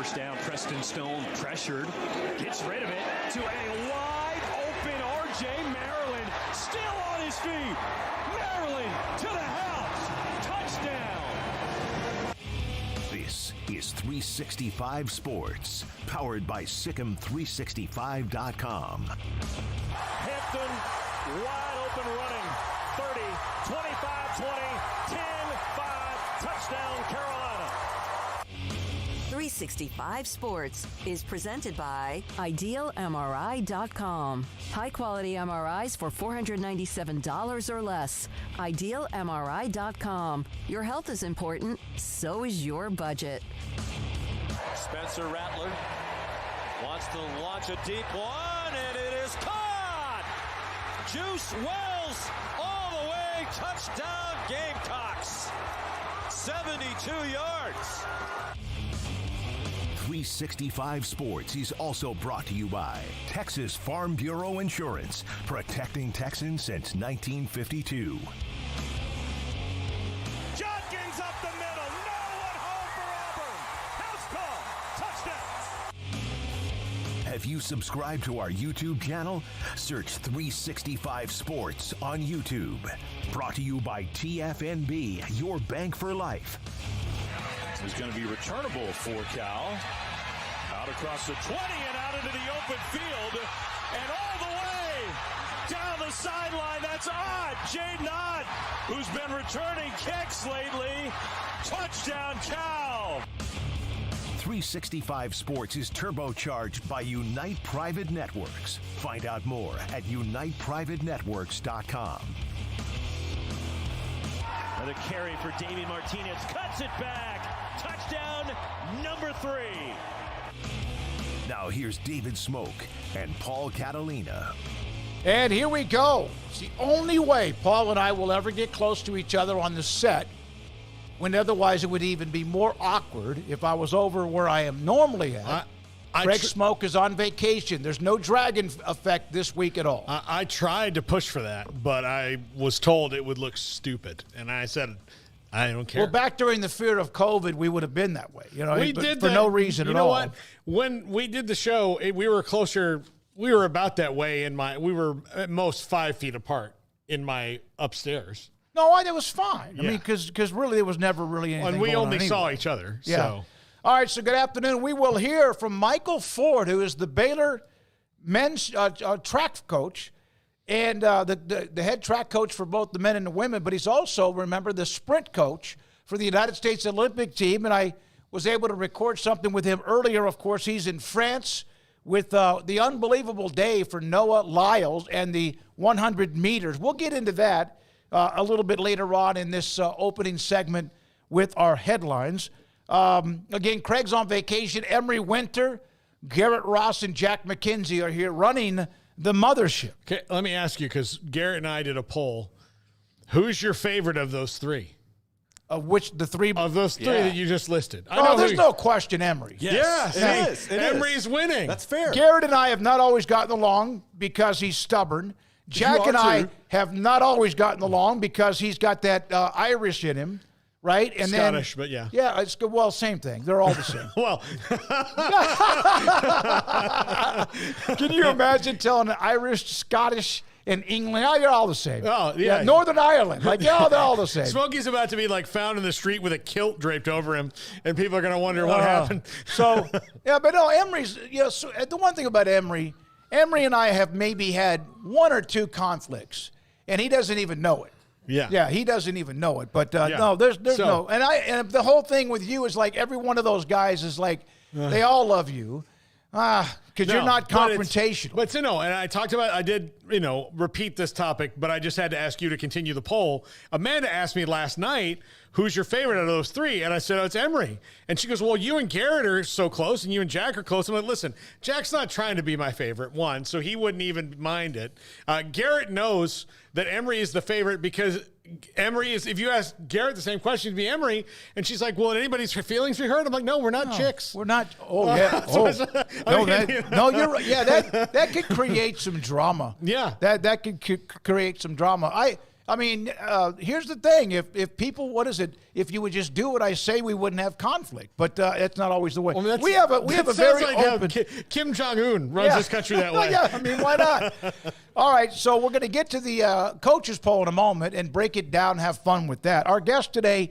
first down. Preston Stone pressured, gets rid of it to a wide open R.J. Maryland, still on his feet. Maryland to the house, touchdown. This is 365 Sports, powered by Sikkim365.com. Hampton wide open running, 30, 25, 20, 10, 5, touchdown Carolina. 365 Sports is presented by IdealMRI.com. High-quality MRIs for $497 or less. IdealMRI.com. Your health is important, so is your budget. Spencer Rattler wants to launch a deep one, and it is caught! Juice Wells all the way, touchdown Gamecocks! 72 yards. 365 Sports is also brought to you by Texas Farm Bureau Insurance, protecting Texans since 1952. Judkins up the middle, no one home for Auburn. House call, touchdown. Have you subscribed to our YouTube channel? Search 365 Sports on YouTube. Brought to you by TFNB, your bank for life. This is going to be returnable for Cal. Out across the 20 and out into the open field. And all the way down the sideline. That's Odd. Jaden Odd, who's been returning kicks lately. Touchdown Cal. 365 Sports is turbocharged by Unite Private Networks. Find out more at uniteprivatenetworks.com. Another carry for Damian Martinez. Cuts it back. Touchdown number 3. Now here's David Smoke and Paul Catalina. And here we go. It's the only way Paul and I will ever get close to each other on the set, when otherwise it would even be more awkward if I was over where I am normally at. Greg Smoke is on vacation. There's no dragon effect this week at all. I tried to push for that, but I was told it would look stupid. And I said, I don't care. Well, back during the fear of COVID, we would have been that way. You know, we did for no reason at all. You know what? When we did the show, we were closer. We were about that way we were at most 5 feet apart in my upstairs. No, it was fine. Yeah. I mean, because really there was never really anything And we going only on saw anyway. each other. Yeah. So. All right, so good afternoon. We will hear from Michael Ford, who is the Baylor men's track coach and the head track coach for both the men and the women, but he's also, remember, the sprint coach for the United States Olympic team, and I was able to record something with him earlier. Of course, he's in France with the unbelievable day for Noah Lyles and the 100 meters. We'll get into that a little bit later on in this opening segment with our headlines. Again, Craig's on vacation. Emery Winter, Garrett Ross, and Jack McKenzie are here running the mothership. Okay, let me ask you, because Garrett and I did a poll. Who's your favorite of those three? Of which the three? Of those three that you just listed. There's no question Emery. Yes. It is. Emery's winning. That's fair. Garrett and I have not always gotten along because he's stubborn. Jack and I have not always gotten along because he's got that Irish in him. Right? And Scottish, but yeah. Yeah, it's good. Well, same thing. They're all the same. Well. Can you imagine telling an Irish, Scottish, and England, you're all the same. Oh, yeah. Northern Ireland. Like, they're all the same. Smokey's about to be, found in the street with a kilt draped over him, and people are going to wonder what happened. But no, Emery's, so the one thing about Emery and I have maybe had one or two conflicts, and he doesn't even know it. Yeah, he doesn't even know it. But no, there's no. And the whole thing with you is like every one of those guys is like they all love you, because you're not confrontational. But and I did repeat this topic, but I just had to ask you to continue the poll. Amanda asked me last night, who's your favorite out of those three? And I said, it's Emery. And she goes, well, you and Garrett are so close, and you and Jack are close. I'm like, listen, Jack's not trying to be my favorite, one, so he wouldn't even mind it. Garrett knows that Emery is the favorite because Emery is, if you ask Garrett the same question, it'd be Emery. And she's like, well, anybody's feelings be hurt? I'm like, no, we're not chicks. We're not. Oh, yeah. No, you're right. Yeah, that could create some drama. Yeah. That could create some drama. I mean, here's the thing. If people, what is it? If you would just do what I say, we wouldn't have conflict. But it's not always the way. Well, we have a very like open. How Kim Jong-un runs this country that way. Yeah, I mean, why not? All right, so we're going to get to the coaches poll in a moment and break it down and have fun with that. Our guest today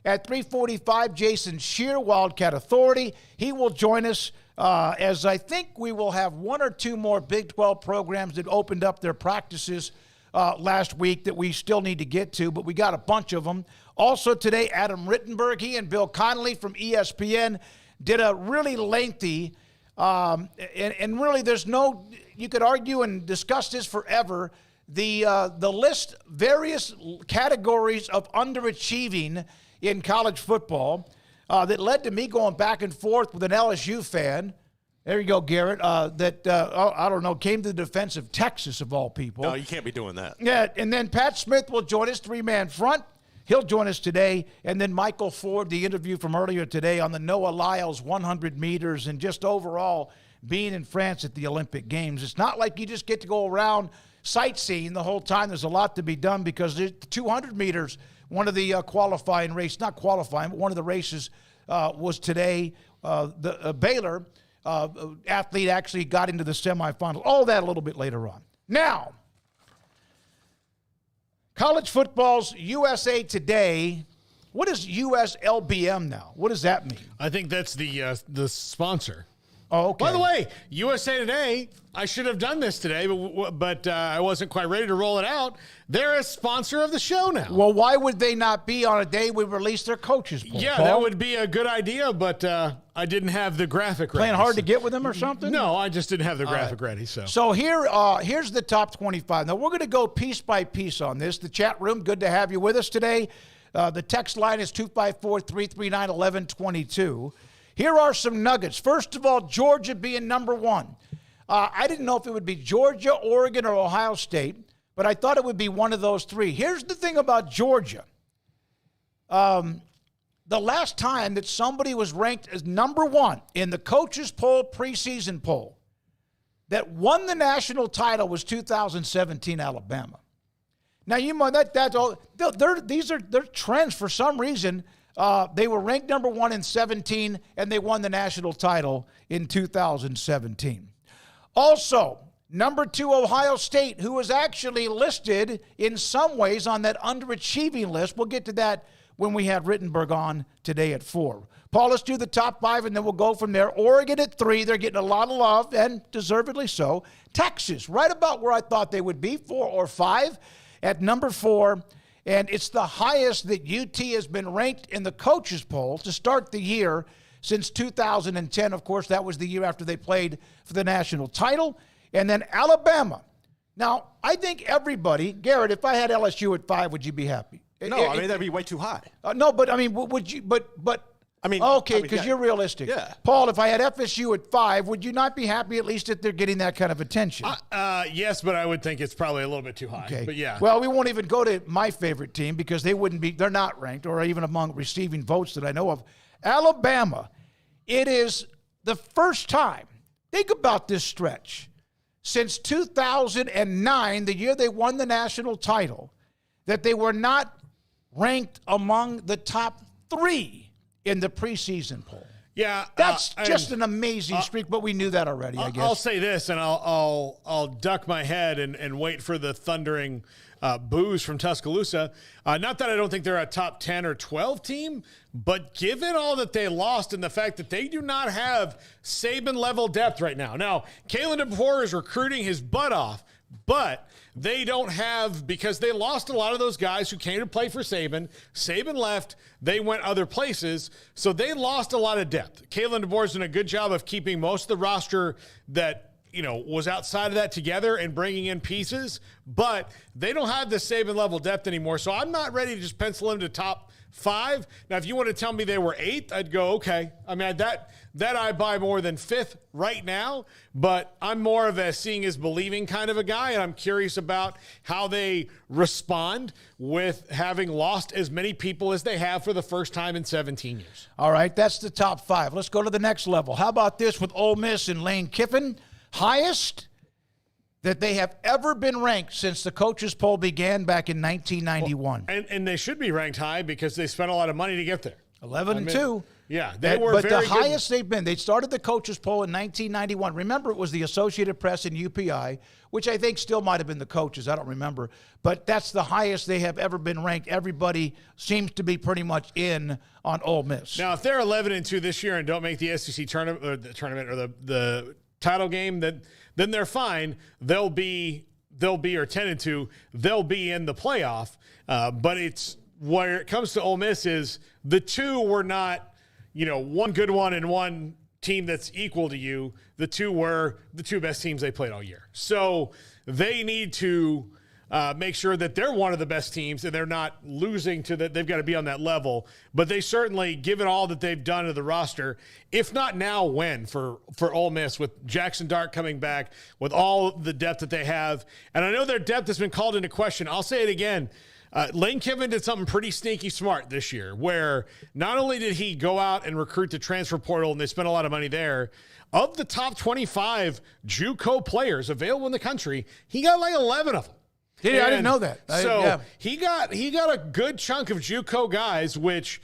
at 3:45, Jason Scheer, Wildcat Authority. He will join us as I think we will have one or two more Big 12 programs that opened up their practices last week that we still need to get to, but we got a bunch of them. Also today, Adam Rittenberg, he and Bill Connolly from ESPN did a really lengthy, and really there's no, you could argue and discuss this forever, the list, various categories of underachieving in college football that led to me going back and forth with an LSU fan. There you go, Garrett. I don't know, came to the defense of Texas, of all people. No, you can't be doing that. Yeah, and then Pat Smith will join us, three-man front. He'll join us today. And then Michael Ford, the interview from earlier today on the Noah Lyles 100 meters and just overall being in France at the Olympic Games. It's not like you just get to go around sightseeing the whole time. There's a lot to be done because the 200 meters, one of the qualifying races, not qualifying, but one of the races was today. The Baylor athlete actually got into the semifinal. All that a little bit later on. Now, college football's USA Today. What is USLBM now? What does that mean? I think that's the sponsor. Oh, okay. By the way, USA Today, I should have done this today, but I wasn't quite ready to roll it out. They're a sponsor of the show now. Well, why would they not be on a day we release their coaches poll? Yeah, Paul? that would be a good idea, but I didn't have the graphic ready. Playing hard to get with them or something? No, I just didn't have the graphic ready. So here's the top 25. Now, we're going to go piece by piece on this. The chat room, good to have you with us today. The text line is 254-339-1122. Here are some nuggets. First of all, Georgia being number one. I didn't know if it would be Georgia, Oregon, or Ohio State, but I thought it would be one of those three. Here's the thing about Georgia. The last time that somebody was ranked as number one in the coaches poll, preseason poll, that won the national title was 2017 Alabama. Now, you might that's all. These are trends for some reason. They were ranked number one in 17, and they won the national title in 2017. Also, number two, Ohio State, who was actually listed in some ways on that underachieving list. We'll get to that when we have Rittenberg on today at 4. Paul, let's do the top 5, and then we'll go from there. Oregon at 3. They're getting a lot of love, and deservedly so. Texas, right about where I thought they would be, 4 or 5, at number 4. And it's the highest that UT has been ranked in the coaches poll to start the year since 2010. Of course, that was the year after they played for the national title. And then Alabama. Now, I think everybody, Garrett, if I had LSU at 5, would you be happy? No, I mean, that'd be way too high. No, but I mean, would you, but I mean, okay, because you're realistic. Yeah. Paul, if I had FSU at 5, would you not be happy at least that they're getting that kind of attention? Yes, but I would think it's probably a little bit too high. Okay. But yeah. Well, we won't even go to my favorite team because they're not ranked or even among receiving votes that I know of. Alabama, it is the first time, think about this stretch, since 2009, the year they won the national title, that they were not ranked among the top 3 in the preseason poll. Yeah, that's just an amazing streak, but we knew that already, I guess. I'll say this, and I'll duck my head and wait for the thundering boos from Tuscaloosa. Not that I don't think they're a top 10 or 12 team, but given all that they lost and the fact that they do not have Saban-level depth right now. Now, Kalen DeBoer is recruiting his butt off, but they don't have, because they lost a lot of those guys who came to play for Saban. Saban left. They went other places. So they lost a lot of depth. Kalen DeBoer's done a good job of keeping most of the roster that, was outside of that together and bringing in pieces. But they don't have the Saban level depth anymore. So I'm not ready to just pencil them to top 5. Now, if you want to tell me they were 8th, I'd go, okay. I mean, that I buy more than 5th right now, but I'm more of a seeing is believing kind of a guy, and I'm curious about how they respond with having lost as many people as they have for the first time in 17 years. All right, that's the top 5. Let's go to the next level. How about this with Ole Miss and Lane Kiffin? Highest, that they have ever been ranked since the coaches poll began back in 1991. And they should be ranked high because they spent a lot of money to get there. 11-2. Yeah, they were but very the highest they've been. They started the coaches poll in 1991. Remember, it was the Associated Press and UPI, which I think still might have been the coaches. I don't remember. But that's the highest they have ever been ranked. Everybody seems to be pretty much in on Ole Miss. Now, if they're 11-2 this year and don't make the SEC tournament or the title game, then they're fine. They'll be or 10-2. They'll be in the playoff. But it's where it comes to Ole Miss is the two were not, one good one and one team that's equal to you. The two were the two best teams they played all year. So they need to make sure that they're one of the best teams and they're not losing to that. They've got to be on that level. But they certainly, given all that they've done to the roster, if not now, when for Ole Miss, with Jackson Dart coming back, with all the depth that they have. And I know their depth has been called into question. I'll say it again. Lane Kiffin did something pretty sneaky smart this year, where not only did he go out and recruit the transfer portal, and they spent a lot of money there, of the top 25 JUCO players available in the country, he got like 11 of them. Yeah, I didn't know that. He got a good chunk of JUCO guys, which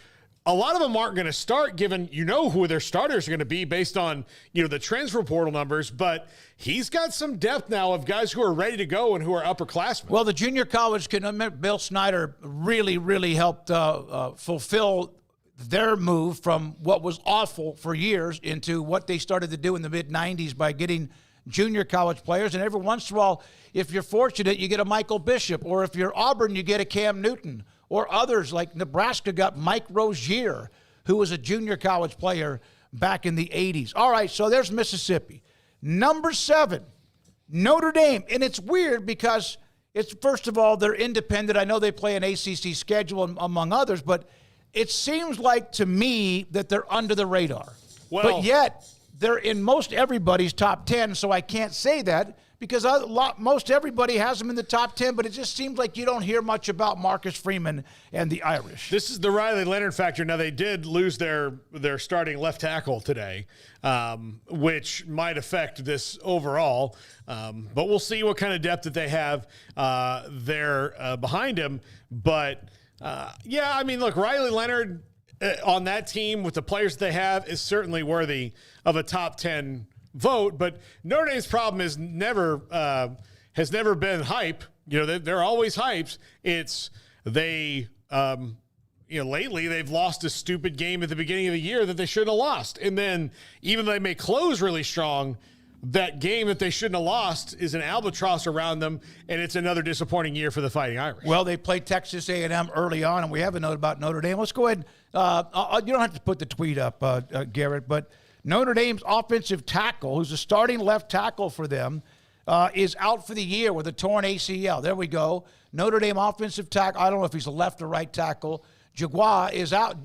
a lot of them aren't going to start, given who their starters are going to be based on the transfer portal numbers. But he's got some depth now of guys who are ready to go and who are upperclassmen. Well, the junior college Bill Snyder really, really helped fulfill their move from what was awful for years into what they started to do in the mid-'90s by getting junior college players. And every once in a while, if you're fortunate, you get a Michael Bishop, or if you're Auburn, you get a Cam Newton, or others like Nebraska got Mike Rozier, who was a junior college player back in the 80s. All right, so there's Mississippi. Number 7, Notre Dame. And it's weird because it's, first of all, they're independent. I know they play an ACC schedule among others, but it seems like to me that they're under the radar. Well, but yet they're in most everybody's top 10, so I can't say that because most everybody has them in the top 10, but it just seems like you don't hear much about Marcus Freeman and the Irish. This is the Riley Leonard factor. Now, they did lose their starting left tackle today, which might affect this overall. But we'll see what kind of depth that they have there behind him. But, look, Riley Leonard on that team with the players that they have is certainly worthy of a top 10 vote, but Notre Dame's problem is has never been hype. They're always hypes. It's lately they've lost a stupid game at the beginning of the year that they shouldn't have lost. And then even though they may close really strong, that game that they shouldn't have lost is an albatross around them, and it's another disappointing year for the Fighting Irish. Well, they played Texas A&M early on, and we have a note about Notre Dame. Let's go ahead. You don't have to put the tweet up, Garrett, but Notre Dame's offensive tackle, who's a starting left tackle for them, is out for the year with a torn ACL. There we go. Notre Dame offensive tackle. I don't know if he's a left or right tackle. Jaguar is out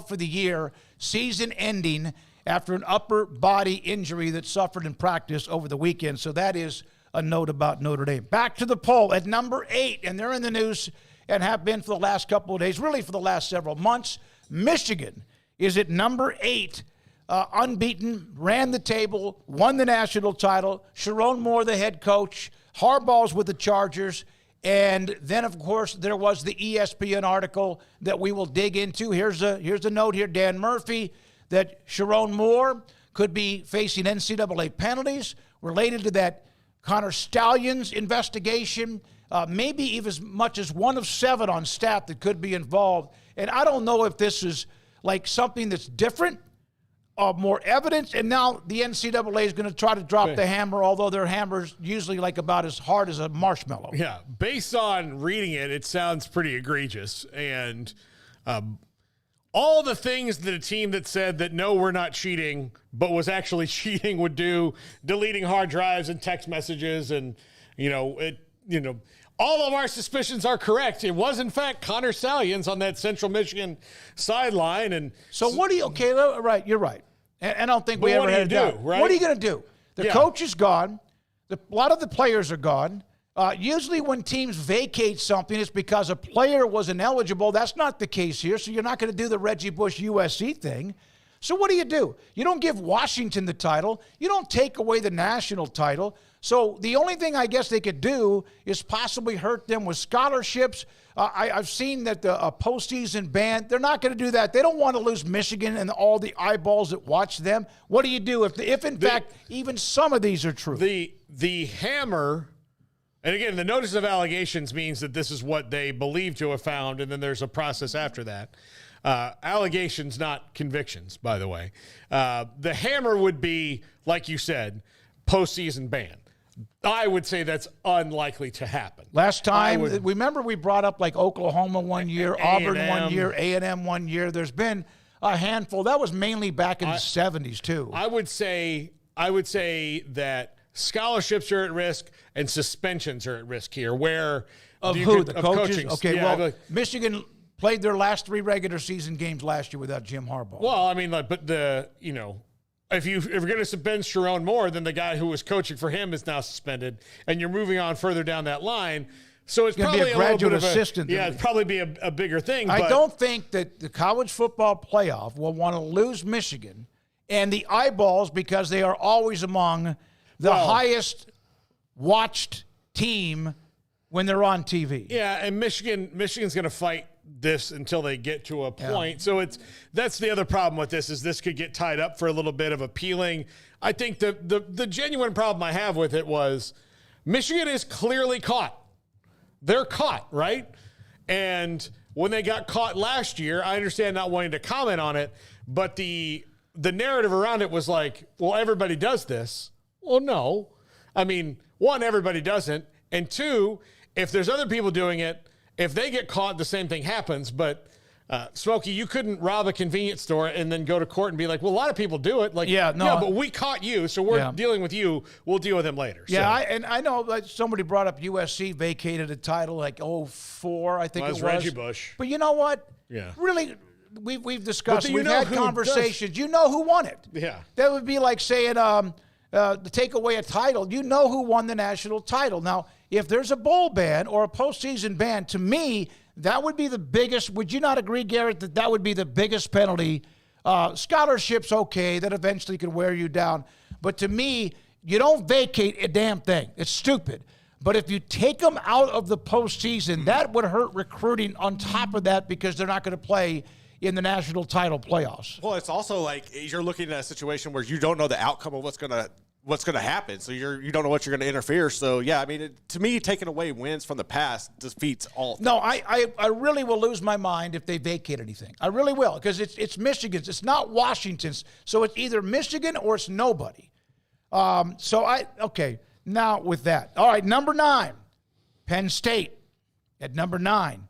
for the year, season ending, after an upper body injury that suffered in practice over the weekend. So that is a note about Notre Dame. Back to the poll at number 8, and they're in the news and have been for the last couple of days, really for the last several months. Michigan is at number 8, unbeaten, ran the table, won the national title. Sharon Moore, the head coach. Harbaugh's with the Chargers. And then, of course, there was the ESPN article that we will dig into. Here's a note here, Dan Murphy, that Sharon Moore could be facing NCAA penalties related to that Connor Stalions investigation. Maybe even as much as 1 of 7 on staff that could be involved. And I don't know if this is like something that's different, more evidence, and now the NCAA is going to try to drop the hammer, although their hammer's usually like about as hard as a marshmallow. Yeah, based on reading it, it sounds pretty egregious. And all the things that a team that said that, no, we're not cheating, but was actually cheating would do, deleting hard drives and text messages and, all of our suspicions are correct. It was, in fact, Connor Stalions on that Central Michigan sideline. And so what do you – okay, right, you're right. And I don't think we ever had a doubt. Right? What are you going to do? The coach is gone. A lot of the players are gone. Usually when teams vacate something, it's because a player was ineligible. That's not the case here, so you're not going to do the Reggie Bush USC thing. So what do? You don't give Washington the title. You don't take away the national title. So the only thing I guess they could do is possibly hurt them with scholarships. I've seen that the postseason ban, they're not going to do that. They don't want to lose Michigan and all the eyeballs that watch them. What do you do if in fact, even some of these are true? The hammer, and again, the notice of allegations means that this is what they believe to have found, and then there's a process after that. Allegations, not convictions, by the way. The hammer would be, like you said, postseason ban. I would say that's unlikely to happen. Last time, remember we brought up like Oklahoma one year, Auburn one year, A&M one year. There's been a handful. That was mainly back in the 70s too. I would say that scholarships are at risk and suspensions are at risk here. The coaches? Coaching. Okay, yeah, well, Michigan played their last 3 regular season games last year without Jim Harbaugh. Well, I mean, if you're going to suspend Sharon Moore, then the guy who was coaching for him is now suspended, and you're moving on further down that line. So it's probably be a graduate assistant. It'd probably be a bigger thing. I don't think that the college football playoff will want to lose Michigan and the eyeballs because they are always among the highest watched team when they're on TV. Yeah, and Michigan's going to fight this until they get to a point. So that's the other problem with this is this could get tied up for a little bit of appealing. I think the genuine problem I have with it was Michigan is clearly caught. They're caught, right? And when they got caught last year, I understand not wanting to comment on it, but the narrative around it was like, well, everybody does this. Well, no. I mean, 1, everybody doesn't. And 2, if there's other people doing it, if they get caught, the same thing happens. But, Smokey, you couldn't rob a convenience store and then go to court and be like, well, a lot of people do it. Like, yeah, but we caught you, so we're dealing with you. We'll deal with them later. Yeah, so. I know that somebody brought up USC vacated a title like 04, I think it was. Reggie Bush. But you know what? Yeah. Really, we've discussed, we've had conversations. You know who won it. Yeah. That would be like saying to take away a title. You know who won the national title. Now, if there's a bowl ban or a postseason ban, to me, that would be the biggest. Would you not agree, Garrett, that would be the biggest penalty? Scholarships, okay, that eventually could wear you down. But to me, you don't vacate a damn thing. It's stupid. But if you take them out of the postseason, that would hurt recruiting on top of that because they're not going to play in the national title playoffs. Well, it's also like you're looking at a situation where you don't know the outcome of what's going to happen. So you don't know what you're going to interfere. So, yeah, I mean, to me, taking away wins from the past defeats all. No, I really will lose my mind if they vacate anything. I really will because it's Michigan's. It's not Washington's. So it's either Michigan or it's nobody. Okay, now with that. All right, number 9, Penn State at number 9.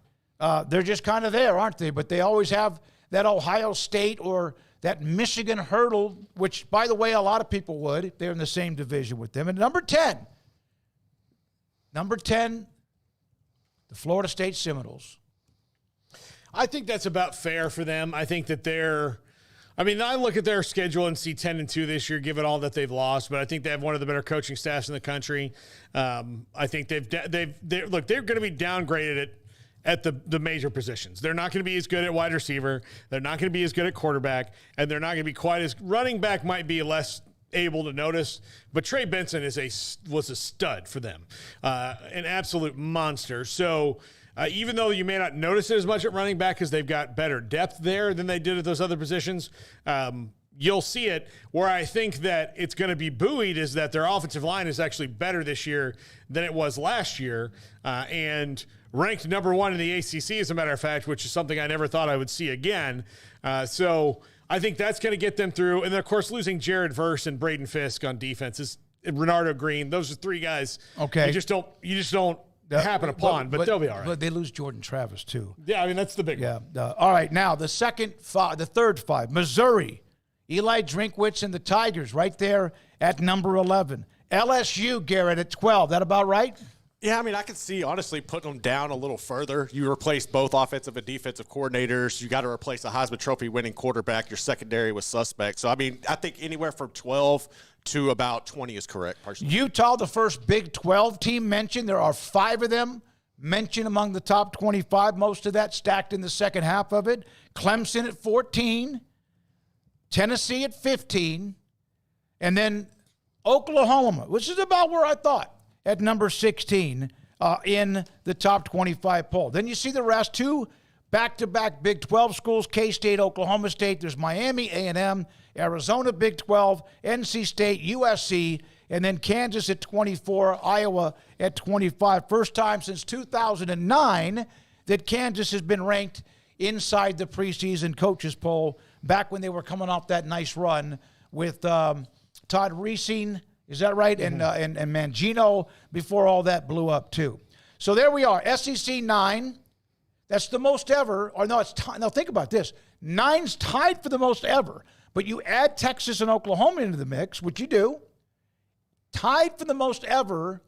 They're just kind of there, aren't they? But they always have that Ohio State or that Michigan hurdle, which, by the way, a lot of people would if they're in the same division with them. And number 10, the Florida State Seminoles. I think that's about fair for them. I think that I look at their schedule and see 10-2 this year, given all that they've lost, but I think they have one of the better coaching staffs in the country. I think they're going to be downgraded at the major positions. They're not going to be as good at wide receiver. They're not going to be as good at quarterback, and they're not going to be quite as running back might be less able to notice, but Trey Benson was a stud for them, an absolute monster. So even though you may not notice it as much at running back because they've got better depth there than they did at those other positions, you'll see it. Where I think that it's going to be buoyed is that their offensive line is actually better this year than it was last year, and ranked number 1 in the ACC, as a matter of fact, which is something I never thought I would see again. So I think that's going to get them through. And then, of course, losing Jared Verse and Braden Fisk on defense is Renardo Green. Those are 3 guys. Okay, you just don't happen upon, but they'll be all right. But they lose Jordan Travis too. Yeah, I mean that's the big one. All right, now the third 5, Missouri, Eli Drinkwitz and the Tigers, right there at number 11. LSU, Garrett, at 12. That about right? Yeah, I mean, I can see, honestly, putting them down a little further. You replace both offensive and defensive coordinators. You got to replace a Heisman Trophy winning quarterback. Your secondary was suspect. So, I mean, I think anywhere from 12 to about 20 is correct, personally. Utah, the first Big 12 team mentioned. There are 5 of them mentioned among the top 25. Most of that stacked in the second half of it. Clemson at 14. Tennessee at 15, and then Oklahoma, which is about where I thought, at number 16 in the top 25 poll. Then you see the rest, 2 back-to-back Big 12 schools, K-State, Oklahoma State. There's Miami, A&M, Arizona, Big 12, NC State, USC, and then Kansas at 24, Iowa at 25. First time since 2009 that Kansas has been ranked inside the preseason coaches poll, back when they were coming off that nice run with Todd Reesing, is that right? And Mangino before all that blew up too. So there we are, SEC 9. That's the most ever. Or no, now think about this. 9's tied for the most ever. But you add Texas and Oklahoma into the mix, which you do. Tied for the most ever.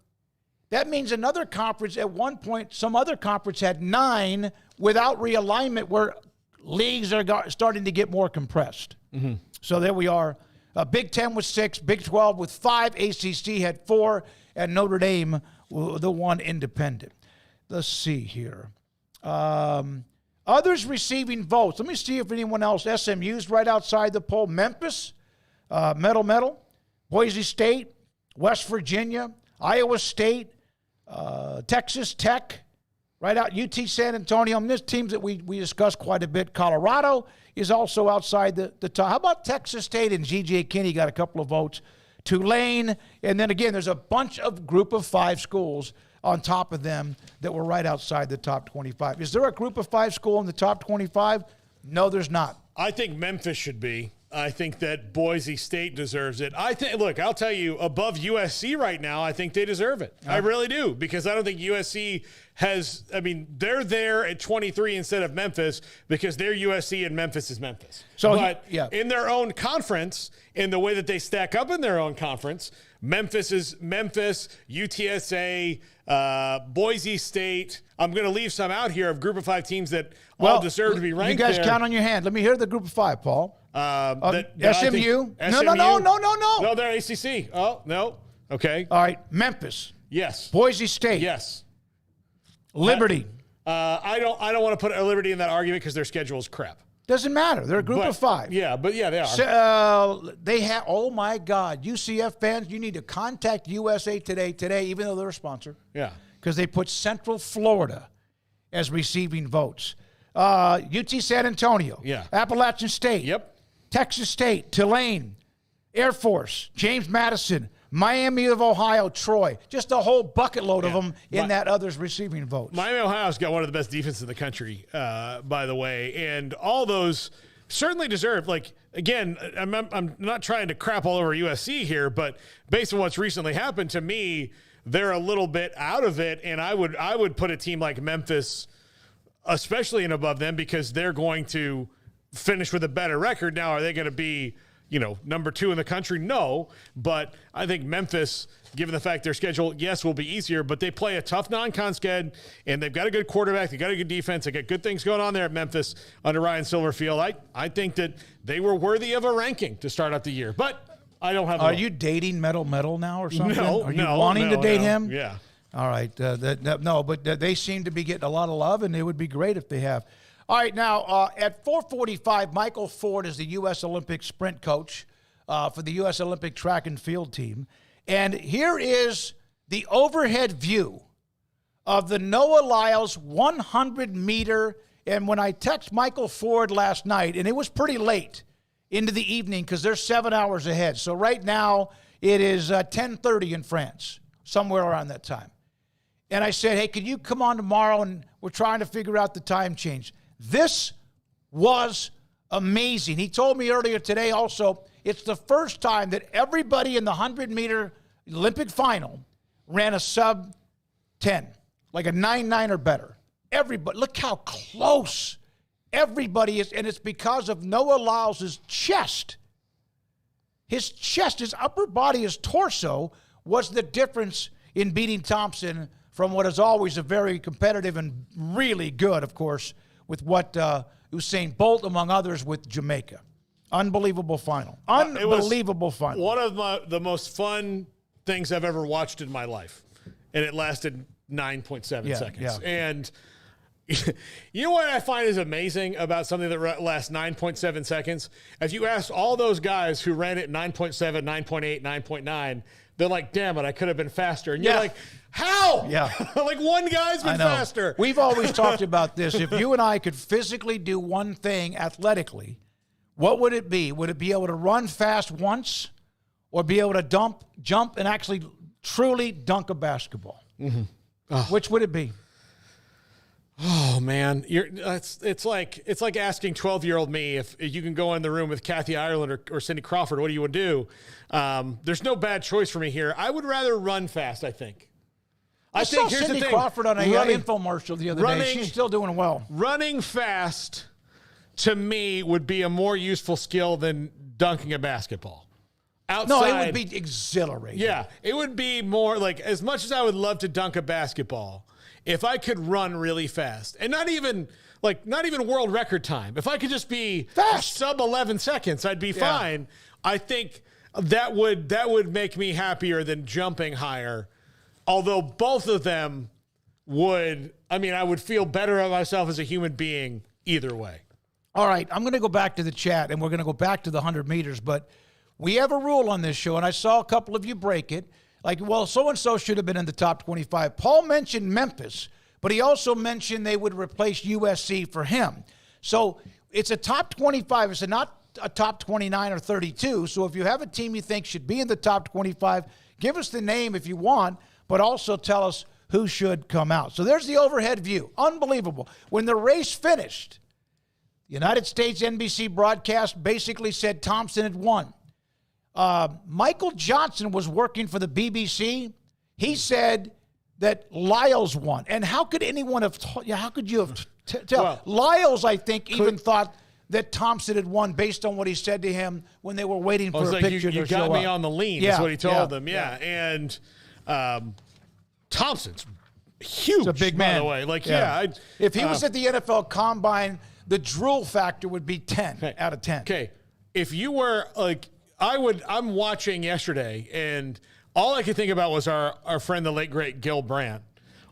That means another conference at one point, some other conference had 9 without realignment, where leagues are starting to get more compressed. So there we are. Big 10 with 6, Big 12 with 5, ACC had 4, and Notre Dame, the one independent. Let's see here. Others receiving votes. Let me see if anyone else. SMU's right outside the poll. Memphis, medal. Boise State, West Virginia, Iowa State, Texas Tech, right out. UT San Antonio. And there's teams that we discussed quite a bit. Colorado is also outside the top. How about Texas State and G.J. Kinney got a couple of votes. Tulane, and then again, there's a bunch of group of 5 schools on top of them that were right outside the top 25. Is there a group of 5 school in the top 25? No, there's not. I think Memphis should be. I think that Boise State deserves it. Look, I'll tell you, above USC right now, I think they deserve it. I really do, because I don't think USC they're there at 23 instead of Memphis, because they're USC and Memphis is Memphis. In their own conference, in the way that they stack up in their own conference, Memphis is Memphis, UTSA, Boise State. I'm going to leave some out here of group of 5 teams that all deserve to be ranked. You guys there. count on your hand. Let me hear the group of 5, Paul. SMU? No. No, they're ACC. Oh, no. Okay. All right. Memphis. Yes. Boise State. Yes. Liberty. I don't want to put Liberty in that argument because their schedule is crap. Doesn't matter. They're a group of 5. Yeah, they are. So, they have, oh my God, UCF fans, you need to contact USA Today, even though they're a sponsor. Yeah. Because they put Central Florida as receiving votes. UT San Antonio. Yeah. Appalachian State. Yep. Texas State, Tulane, Air Force, James Madison, Miami of Ohio, Troy. Just a whole bucket load of them in that others receiving votes. Miami, Ohio's got one of the best defenses in the country, by the way. And all those certainly deserve, again, I'm not trying to crap all over USC here, but based on what's recently happened to me, they're a little bit out of it. And I would put a team like Memphis, especially in above them, because they're going to finish with a better record. Now, are they going to be, number 2 in the country? No, but I think Memphis, given the fact their schedule, yes, will be easier, but they play a tough non-con sched, and they've got a good quarterback, they've got a good defense, they got good things going on there at Memphis under Ryan Silverfield. I think that they were worthy of a ranking to start out the year, but I don't have. Are you dating Metal now or something? No, Are you wanting to date him? Yeah. All right. No, but they seem to be getting a lot of love, and it would be great if they have. All right, now, at 4:45, Michael Ford is the U.S. Olympic sprint coach for the U.S. Olympic track and field team. And here is the overhead view of the Noah Lyles 100-meter. And when I text Michael Ford last night, and it was pretty late into the evening because they're 7 hours ahead. So right now it is 10:30 in France, somewhere around that time. And I said, hey, could you come on tomorrow? And we're trying to figure out the time change. This was amazing. He told me earlier today also, it's the first time that everybody in the 100-meter Olympic final ran a sub-10, like a 9.9 or better. Everybody, look how close everybody is, and it's because of Noah Lyles' chest. His chest, his upper body, his torso was the difference in beating Thompson from what is always a very competitive and really good, of course, with what Usain Bolt, among others, with Jamaica. Unbelievable final. Unbelievable final. One of the most fun things I've ever watched in my life. And it lasted 9.7 seconds. Yeah. And, You know what I find is amazing about something that lasts 9.7 seconds? If you ask all those guys who ran it 9.7, 9.8, 9.9, they're like, damn it, I could have been faster. And you're like, how? Yeah. Like one guy's been faster. We've always talked about this. If you and I could physically do one thing athletically, what would it be? Would it be able to run fast once or be able to jump, and actually truly dunk a basketball? Mm-hmm. Oh. Which would it be? Oh man, it's like asking 12-year-old me if you can go in the room with Kathy Ireland or Cindy Crawford. What do you would do? There's no bad choice for me here. I would rather run fast. I think here's Cindy Crawford on a infomercial the other day. She's still doing well. Running fast to me would be a more useful skill than dunking a basketball. Outside, no, it would be exhilarating. Yeah, it would be more like, as much as I would love to dunk a basketball, if I could run really fast, and not even world record time, if I could just be fast, sub 11 seconds, I'd be fine. I think that would make me happier than jumping higher. Although both of them I would feel better about myself as a human being either way. All right, I'm going to go back to the chat, and we're going to go back to the 100 meters, but we have a rule on this show, and I saw a couple of you break it. Like, well, so-and-so should have been in the top 25. Paul mentioned Memphis, but he also mentioned they would replace USC for him. So it's a top 25. It's not a top 29 or 32. So if you have a team you think should be in the top 25, give us the name if you want, but also tell us who should come out. So there's the overhead view. Unbelievable. When the race finished, United States NBC broadcast basically said Thompson had won. Michael Johnson was working for the BBC. He said that Lyles won. And how could anyone have how could you have tell? Well, Lyles, I think, even thought that Thompson had won based on what he said to him when they were waiting for a picture to show up. You got me on the lean. That's what he told them. Yeah. And Thompson's huge, he's a big man. By the way. If he was at the NFL Combine, the drool factor would be 10 out of 10. Okay. If you were I'm watching yesterday, and all I could think about was our friend, the late, great Gil Brandt,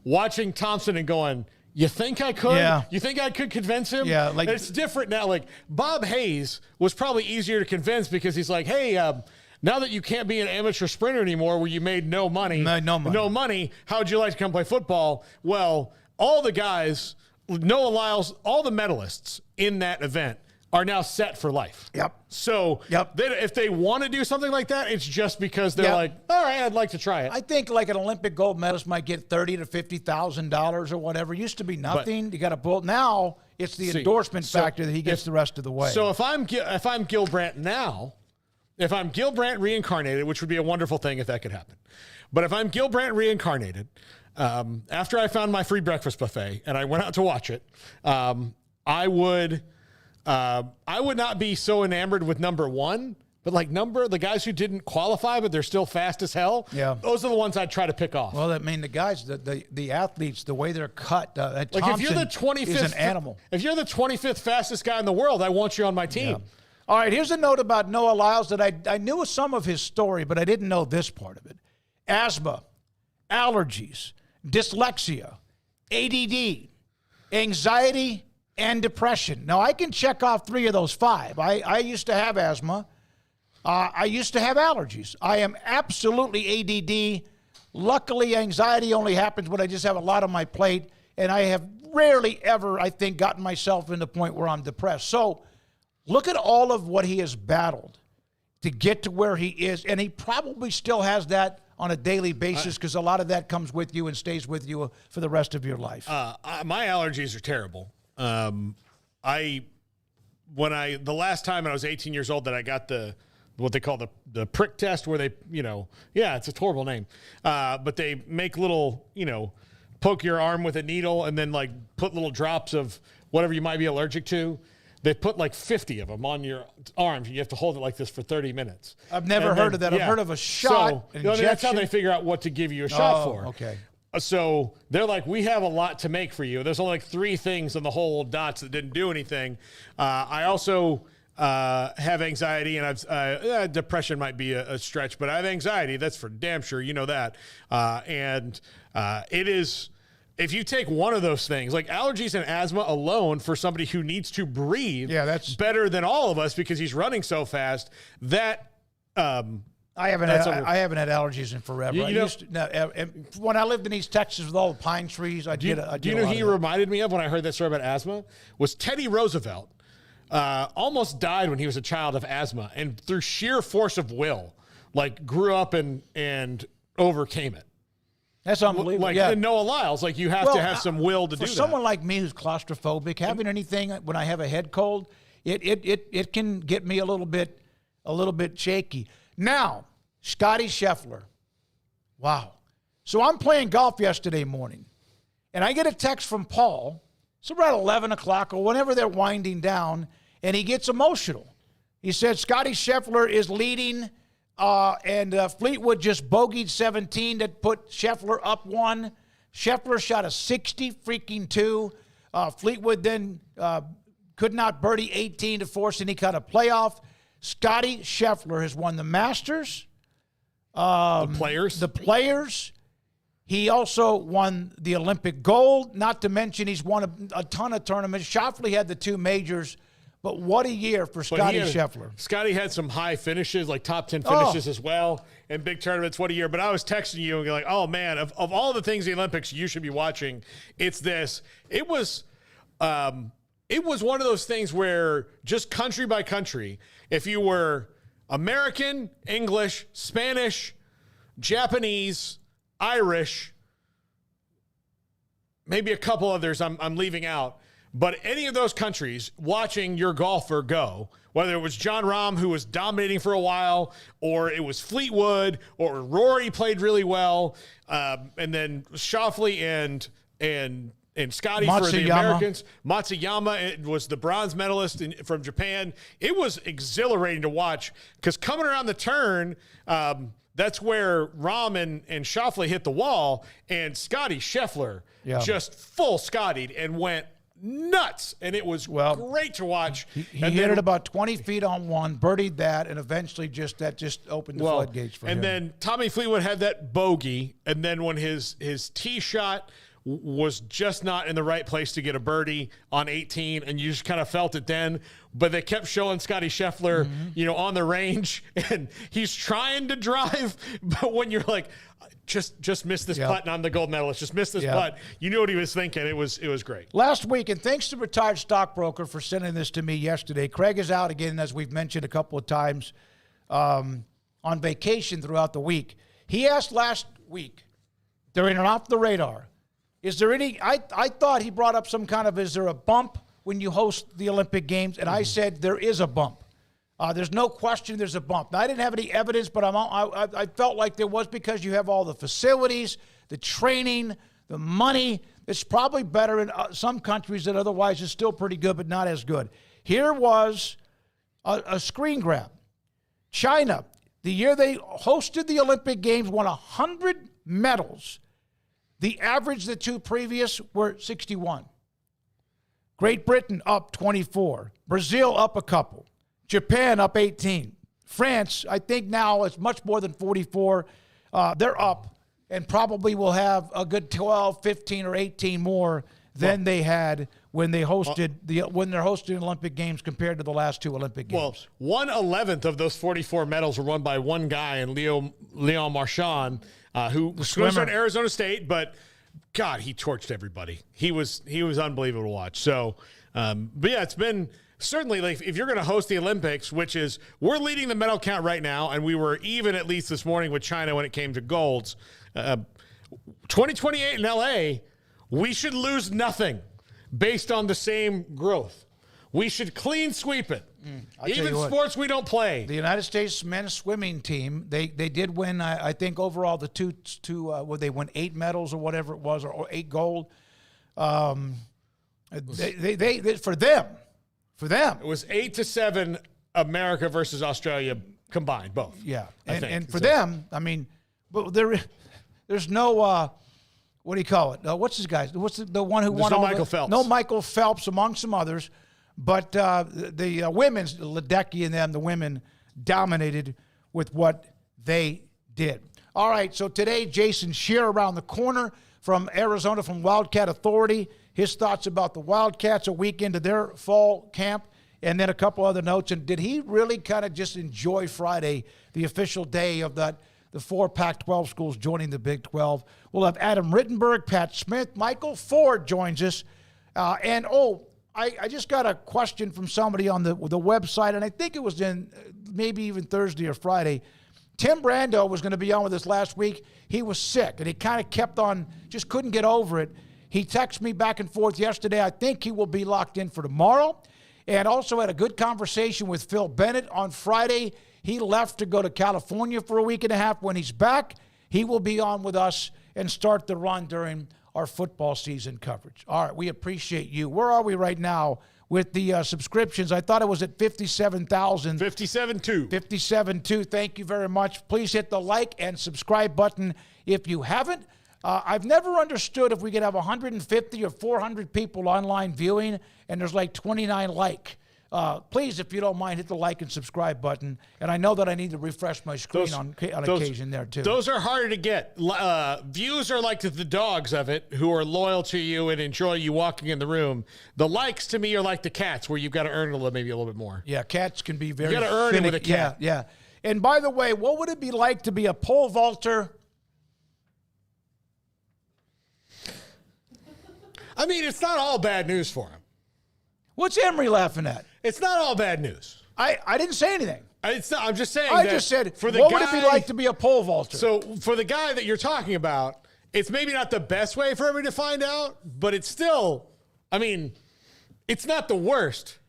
watching Thompson and going, you think I could? Yeah. You think I could convince him? Yeah. Like, it's different now. Like, Bob Hayes was probably easier to convince because he's like, hey, now that you can't be an amateur sprinter anymore where you made no money, how would you like to come play football? Well, all the guys, Noah Lyles, all the medalists in that event are now set for life. Yep. So if they want to do something like that, it's just because they're like, all right, I'd like to try it. I think like an Olympic gold medalist might get $30,000 to $50,000 or whatever. It used to be nothing. You got to pull. Now it's the endorsement factor that he gets the rest of the way. So if I'm Gil Brandt now, if I'm Gil Brandt reincarnated, which would be a wonderful thing if that could happen, but if I'm Gil Brandt reincarnated, after I found my free breakfast buffet and I went out to watch it, I would not be so enamored with number one, but the guys who didn't qualify, but they're still fast as hell. Yeah. Those are the ones I'd try to pick off. Well, I mean, the guys, the athletes, the way they're cut, Thompson if you're the 25th, is an animal. If you're the 25th fastest guy in the world, I want you on my team. Yeah. All right, here's a note about Noah Lyles that I knew some of his story, but I didn't know this part of it. Asthma, allergies, dyslexia, ADD, anxiety, and depression. Now, I can check off 3 of those 5. I used to have asthma. I used to have allergies. I am absolutely ADD. Luckily, anxiety only happens when I just have a lot on my plate, and I have rarely ever, I think, gotten myself in the point where I'm depressed. So look at all of what he has battled to get to where he is, and he probably still has that on a daily basis because a lot of that comes with you and stays with you for the rest of your life. My allergies are terrible. The last time I was 18 years old that I got what they call the prick test where they, it's a horrible name. But they make little, poke your arm with a needle and then like put little drops of whatever you might be allergic to. They put like 50 of them on your arms. You have to hold it like this for 30 minutes. I've never heard of that. I've heard of a shot. So, that's how they figure out what to give you a shot for. Okay. So they're like, we have a lot to make for you. There's only like 3 things on the whole dots that didn't do anything. I also have anxiety, and depression might be a stretch, but I have anxiety. That's for damn sure. You know that. And it is if you take one of those things, like allergies and asthma alone for somebody who needs to breathe, that's better than all of us because he's running so fast. That I haven't had allergies in forever. When I lived in East Texas with all the pine trees, do you know who he reminded me of when I heard that story about asthma? Was Teddy Roosevelt. Almost died when he was a child of asthma, and through sheer force of will, like grew up and overcame it. That's unbelievable. Like and Noah Lyles, like you have to have some will to do that. For someone like me who's claustrophobic, having anything when I have a head cold, it can get me a little bit shaky. Now, Scotty Scheffler. Wow. So I'm playing golf yesterday morning, and I get a text from Paul. It's around 11 o'clock or whenever they're winding down, and he gets emotional. He said Scotty Scheffler is leading, and Fleetwood just bogeyed 17 that put Scheffler up 1. Scheffler shot a 60-2. Fleetwood then could not birdie 18 to force any kind of playoff. Scotty Scheffler has won the Masters. The Players. He also won the Olympic gold, not to mention he's won a ton of tournaments. Schauffele had the 2 majors, but what a year for Scotty Scheffler. Scotty had some high finishes, like top 10 finishes as well, in big tournaments. What a year. But I was texting you and you're like, oh, man, of all the things in the Olympics you should be watching, it's this. It was one of those things where just country by country, if you were American, English, Spanish, Japanese, Irish, maybe a couple others I'm leaving out, but any of those countries watching your golfer go, whether it was Jon Rahm, who was dominating for a while, or it was Fleetwood, or Rory played really well, and then Schauffele and Scotty for the Americans. Matsuyama was the bronze medalist from Japan. It was exhilarating to watch because coming around the turn, that's where Rahm and Schauffele hit the wall, and Scotty Scheffler just full Scottied and went nuts, and it was great to watch. He hit it about 20 feet on 1, birdied that, and eventually just opened the floodgates for him. And then Tommy Fleetwood had that bogey, and then when his tee shot was just not in the right place to get a birdie on 18, and you just kind of felt it then. But they kept showing Scotty Scheffler, on the range, and he's trying to drive, but when you're like, just miss this putt, and I'm the gold medalist, just miss this putt, you knew what he was thinking. It was great. Last week, and thanks to Retired Stockbroker for sending this to me yesterday. Craig is out again, as we've mentioned a couple of times, on vacation throughout the week. He asked last week, during an Off the Radar, is there any, I thought he brought up some kind of, is there a bump when you host the Olympic Games? And I said, there is a bump. There's no question there's a bump. Now, I didn't have any evidence, but I felt like there was because you have all the facilities, the training, the money. It's probably better in some countries that otherwise is still pretty good, but not as good. Here was a screen grab. China, the year they hosted the Olympic Games, won 100 medals. The average, the 2 previous were 61. Great Britain up 24. Brazil up a couple. Japan up 18. France, I think now it's much more than 44. They're up and probably will have a good 12, 15, or 18 more than they had when they hosted when they're hosting Olympic Games compared to the last 2 Olympic Games. Well, 1/11 of those 44 medals were won by one guy, and Leon Marchand, who was at Arizona State, but God, he torched everybody. He was unbelievable to watch. So, but yeah, it's been certainly, like, if you're going to host the Olympics, which is, we're leading the medal count right now, and we were even at least this morning with China when it came to golds. 2028 in LA, we should lose nothing based on the same growth. We should clean sweep it. Even sports we don't play. The United States men's swimming team, they did win, I think, overall the two they won 8 medals or whatever it was, or 8 gold. They for them. It was 8-7 America versus Australia combined, both. Yeah, and for them, I mean, but there's no what do you call it? What's this guy? What's the one who won? No Michael Phelps. No Michael Phelps, among some others. But the women's, Ledecky and them, the women dominated with what they did. All right, so today, Jason Scheer around the corner. from Arizona from Wildcat Authority. His thoughts about the Wildcats a week into their fall camp, and then a couple other notes. And did he really kind of just enjoy Friday, the official day of the 4 Pac-12 schools joining the Big 12? We'll have Adam Rittenberg, Pat Smith, Michael Ford joins us. I just got a question from somebody on the website, and I think it was in maybe even Thursday or Friday. Tim Brando was going to be on with us last week. He was sick, and he kind of kept on, just couldn't get over it. He texted me back and forth yesterday. I think he will be locked in for tomorrow. And also had a good conversation with Phil Bennett on Friday. He left to go to California for a week and a half. When he's back, he will be on with us and start the run during our football season coverage. All right, we appreciate you. Where are we right now with the subscriptions? I thought it was at 57,000. 57.2. 57.2. Thank you very much. Please hit the like and subscribe button if you haven't. I've never understood if we could have 150 or 400 people online viewing and there's like 29 like. Please, if you don't mind, hit the like and subscribe button. And I know that I need to refresh my screen on occasion there, too. Those are harder to get. Views are like the dogs of it who are loyal to you and enjoy you walking in the room. The likes, to me, are like the cats where you've got to earn maybe a little bit more. Yeah, cats can be very You got to earn it with a cat. Yeah. And by the way, what would it be like to be a pole vaulter? I mean, it's not all bad news for him. What's Emery laughing at? It's not all bad news. I didn't say anything. I'm just saying. I just said, what would it be like to be a pole vaulter? So for the guy that you're talking about, it's maybe not the best way for everybody to find out, but it's still, I mean, it's not the worst.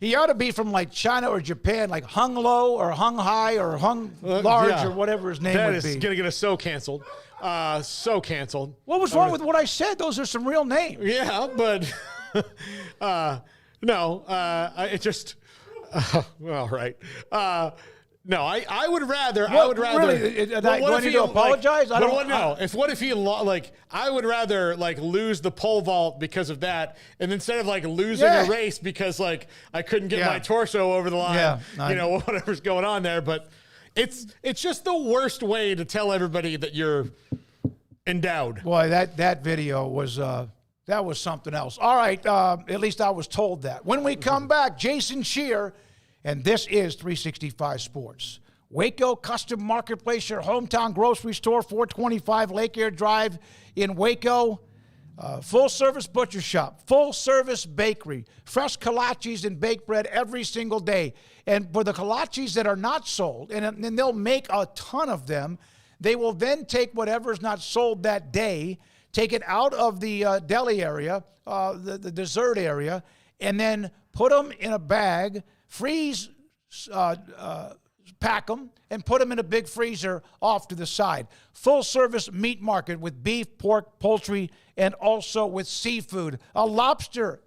He ought to be from like China or Japan, like hung low or hung high or hung large or whatever his name would be. That is going to get us so canceled. So canceled. What was wrong with what I said? Those are some real names. Yeah, but it just all right. No, I would rather. I would rather. Really? Do I need to apologize? I don't know. What if he I would rather lose the pole vault because of that, and instead of losing a race because I couldn't get my torso over the line. Yeah, whatever's going on there, but. It's just the worst way to tell everybody that you're endowed. Boy, that video was that was something else. All right, at least I was told that. When we come back, Jason Scheer, and this is 365 Sports. Waco Custom Marketplace, your hometown grocery store, 425 Lake Air Drive in Waco. Full-service butcher shop, full-service bakery, fresh kolaches and baked bread every single day. And for the kolaches that are not sold, and they'll make a ton of them, they will then take whatever's not sold that day, take it out of the deli area, the dessert area, and then put them in a bag, freeze, pack them, and put them in a big freezer off to the side. Full-service meat market with beef, pork, poultry, and also with seafood. A lobster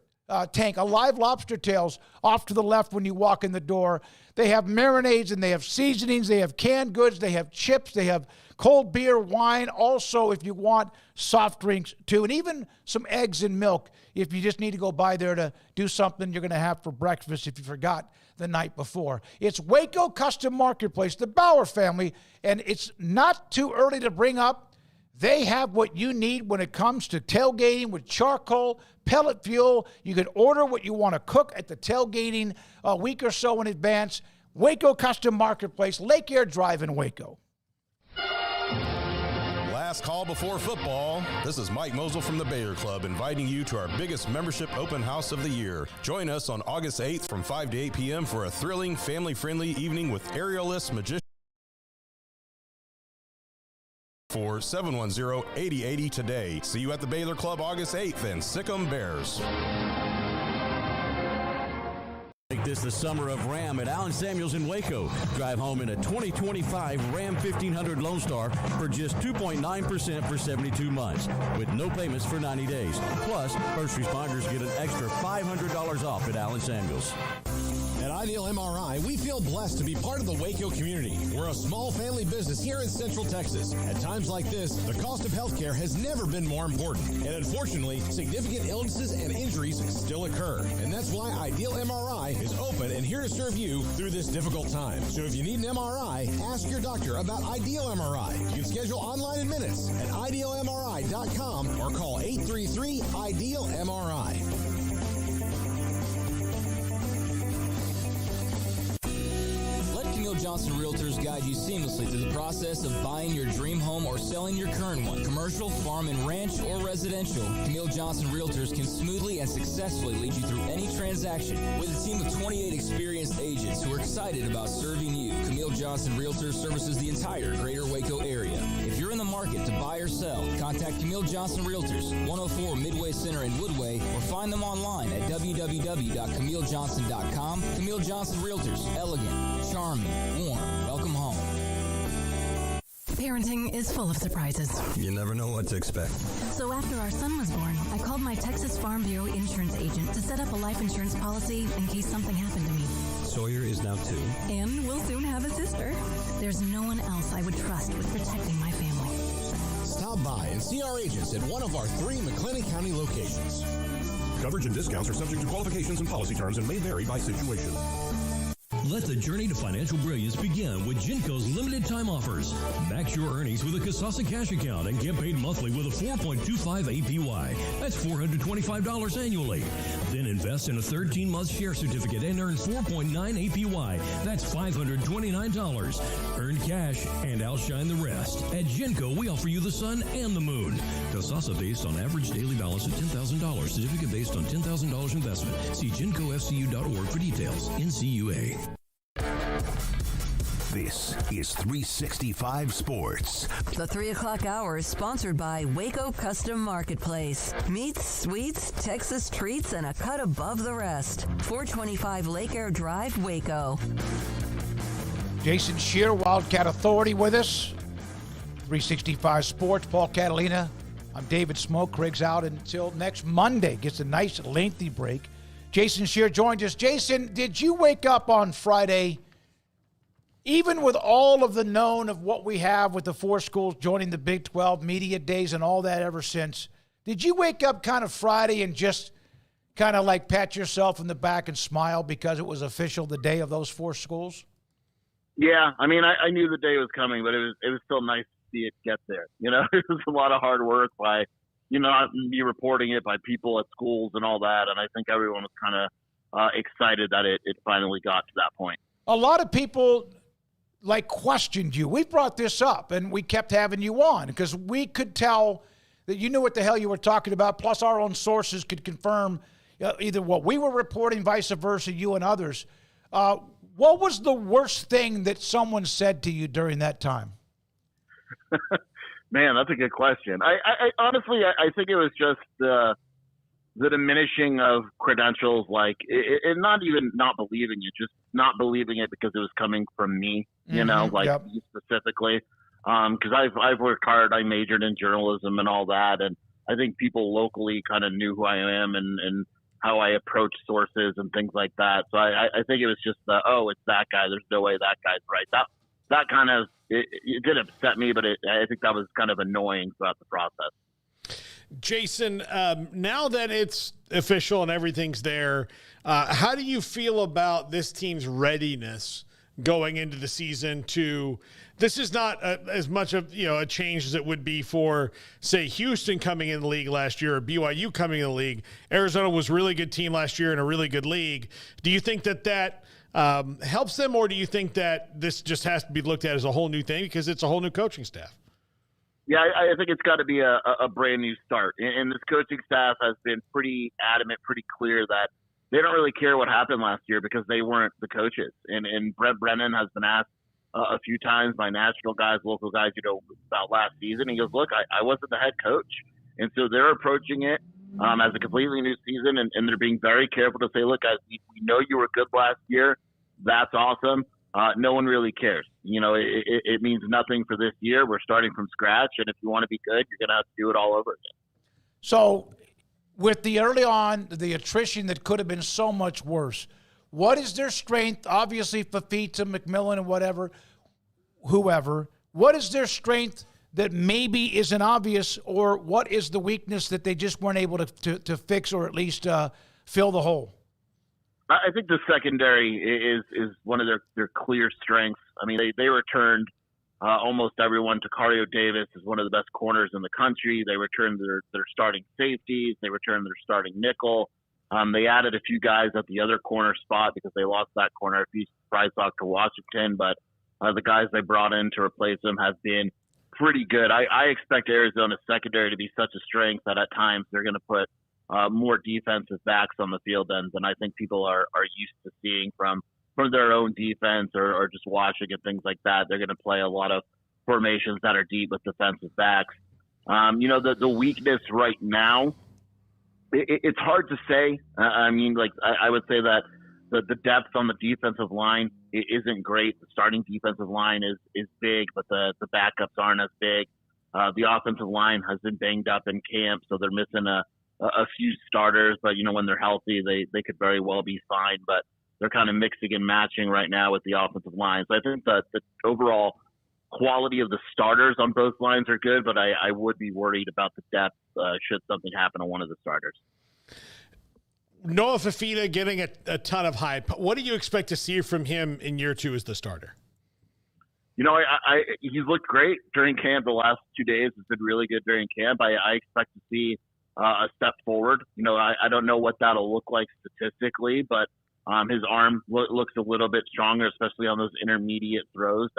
tank, a live lobster tails off to the left when you walk in the door. They have marinades and they have seasonings. They have canned goods. They have chips. They have cold beer, wine. Also, if you want soft drinks, too. And even some eggs and milk if you just need to go by there to do something you're going to have for breakfast if you forgot the night before. It's Waco Custom Marketplace, the Bauer family, and it's not too early to bring up. They have what you need when it comes to tailgating with charcoal, pellet fuel. You can order what you want to cook at the tailgating a week or so in advance. Waco Custom Marketplace, Lake Air Drive in Waco. Last call before football. This is Mike Mosel from the Baylor Club inviting you to our biggest membership open house of the year. Join us on August 8th from 5 to 8 p.m. for a thrilling, family-friendly evening with aerialist magician. For 710-8080 today. See you at the Baylor Club August 8th and sick 'em Bears. Make this the summer of Ram at Allen Samuels in Waco. Drive home in a 2025 Ram 1500 Lone Star for just 2.9% for 72 months with no payments for 90 days. Plus, first responders get an extra $500 off at Allen Samuels. At Ideal MRI, we feel blessed to be part of the Waco community. We're a small family business here in Central Texas. At times like this, the cost of healthcare has never been more important. And unfortunately, significant illnesses and injuries still occur. And that's why Ideal MRI is open and here to serve you through this difficult time. So if you need an MRI, ask your doctor about Ideal MRI. You can schedule online in minutes at idealmri.com or call 833-IDEAL-MRI. Johnson Realtors guide you seamlessly through the process of buying your dream home or selling your current one. Commercial, farm and ranch, or residential, Camille Johnson Realtors can smoothly and successfully lead you through any transaction. With a team of 28 experienced agents who are excited about serving you, Camille Johnson Realtors services the entire greater Waco area. If you're in the market to buy or sell, contact Camille Johnson Realtors, 104 Midway Center in Woodway, or find them online at www.camillejohnson.com. Camille Johnson Realtors, elegant, charming, warm. Welcome home. Parenting is full of surprises. You never know what to expect. So after our son was born, I called my Texas Farm Bureau insurance agent to set up a life insurance policy in case something happened to me. Sawyer is now 2. And we'll soon have a sister. There's no one else I would trust with protecting my family. Stop by and see our agents at one of our 3 McLennan County locations. Coverage and discounts are subject to qualifications and policy terms and may vary by situation. Let the journey to financial brilliance begin with Genco's limited time offers. Max your earnings with a Kasasa cash account and get paid monthly with a 4.25 APY. That's $425 annually. Then invest in a 13-month share certificate and earn 4.9 APY. That's $529. Earn cash and outshine the rest. At Genco, we offer you the sun and the moon. Kasasa based on average daily balance of $10,000. Certificate based on $10,000 investment. See GencoFCU.org for details. NCUA. This is 365 Sports. The 3 o'clock hour is sponsored by Waco Custom Marketplace. Meats, sweets, Texas treats, and a cut above the rest. 425 Lake Air Drive, Waco. Jason Scheer, Wildcat Authority, with us. 365 Sports, Paul Catalina. I'm David Smoke. Craig's out until next Monday. Gets a nice lengthy break. Jason Scheer joined us. Jason, did you wake up on Friday, even with all of the known of what we have with the 4 schools joining the Big 12 media days and all that ever since, did you wake up kind of Friday and just kind of like pat yourself in the back and smile because it was official the day of those 4 schools? Yeah, I mean, I knew the day was coming, but it was still nice to see it get there. You know, it was a lot of hard work by, you know, me reporting it, by people at schools and all that, and I think everyone was kind of excited that it finally got to that point. A lot of people questioned you. We brought this up and we kept having you on because we could tell that you knew what the hell you were talking about. Plus our own sources could confirm either what we were reporting, vice versa, you and others. What was the worst thing that someone said to you during that time? Man, that's a good question. I honestly, I think it was just the diminishing of credentials, and not even not believing it, just not believing it because it was coming from me, you know, me specifically. Because I've worked hard. I majored in journalism and all that, and I think people locally kind of knew who I am and how I approach sources and things like that. So I think it was just it's that guy. There's no way that guy's right. That kind of it did upset me, but I think that was kind of annoying throughout the process. Jason, now that it's official and everything's there, how do you feel about this team's readiness going into the season? This is not as much of a change as it would be for, say, Houston coming in the league last year or BYU coming in the league. Arizona was a really good team last year in a really good league. Do you think that helps them, or do you think that this just has to be looked at as a whole new thing because it's a whole new coaching staff? Yeah, I think it's got to be a brand new start. And this coaching staff has been pretty adamant, pretty clear that they don't really care what happened last year because they weren't the coaches. And Brett Brennan has been asked a few times by national guys, local guys, about last season. He goes, look, I wasn't the head coach. And so they're approaching it as a completely new season, and they're being very careful to say, look, guys, we know you were good last year. That's awesome. No one really cares. It means nothing for this year. We're starting from scratch, and if you want to be good, you're going to have to do it all over again. So with the early on, the attrition that could have been so much worse, What is their strength? Obviously, Fafita, McMillan, and whoever. What is their strength that maybe isn't obvious, or what is the weakness that they just weren't able to fix or at least fill the hole? I think the secondary is one of their clear strengths. I mean, they returned almost everyone. Tacario Davis is one of the best corners in the country. They returned their starting safeties. They returned their starting nickel. They added a few guys at the other corner spot because they lost that corner. If you surprised Dr. Washington, but the guys they brought in to replace him have been pretty good. I expect Arizona's secondary to be such a strength that at times they're going to put more defensive backs on the field than I think people are used to seeing from their own defense or just watching and things like that. They're going to play a lot of formations that are deep with defensive backs. The weakness right now, it's hard to say. I would say that the depth on the defensive line isn't great. The starting defensive line is big, but the backups aren't as big. The offensive line has been banged up in camp, so they're missing a few starters. But when they're healthy, they could very well be fine. But they're kind of mixing and matching right now with the offensive line. So I think that the overall quality of the starters on both lines are good, but I would be worried about the depth should something happen to one of the starters. Noah Fafita getting a ton of hype. What do you expect to see from him in year 2 as the starter? He's looked great during camp. The last 2 days has been really good during camp. I expect to see a step forward. I don't know what that'll look like statistically, but his arm looks a little bit stronger, especially on those intermediate throws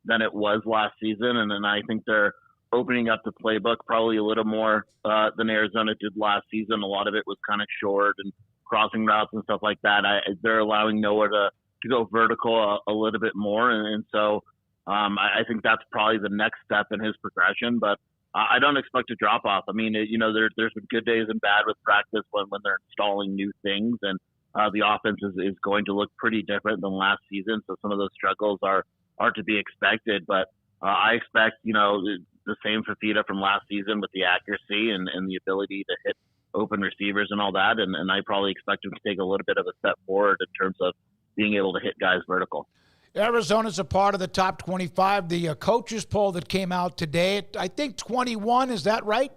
than it was last season. And then I think they're opening up the playbook probably a little more than Arizona did last season. A lot of it was kind of short and crossing routes and stuff like that. They're allowing Noah to go vertical a little bit more. And so I think that's probably the next step in his progression. But I don't expect a drop off. I mean, there's been good days and bad with practice when they're installing new things, and the offense is going to look pretty different than last season. So some of those struggles are to be expected. But I expect, the same Fafita from last season with the accuracy and the ability to hit open receivers and all that. And I probably expect him to take a little bit of a step forward in terms of being able to hit guys vertical. Arizona's a part of the top 25. The coaches poll that came out today, I think 21, is that right?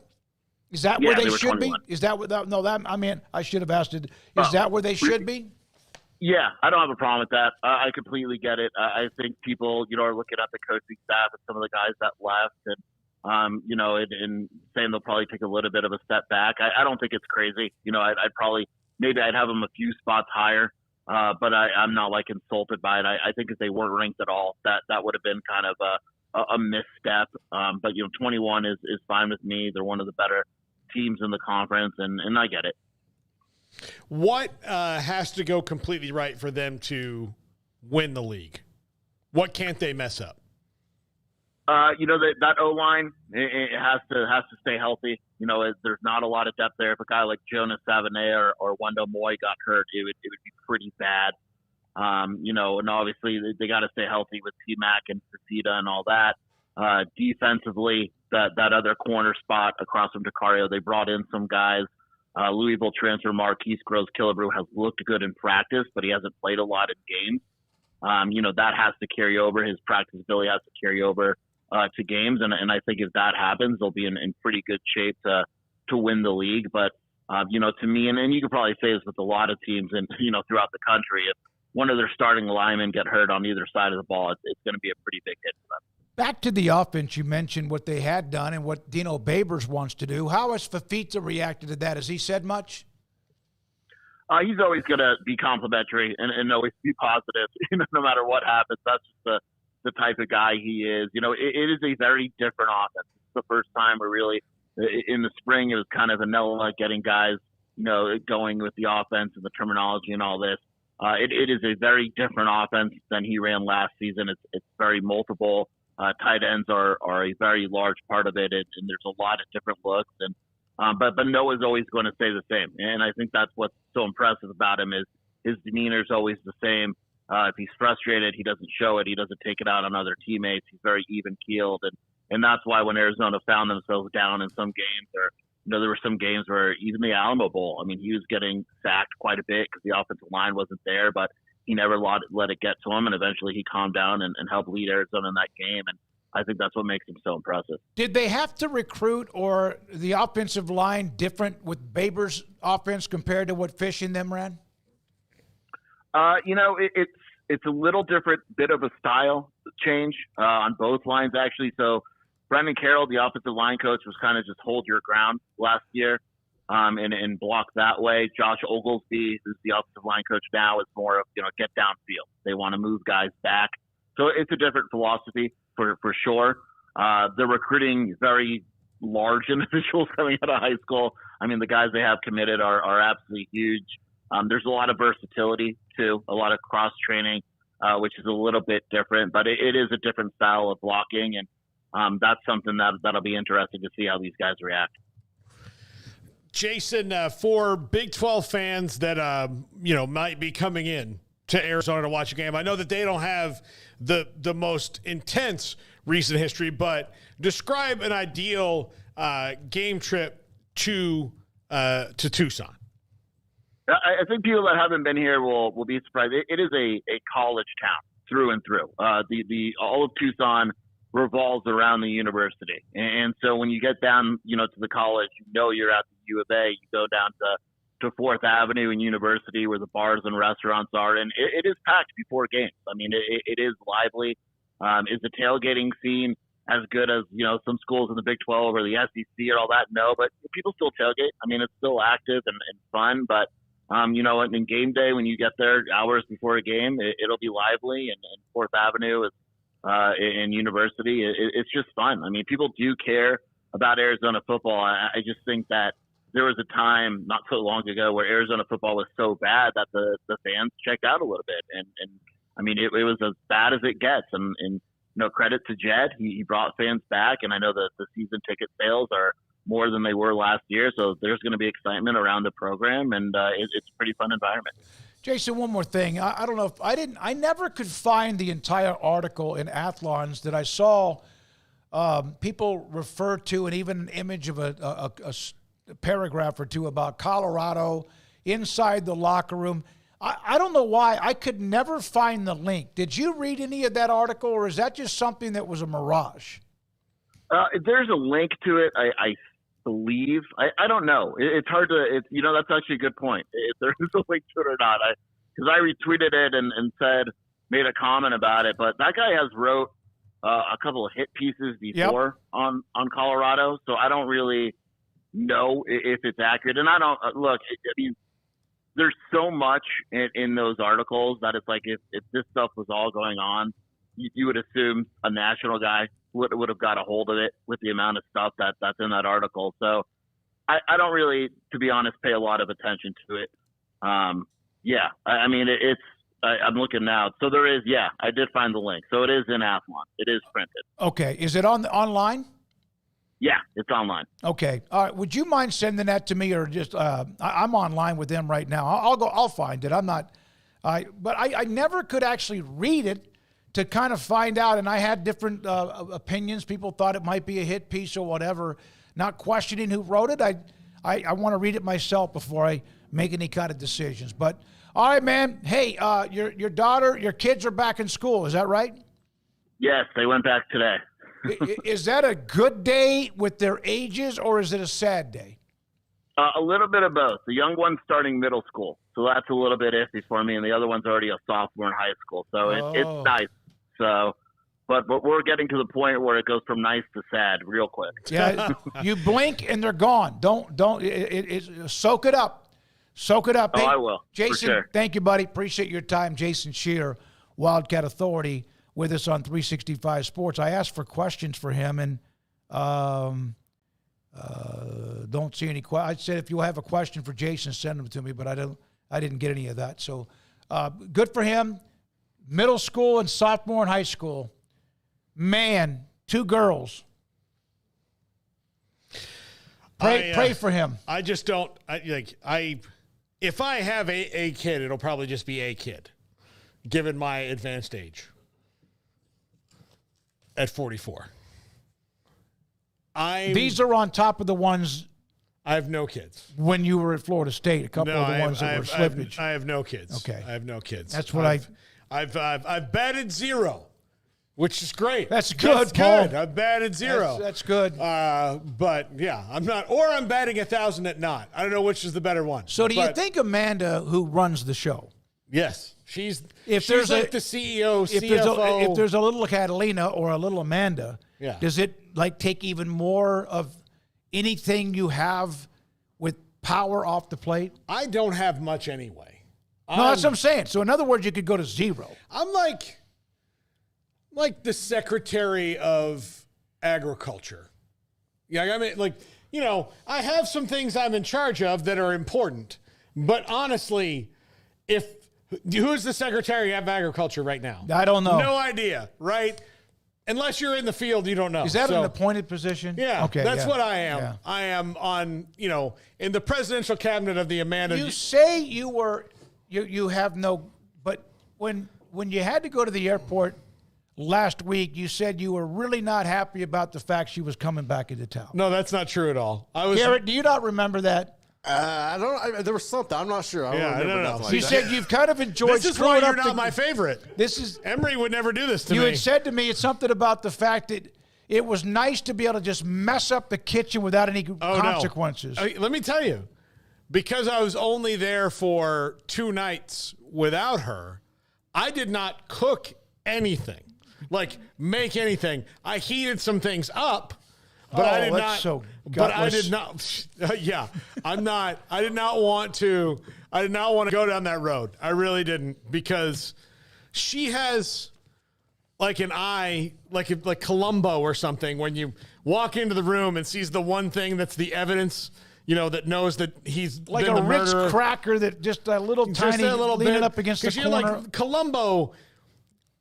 Is that where they should 21. Be? Is that what that? No, that I mean, I should have asked it. Is that where they should be? Yeah, I don't have a problem with that. I completely get it. I think people, are looking at the coaching staff and some of the guys that left and, and saying they'll probably take a little bit of a step back. I don't think it's crazy. I'd probably, maybe I'd have them a few spots higher, but I'm not insulted by it. I think if they weren't ranked at all, that would have been kind of a misstep. But 21 is fine with me. They're one of the better teams in the conference, and I get it. What has to go completely right for them to win the league? What can't they mess up? That O-line, it has to stay healthy. There's not a lot of depth there. If a guy like Jonas Savannah or Wendell Moy got hurt, it would be pretty bad. And obviously they got to stay healthy with T-Mac and Fafita and all that. Defensively, that other corner spot across from Tacario, they brought in some guys. Louisville transfer Marquise Groves-Killebrew has looked good in practice, but he hasn't played a lot in games. That has to carry over. His practice ability has to carry over to games, and I think if that happens, they'll be in pretty good shape to win the league. But to me, and you could probably say this with a lot of teams and throughout the country, if one of their starting linemen get hurt on either side of the ball, it's going to be a pretty big hit for them. Back to the offense, you mentioned what they had done and what Dino Babers wants to do. How has Fafita reacted to that? Has he said much? He's always going to be complimentary and always be positive, no matter what happens. That's just the type of guy he is. It is a very different offense. It's the first time we're really, in the spring, it was kind of vanilla getting guys, going with the offense and the terminology and all this. It is a very different offense than he ran last season. It's very multiple. Tight ends are a very large part of it, and there's a lot of different looks. And but Noah's always going to stay the same, and I think that's what's so impressive about him is his demeanor is always the same. If he's frustrated, he doesn't show it. He doesn't take it out on other teammates. He's very even keeled, and that's why when Arizona found themselves down in some games there were some games where even the Alamo Bowl, I mean, he was getting sacked quite a bit because the offensive line wasn't there, but he never let it get to him, and eventually he calmed down and helped lead Arizona in that game, and I think that's what makes him so impressive. Did they have to recruit or the offensive line different with Baber's offense compared to what Fish and them ran? It's a little different bit of a style change on both lines, actually. So Brendan Carroll, the offensive line coach, was kind of just hold your ground last year and block that way. Josh Oglesby, who's the offensive line coach now, is more of, get downfield. They want to move guys back. So it's a different philosophy for sure. They're recruiting very large individuals coming out of high school. I mean, the guys they have committed are absolutely huge. There's a lot of versatility, too, a lot of cross-training, which is a little bit different. But it is a different style of blocking, and that's something that'll be interesting to see how these guys react. Jason, for Big 12 fans that, might be coming in to Arizona to watch a game, I know that they don't have the most intense recent history, but describe an ideal game trip to Tucson. I think people that haven't been here will be surprised. It is a college town through and through. All of Tucson revolves around the university, and so when you get down, to the college, you're at the U of A. You go down to 4th Avenue and University, where the bars and restaurants are, and it is packed before games. I mean, it is lively. Is the tailgating scene as good as some schools in the Big 12 or the SEC or all that? No, but people still tailgate. I mean, it's still active and fun, but in game day, when you get there hours before a game, it'll be lively, and 4th Avenue is in University. It's just fun. I mean, people do care about Arizona football. I just think that there was a time not so long ago where Arizona football was so bad that the fans checked out a little bit. And I mean, it was as bad as it gets. And credit to Jed. He brought fans back, and I know that the season ticket sales are more than they were last year. So there's going to be excitement around the program, and it's a pretty fun environment. Jason, one more thing. I don't know if I never could find the entire article in Athlons that I saw people refer to, and even an image of a paragraph or two about Colorado inside the locker room. I don't know why. I could never find the link. Did you read any of that article, or is that just something that was a mirage? There's a link to it, I believe. I don't know. It's hard to, that's actually a good point. If there is a link to it or not. Because I retweeted it and made a comment about it. But that guy has wrote a couple of hit pieces before on Colorado. So I don't really know if it's accurate. And I don't, look, I mean, there's so much in those articles that it's like if this stuff was all going on, you would assume a national guy would have got a hold of it with the amount of stuff that's in that article. So I don't really, to be honest, pay a lot of attention to it. I mean, I'm looking now. So there is, I did find the link. So it is in Athlon. It is printed. Okay. Is it online? Yeah, it's online. Okay. All right. Would you mind sending that to me, or just I'm online with them right now. I'll find it. But I never could actually read it to kind of find out. And I had different opinions. People thought it might be a hit piece or whatever, not questioning who wrote it. I want to read it myself before I make any kind of decisions. But all right, man. Hey, your daughter, your kids are back in school. Is that right? Yes, they went back today. Is that a good day with their ages, or is it a sad day? A little bit of both. The young one's starting middle school, so that's a little bit iffy for me, and the other one's already a sophomore in high school, so it's nice. So, but we're getting to the point where it goes from nice to sad real quick. Yeah, you blink and they're gone. Don't soak it up. Soak it up. Oh, hey, I will. Jason, sure. Thank you, buddy. Appreciate your time. Jason Scheer, Wildcat Authority, with us on 365 Sports. I asked for questions for him, and don't see any questions. I said if you have a question for Jason, send them to me, but I didn't get any of that. So good for him. Middle school and sophomore in high school. Man, 2 girls. Pray for him. I just don't if I have a kid, it'll probably just be a kid, given my advanced age. At 44. These are on top of the ones I have no kids. When you were at Florida State, a couple of the ones that were slippage. I have no kids. Okay. I have no kids. That's what I've batted 0, which is great. That's good, Paul. I've batted 0. That's good. But yeah, I'm not, or I'm batting 1,000 at not. I don't know which is the better one. So do you think Amanda, who runs the show? Yes. She's the CEO, CFO. If there's a little Catalina or a little Amanda, yeah. Does it take even more of anything you have with power off the plate? I don't have much anyway. No, that's what I'm saying. So in other words, you could go to 0. I'm like the Secretary of Agriculture. Yeah, I mean, I have some things I'm in charge of that are important, but honestly, who's the Secretary of Agriculture right now? I don't know. No idea, right? Unless you're in the field, you don't know. Is that an appointed position? Yeah, okay, that's what I am. Yeah. I am on, in the presidential cabinet of the Amanda. You say you have no, but when you had to go to the airport last week, you said you were really not happy about the fact she was coming back into town. No, that's not true at all. Garrett, do you not remember that? I don't. There was something. I'm not sure. I don't remember nothing like You that. said you've kind of enjoyed. This is why you're not my favorite. Emery would never do this to me. You had said to me it's something about the fact that it was nice to be able to just mess up the kitchen without any consequences. No. Let me tell you, because I was only there for 2 nights without her, I did not cook anything, make anything. I heated some things up. But I did not. So but I did not. Yeah, I'm not. I did not want to. I did not want to go down that road. I really didn't, because she has like an eye, like Columbo or something. When you walk into the room and sees the one thing that's the evidence, that knows that he's like been a the Ritz murderer. Cracker that just a little tiny leaning bit up against the corner. Like Columbo.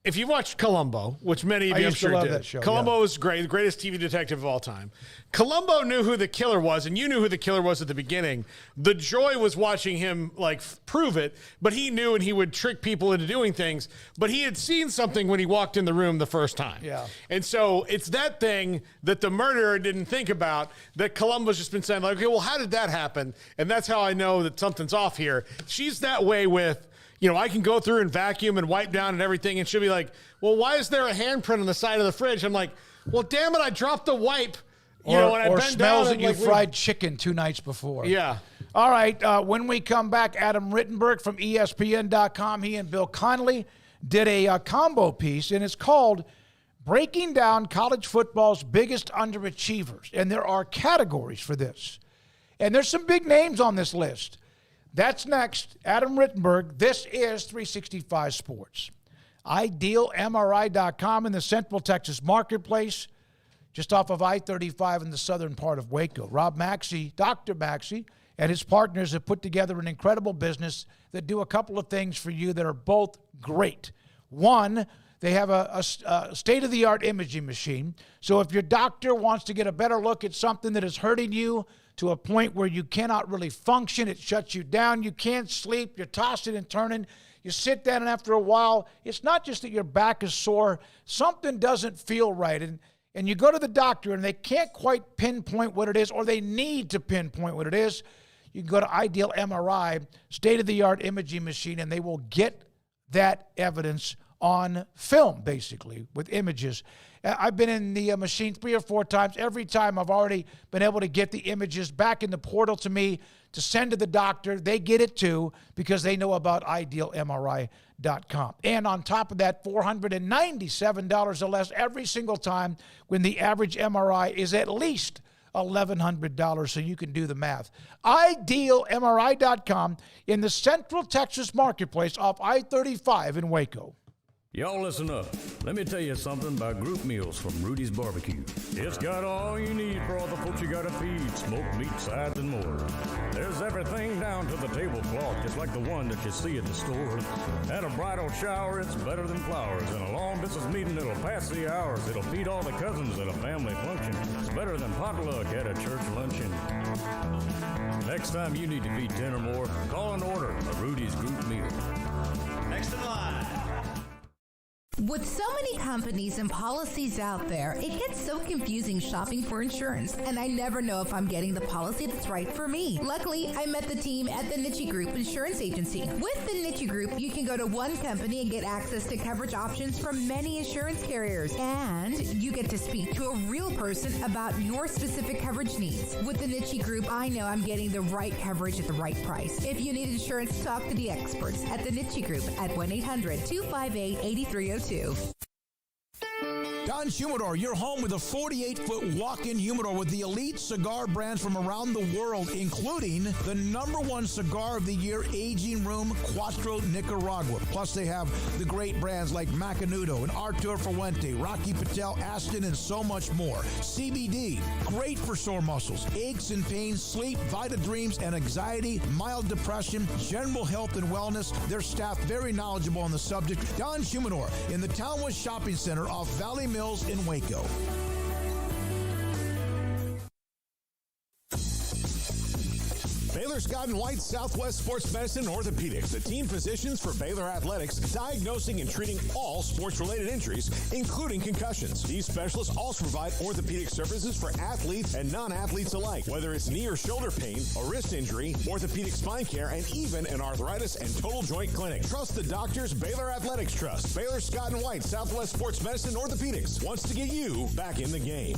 If you watched Columbo, which many of you I'm sure did, that show, Columbo was great, the greatest TV detective of all time. Columbo knew who the killer was, and you knew who the killer was at the beginning. The joy was watching him prove it, but he knew, and he would trick people into doing things. But he had seen something when he walked in the room the first time. Yeah. And so it's that thing that the murderer didn't think about, that Columbo's just been saying, okay, well, how did that happen? And that's how I know that something's off here. She's that way with, I can go through and vacuum and wipe down and everything, and she'll be like, well, why is there a handprint on the side of the fridge? I'm like, well, damn it, I dropped the wipe. Or I bent smells down that you fried chicken 2 nights before. Yeah. All right, when we come back, Adam Rittenberg from ESPN.com, he and Bill Connolly did a combo piece, and it's called Breaking Down College Football's Biggest Underachievers. And there are categories for this. And there's some big names on this list. That's next. Adam Rittenberg. This is 365 Sports. IdealMRI.com in the Central Texas Marketplace, just off of I-35 in the southern part of Waco. Rob Maxey, Dr. Maxey, and his partners have put together an incredible business that do a couple of things for you that are both great. One, they have a state-of-the-art imaging machine. So if your doctor wants to get a better look at something that is hurting you to a point where you cannot really function, it shuts you down, you can't sleep, you're tossing and turning, you sit down, and after a while, it's not just that your back is sore, something doesn't feel right. And you go to the doctor, and they can't quite pinpoint what it is, or they need to pinpoint what it is. You can go to Ideal MRI, state-of-the-art imaging machine, and they will get that evidence on film, basically, with images. I've been in the machine 3 or 4 times. Every time I've already been able to get the images back in the portal to me to send to the doctor. They get it too because they know about IdealMRI.com. And on top of that, $497 or less every single time when the average MRI is at least $1,100, so you can do the math. IdealMRI.com in the Central Texas Marketplace off I-35 in Waco. Y'all listen up. Let me tell you something about group meals from Rudy's Barbecue. It's got all you need for all the folks you gotta feed. Smoked meat, sides, and more. There's everything down to the tablecloth, just like the one that you see at the store. At a bridal shower, it's better than flowers. In a long distance meeting, it'll pass the hours. It'll feed all the cousins at a family function. It's better than potluck at a church luncheon. Next time you need to feed 10 or more, call and order a Rudy's group meal. Next in line. With so many companies and policies out there, it gets so confusing shopping for insurance, and I never know if I'm getting the policy that's right for me. Luckily, I met the team at the Niche Group Insurance Agency. With the Niche Group, you can go to one company and get access to coverage options from many insurance carriers, and you get to speak to a real person about your specific coverage needs. With the Niche Group, I know I'm getting the right coverage at the right price. If you need insurance, talk to the experts at the Niche Group at 1-800-258-8302. Don Humidor, you're home with a 48-foot walk-in humidor with the elite cigar brands from around the world, including the #1 cigar of the year, Aging Room Cuatro Nicaragua. Plus, they have the great brands like Macanudo and Artur Fuente, Rocky Patel, Aston, and so much more. CBD, great for sore muscles, aches and pains, sleep, Vita Dreams, and anxiety, mild depression, general health and wellness. Their staff very knowledgeable on the subject. Don Humidor in the Townwest Shopping Center off Valley Mills in Waco. Baylor Scott & White Southwest Sports Medicine and Orthopedics, the team physicians for Baylor Athletics, diagnosing and treating all sports-related injuries, including concussions. These specialists also provide orthopedic services for athletes and non-athletes alike, whether it's knee or shoulder pain, a wrist injury, orthopedic spine care, and even an arthritis and total joint clinic. Trust the doctors Baylor Athletics trust. Baylor Scott & White Southwest Sports Medicine and Orthopedics wants to get you back in the game.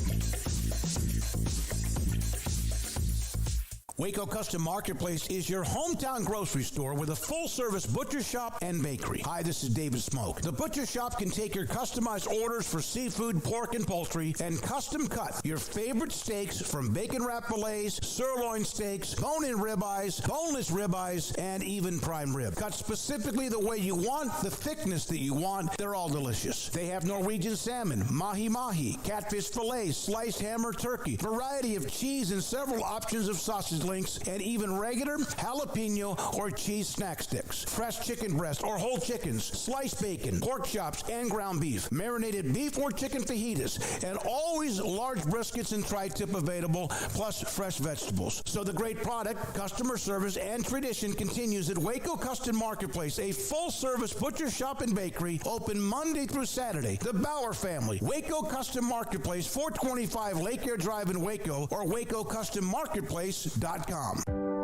Waco Custom Marketplace is your hometown grocery store with a full-service butcher shop and bakery. Hi, this is David Smoke. The butcher shop can take your customized orders for seafood, pork, and poultry and custom cut your favorite steaks from bacon wrap fillets, sirloin steaks, bone-in ribeyes, boneless ribeyes, and even prime rib. Cut specifically the way you want, the thickness that you want. They're all delicious. They have Norwegian salmon, mahi-mahi, catfish fillets, sliced ham or turkey, variety of cheese, and several options of sausage links, and even regular jalapeno or cheese snack sticks, fresh chicken breast or whole chickens, sliced bacon, pork chops, and ground beef, marinated beef or chicken fajitas, and always large briskets and tri-tip available, plus fresh vegetables. So the great product, customer service, and tradition continues at Waco Custom Marketplace, a full-service butcher shop and bakery, open Monday through Saturday. The Bauer family, Waco Custom Marketplace, 425 Lake Air Drive in Waco, or WacoCustomMarketplace.com.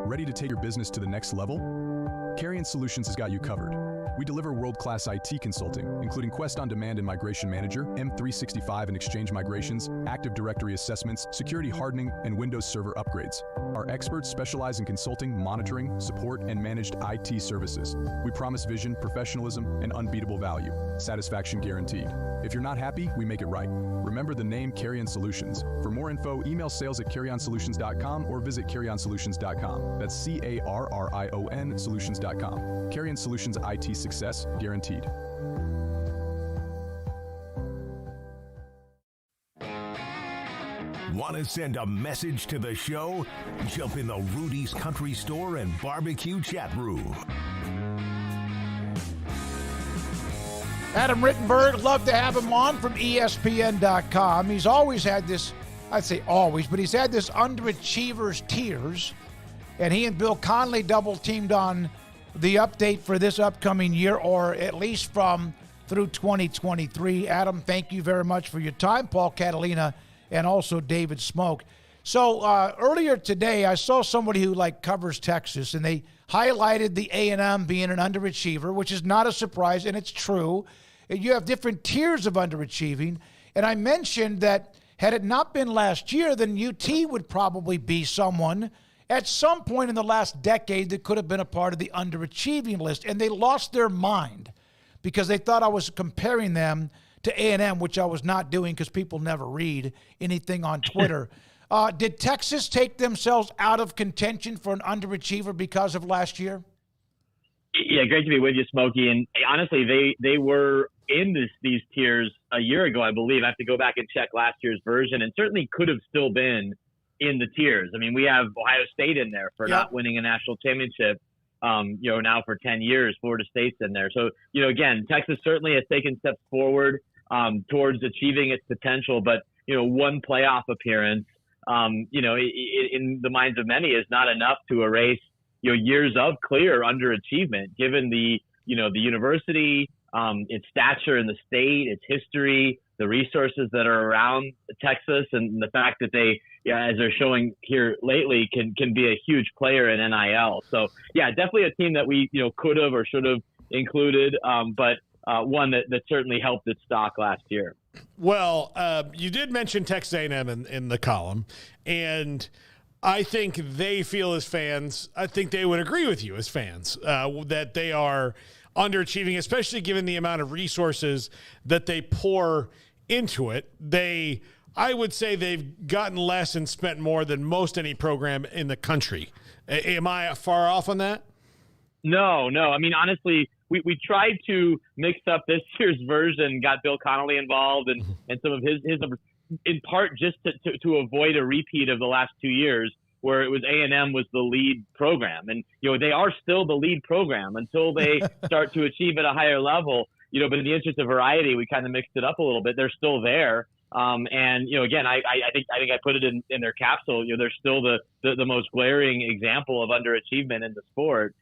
Ready to take your business to the next level? Carrion Solutions has got you covered. We deliver world-class IT consulting, including Quest On Demand and Migration Manager, M365 and Exchange migrations, Active Directory assessments, security hardening, and Windows Server upgrades. Our experts specialize in consulting, monitoring, support, and managed IT services. We promise vision, professionalism, and unbeatable value. Satisfaction guaranteed. If you're not happy, we make it right. Remember the name Carrion Solutions. For more info, email sales@carrionsolutions.com or visit carrionsolutions.com. That's CARRION solutions.com. Carrion Solutions IT success guaranteed. Want to send a message to the show? Jump in the Rudy's Country Store and Barbecue chat room. Adam Rittenberg, love to have him on from ESPN.com. He's always had this, I'd say always, but he's had this underachievers tiers, and he and Bill Conley double teamed on the update for this upcoming year, or at least from through 2023. Adam, thank you very much for your time. Paul Catalina and also David Smoke. So earlier today, I saw somebody who covers Texas, and they highlighted the A&M being an underachiever, which is not a surprise, and it's true. You have different tiers of underachieving, and I mentioned that had it not been last year, then UT would probably be someone at some point in the last decade that could have been a part of the underachieving list, and they lost their mind because they thought I was comparing them to A&M, which I was not doing because people never read anything on Twitter. Did Texas take themselves out of contention for an underachiever because of last year? Yeah, great to be with you, Smokey. And honestly, they were in these tiers a year ago, I believe. I have to go back and check last year's version, and certainly could have still been in the tiers. I mean, we have Ohio State in there for not winning a national championship, now for 10 years. Florida State's in there. So, again, Texas certainly has taken steps forward towards achieving its potential, but, one playoff appearance, in the minds of many is not enough to erase, years of clear underachievement, given the, the university, its stature in the state, its history, the resources that are around Texas, and the fact that they, as they're showing here lately, can be a huge player in NIL. So, yeah, definitely a team that we could have or should have included, but one that certainly helped its stock last year. Well, you did mention Texas A&M in the column, and I think they feel as fans, I think they would agree with you as fans, that they are underachieving, especially given the amount of resources that they pour into it. I would say they've gotten less and spent more than most any program in the country. Am I far off on that? No. I mean, honestly, we tried to mix up this year's version, got Bill Connolly involved and some of his numbers, in part just to avoid a repeat of the last 2 years where it was A&M was the lead program. And, they are still the lead program until they start to achieve at a higher level, but in the interest of variety, we kind of mixed it up a little bit. They're still there. And, again, I think I put it in their capsule. They're still the most glaring example of underachievement in the sport.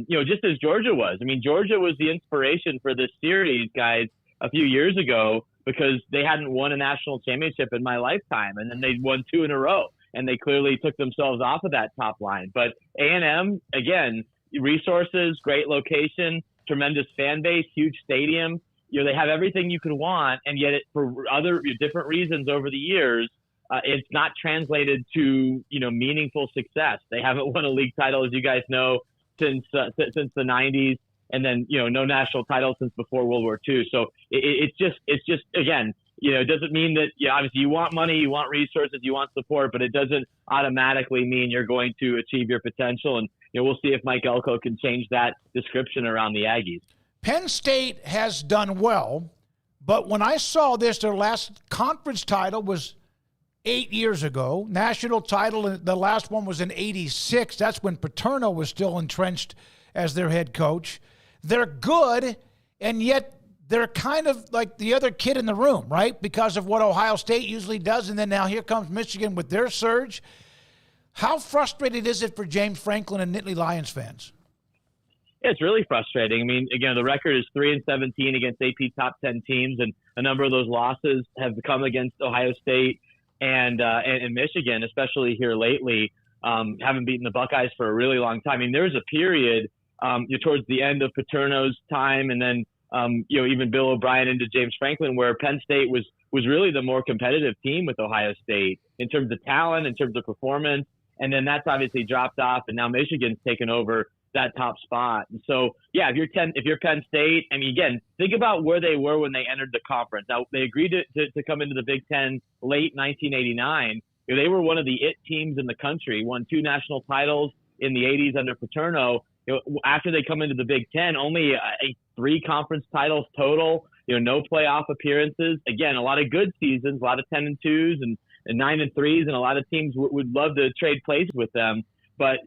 Just as Georgia was. I mean, Georgia was the inspiration for this series, guys, a few years ago because they hadn't won a national championship in my lifetime. And then they won 2 in a row. And they clearly took themselves off of that top line. But A&M, again, resources, great location, tremendous fan base, huge stadium. They have everything you could want, and yet for other different reasons over the years, it's not translated to meaningful success. They haven't won a league title, as you guys know, since the 90s, and then no national title since before World War II. So it's just again. It doesn't mean that, obviously you want money, you want resources, you want support, but it doesn't automatically mean you're going to achieve your potential. And, we'll see if Mike Elko can change that description around the Aggies. Penn State has done well, but when I saw this, their last conference title was 8 years ago. National title, the last one was in 86. That's when Paterno was still entrenched as their head coach. They're good, and yet they're kind of like the other kid in the room, right? Because of what Ohio State usually does. And then now here comes Michigan with their surge. How frustrated is it for James Franklin and Nittany Lions fans? It's really frustrating. I mean, again, the record is 3-17 against AP top 10 teams, and a number of those losses have come against Ohio State and Michigan, especially here lately. Haven't beaten the Buckeyes for a really long time. I mean, there was a period towards the end of Paterno's time, and then even Bill O'Brien into James Franklin, where Penn State was really the more competitive team with Ohio State in terms of talent, in terms of performance. And then that's obviously dropped off, and now Michigan's taken over that top spot. And so, yeah, if you're Penn State, I mean, again, think about where they were when they entered the conference. Now, they agreed to come into the Big Ten late 1989. They were one of the it teams in the country, won 2 national titles in the 80s under Paterno. After they come into the Big Ten, only 3 conference titles total, no playoff appearances. Again, a lot of good seasons, a lot of 10-2s and 9-3s, and a lot of teams would love to trade places with them. But,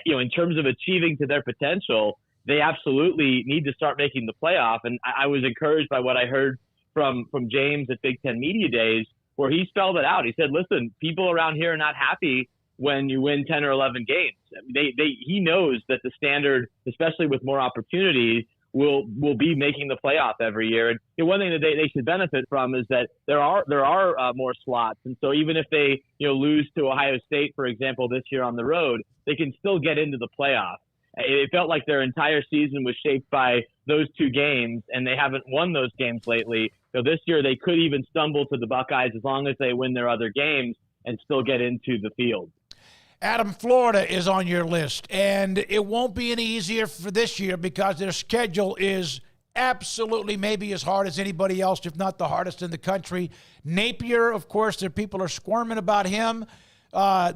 in terms of achieving to their potential, they absolutely need to start making the playoff. And I was encouraged by what I heard from James at Big Ten Media Days, where he spelled it out. He said, listen, people around here are not happy when you win 10 or 11 games. He knows that the standard, especially with more opportunities, will be making the playoff every year. And one thing that they should benefit from is that there are more slots. And so even if they lose to Ohio State, for example, this year on the road, they can still get into the playoff. It felt like their entire season was shaped by those 2 games, and they haven't won those games lately. So this year they could even stumble to the Buckeyes as long as they win their other games and still get into the field. Adam, Florida is on your list, and it won't be any easier for this year because their schedule is absolutely maybe as hard as anybody else, if not the hardest in the country. Napier, of course, their people are squirming about him.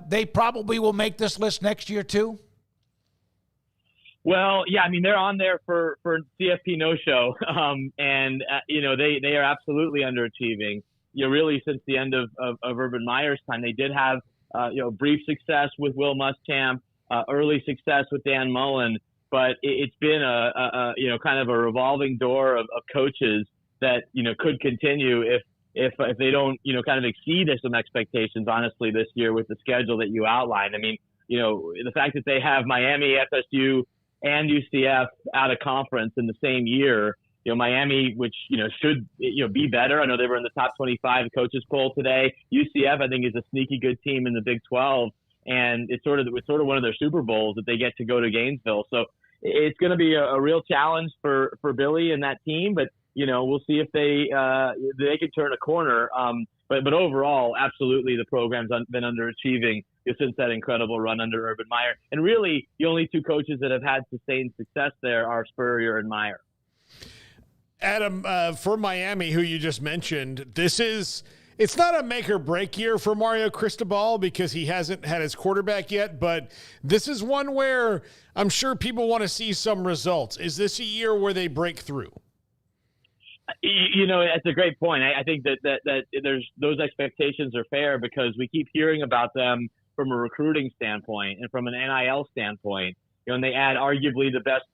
They probably will make this list next year too. Well, yeah, I mean, they're on there for CFP no-show, and they are absolutely underachieving. Really since the end of Urban Meyer's time, they did have brief success with Will Muschamp, early success with Dan Mullen, but it's been a kind of a revolving door of coaches that could continue if they don't kind of exceed some expectations. Honestly, this year with the schedule that you outlined, I mean, the fact that they have Miami, FSU, and UCF out of conference in the same year, Miami, which, should, be better. I know they were in the top 25 coaches poll today. UCF, I think, is a sneaky good team in the Big 12. And it's sort of one of their Super Bowls that they get to go to Gainesville. So it's going to be a real challenge for Billy and that team. But, we'll see if they can turn a corner. But overall, absolutely, the program's been underachieving since that incredible run under Urban Meyer. And really, the only two coaches that have had sustained success there are Spurrier and Meyer. Adam, for Miami, who you just mentioned, it's not a make or break year for Mario Cristobal because he hasn't had his quarterback yet, but this is one where I'm sure people want to see some results. Is this a year where they break through? That's a great point. I think that there's those expectations are fair because we keep hearing about them from a recruiting standpoint and from an NIL standpoint. And they add arguably the best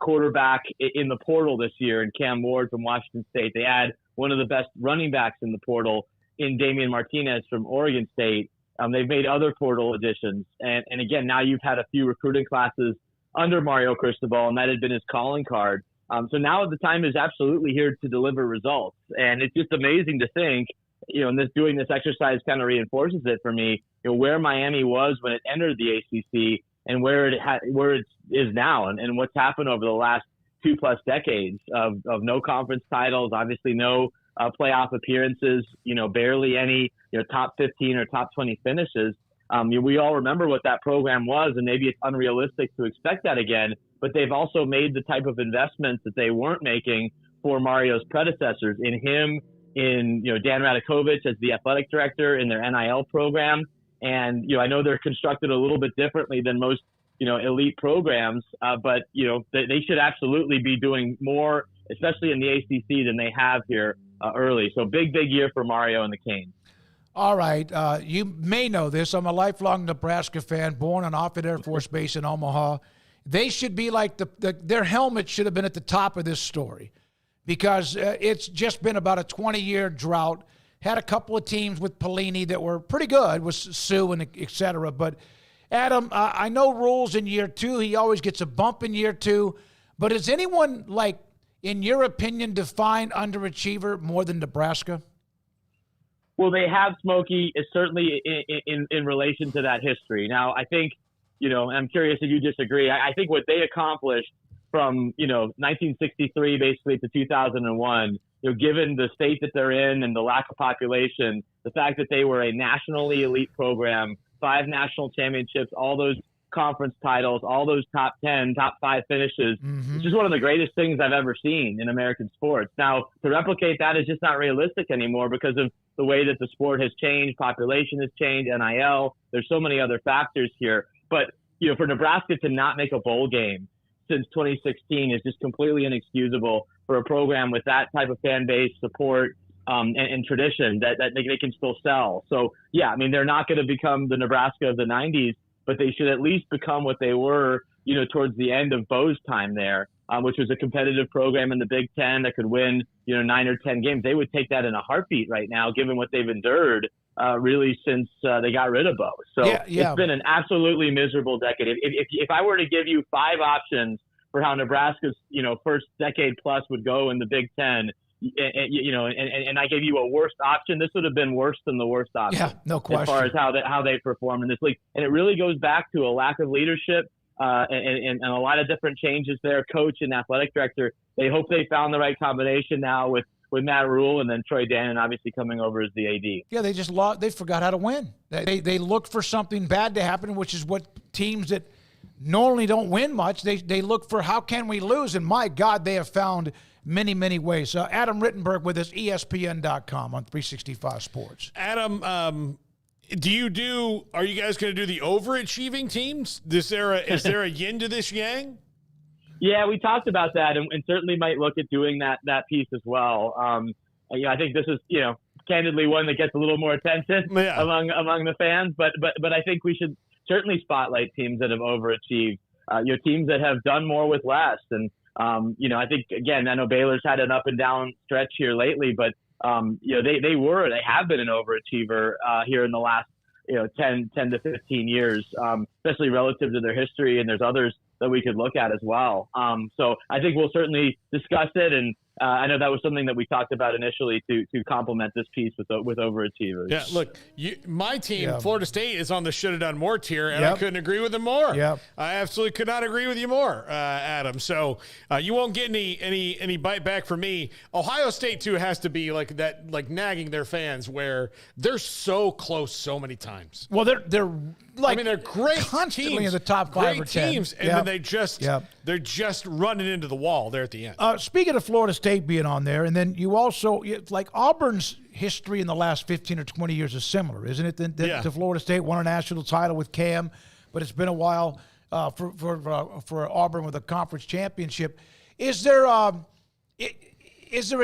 quarterback in the portal this year in Cam Ward from Washington State. They add one of the best running backs in the portal in Damian Martinez from Oregon State. They've made other portal additions. And again, now you've had a few recruiting classes under Mario Cristobal, and that had been his calling card. So now the time is absolutely here to deliver results. And it's just amazing to think, and doing this exercise kind of reinforces it for me, where Miami was when it entered the ACC and where it is now and what's happened over the last 2+ decades of no conference titles, obviously no playoff appearances, barely any, top 15 or top 20 finishes. We all remember what that program was, and maybe it's unrealistic to expect that again, but they've also made the type of investments that they weren't making for Mario's predecessors in him, in, Dan Radakovich as the athletic director in their NIL program. And, I know they're constructed a little bit differently than most, elite programs, but, they should absolutely be doing more, especially in the ACC, than they have here early. So big year for Mario and the Canes. All right. You may know this. I'm a lifelong Nebraska fan, born on Offutt Air Force Base in Omaha. They should be like their helmet should have been at the top of this story because it's just been about a 20-year drought. Had a couple of teams with Pelini that were pretty good with Sue and et cetera. But, Adam, I know Rule's in year 2. He always gets a bump in year 2. But is anyone, in your opinion, define underachiever more than Nebraska? Well, they have, Smokey, certainly in relation to that history. Now, I think, I'm curious if you disagree. I think what they accomplished from, 1963 basically to 2001, given the state that they're in and the lack of population, the fact that they were a nationally elite program, 5 national championships, all those conference titles, all those top 10, top 5 finishes. It's just one of the greatest things I've ever seen in American sports. Now, to replicate that is just not realistic anymore because of the way that the sport has changed, population has changed, NIL. There's so many other factors here. But, for Nebraska to not make a bowl game since 2016 is just completely inexcusable for a program with that type of fan base, support, and tradition that they can still sell. So, yeah, I mean, they're not going to become the Nebraska of the 90s, but they should at least become what they were, towards the end of Bo's time there, which was a competitive program in the Big Ten that could win, 9 or 10 games. They would take that in a heartbeat right now, given what they've endured really since they got rid of Bo. So It's been an absolutely miserable decade. If I were to give you 5 options for how Nebraska's, first decade plus would go in the Big Ten, and I gave you a worst option, this would have been worse than the worst option. Yeah, no question. As far as how they perform in this league. And it really goes back to a lack of leadership and a lot of different changes there, coach and athletic director. They hope they found the right combination now with Matt Rule and then Troy Dannon obviously coming over as the AD. Yeah, they just they forgot how to win. They looked for something bad to happen, which is what teams that normally don't win much, they look for how can we lose, and my God, they have found many, many ways. Adam Rittenberg with us, ESPN.com on 365 Sports. Adam, are you guys going to do the overachieving teams? Is there a yin to this yang? Yeah, we talked about that, and certainly might look at doing that piece as well. I think this is, candidly one that gets a little more attention among the fans, but I think we should certainly spotlight teams that have overachieved, teams that have done more with less. And, I think, again, I know Baylor's had an up and down stretch here lately, but, they have been an overachiever here in the last, 10 to 15 years, especially relative to their history. And there's others that we could look at as well. So I think we'll certainly discuss it. And, I know that was something that we talked about initially to complement this piece with overachievers. Yeah, look, my team, Florida State, is on the should have done more tier, and I couldn't agree with them more. Yep. I absolutely could not agree with you more, Adam. So you won't get any bite back from me. Ohio State too has to be like that, like nagging their fans where they're so close so many times. Well, they're like, they're great constantly teams, in the top 5 or 10 teams, and then they're just running into the wall there at the end. Speaking of Florida State being on there, and then you also like Auburn's history in the last 15 or 20 years is similar, isn't it? To Florida State won a national title with Cam, but it's been a while for Auburn with a conference championship. Is there a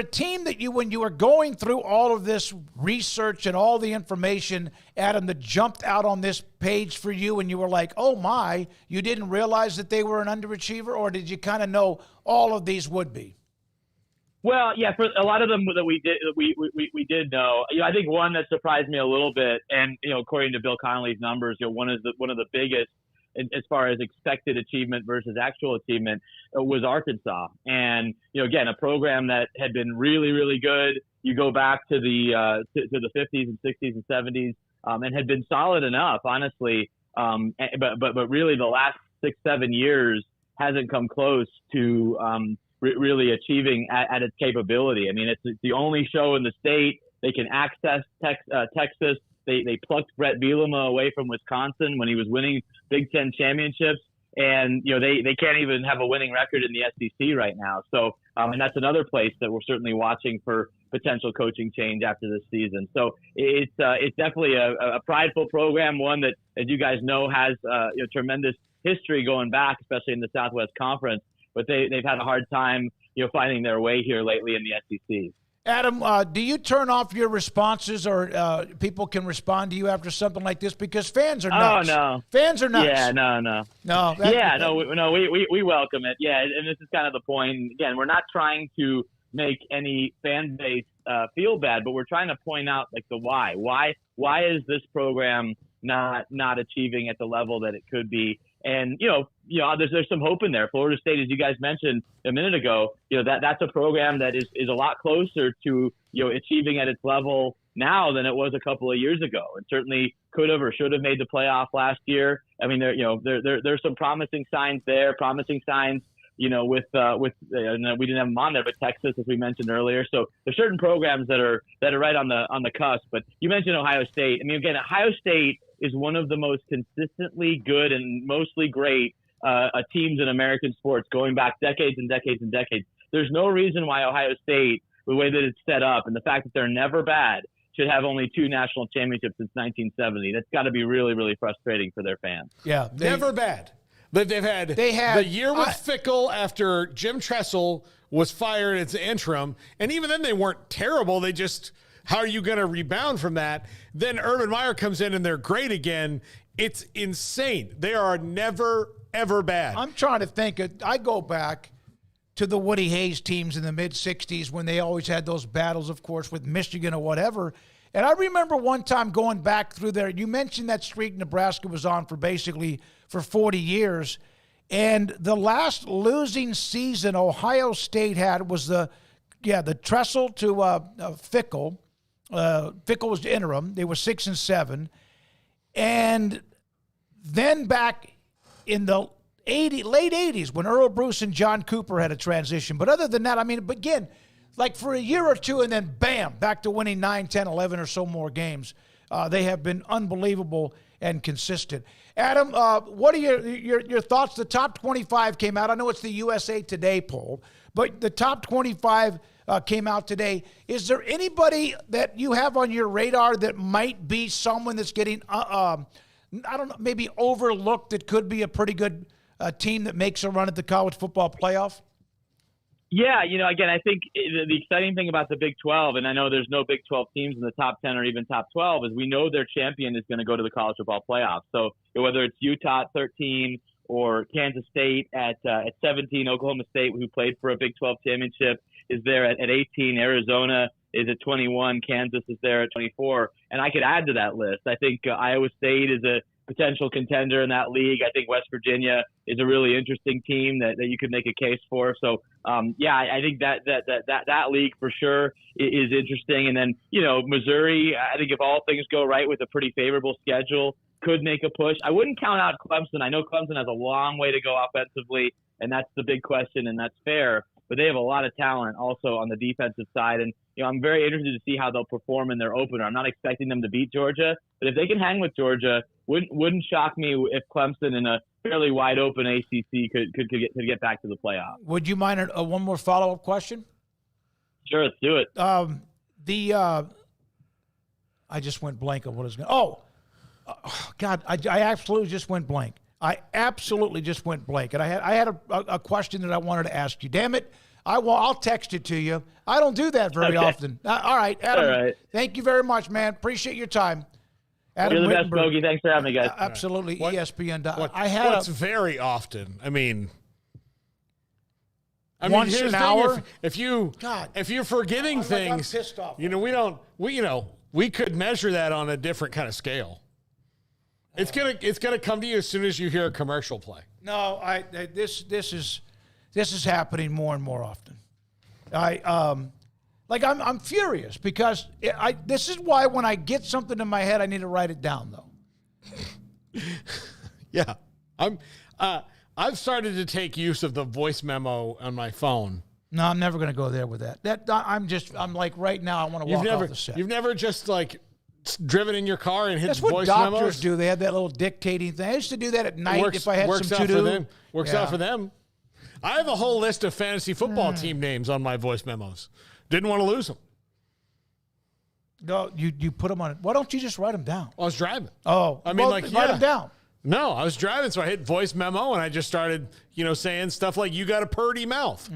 team that you, when you were going through all of this research and all the information, Adam, that jumped out on this page for you and you were like, oh my, you didn't realize that they were an underachiever, or did you kind of know all of these would be? Well, yeah, for a lot of them that we did know. I think one that surprised me a little bit, and according to Bill Connolly's numbers, one of the biggest as far as expected achievement versus actual achievement was Arkansas. And again, a program that had been really, really good. You go back to the 50s and 60s and 70s, and had been solid enough, honestly. But really, the last 6-7 years hasn't come close to really achieving at its capability. I mean, it's the only show in the state. They can access Texas. They plucked Brett Bielema away from Wisconsin when he was winning Big Ten championships. And, they can't even have a winning record in the SEC right now. So, and that's another place that we're certainly watching for potential coaching change after this season. So it's definitely a prideful program, one that, as you guys know, has tremendous history going back, especially in the Southwest Conference. But they've had a hard time, finding their way here lately in the SEC. Adam, do you turn off your responses, or people can respond to you after something like this? Because fans are nuts. Oh, no. Fans are nuts. Yeah, no. We welcome it. Yeah, and this is kind of the point. Again, we're not trying to make any fan base feel bad, but we're trying to point out like the why. Why is this program not achieving at the level that it could be? And there's some hope in there. Florida State, as you guys mentioned a minute ago, that's a program that is a lot closer to achieving at its level now than it was a couple of years ago, and certainly could have or should have made the playoff last year. I mean, there's some promising signs there. Promising signs, with we didn't have them on there, but Texas, as we mentioned earlier. So there's certain programs that are right on the cusp. But you mentioned Ohio State. I mean, again, Ohio State is one of the most consistently good and mostly great teams in American sports going back decades and decades and decades. There's no reason why Ohio State, the way that it's set up and the fact that they're never bad, should have only 2 national championships since 1970. That's got to be really, really frustrating for their fans. Yeah. Never bad. They've had the year with Fickle after Jim Tressel was fired as the interim, and even then they weren't terrible. They just, how are you going to rebound from that? Then Urban Meyer comes in and they're great again. It's insane. They are never, ever bad. I'm trying to think. I go back to the Woody Hayes teams in the mid-'60s when they always had those battles, of course, with Michigan or whatever. And I remember one time going back through there. You mentioned that streak Nebraska was on for 40 years. And the last losing season Ohio State had was the Tressel to Fickle. Fickle was the interim. They were 6-7. And then back in the late 80s when Earl Bruce and John Cooper had a transition. But other than that, I mean, again, like for a year or two and then bam, back to winning 9, 10, 11 or so more games. They have been unbelievable and consistent. Adam, what are your thoughts? The top 25 came out. I know it's the USA Today poll, but the top 25 came out today. Is there anybody that you have on your radar that might be someone that's getting, I don't know, maybe overlooked that could be a pretty good team that makes a run at the college football playoff? Yeah, again, I think the exciting thing about the Big 12, and I know there's no Big 12 teams in the top 10 or even top 12, is we know their champion is going to go to the college football playoff. So whether it's Utah at 13 or Kansas State at 17, Oklahoma State, who played for a Big 12 championship, is there at 18, Arizona is at 21, Kansas is there at 24, and I could add to that list. I think Iowa State is a potential contender in that league. I think West Virginia is a really interesting team that you could make a case for. So, I think that league for sure is interesting. And then, Missouri, I think if all things go right with a pretty favorable schedule, could make a push. I wouldn't count out Clemson. I know Clemson has a long way to go offensively, and that's the big question, and that's fair. But they have a lot of talent also on the defensive side. And, I'm very interested to see how they'll perform in their opener. I'm not expecting them to beat Georgia, but if they can hang with Georgia, wouldn't shock me if Clemson in a fairly wide open ACC could get back to the playoff. Would you mind one more follow-up question? Sure, let's do it. I just went blank on what I was going to. Oh, God, I absolutely just went blank. I absolutely just went blank. And I had a question that I wanted to ask you. Damn it. I'll text it to you. I don't do that very often. All right, Adam. All right. Thank you very much, man. Appreciate your time. Adam You're the best, Rittenberg. Bogey. Thanks for having me, guys. Absolutely. ESPN. What's very often? Once an hour. If you're forgetting things, I'm pissed off. We could measure that on a different kind of scale. It's gonna come to you as soon as you hear a commercial play. No, this is happening more and more often. I'm furious because this is why when I get something in my head, I need to write it down though. Yeah, I've started to take use of the voice memo on my phone. No, I'm never going to go there with that. I'm like right now. I want to walk off the set. You've never just like driven in your car and hit That's voice what doctors memos? do. They have that little dictating thing. I used to do that at night if I had some to do. Works out for them. I have a whole list of fantasy football team names on my voice memos. Didn't want to lose them. No, you put them on it. Why don't you just write them down? I was driving. Oh, write them down. No, I was driving, so I hit voice memo, and I just started, saying stuff like, you got a purty mouth.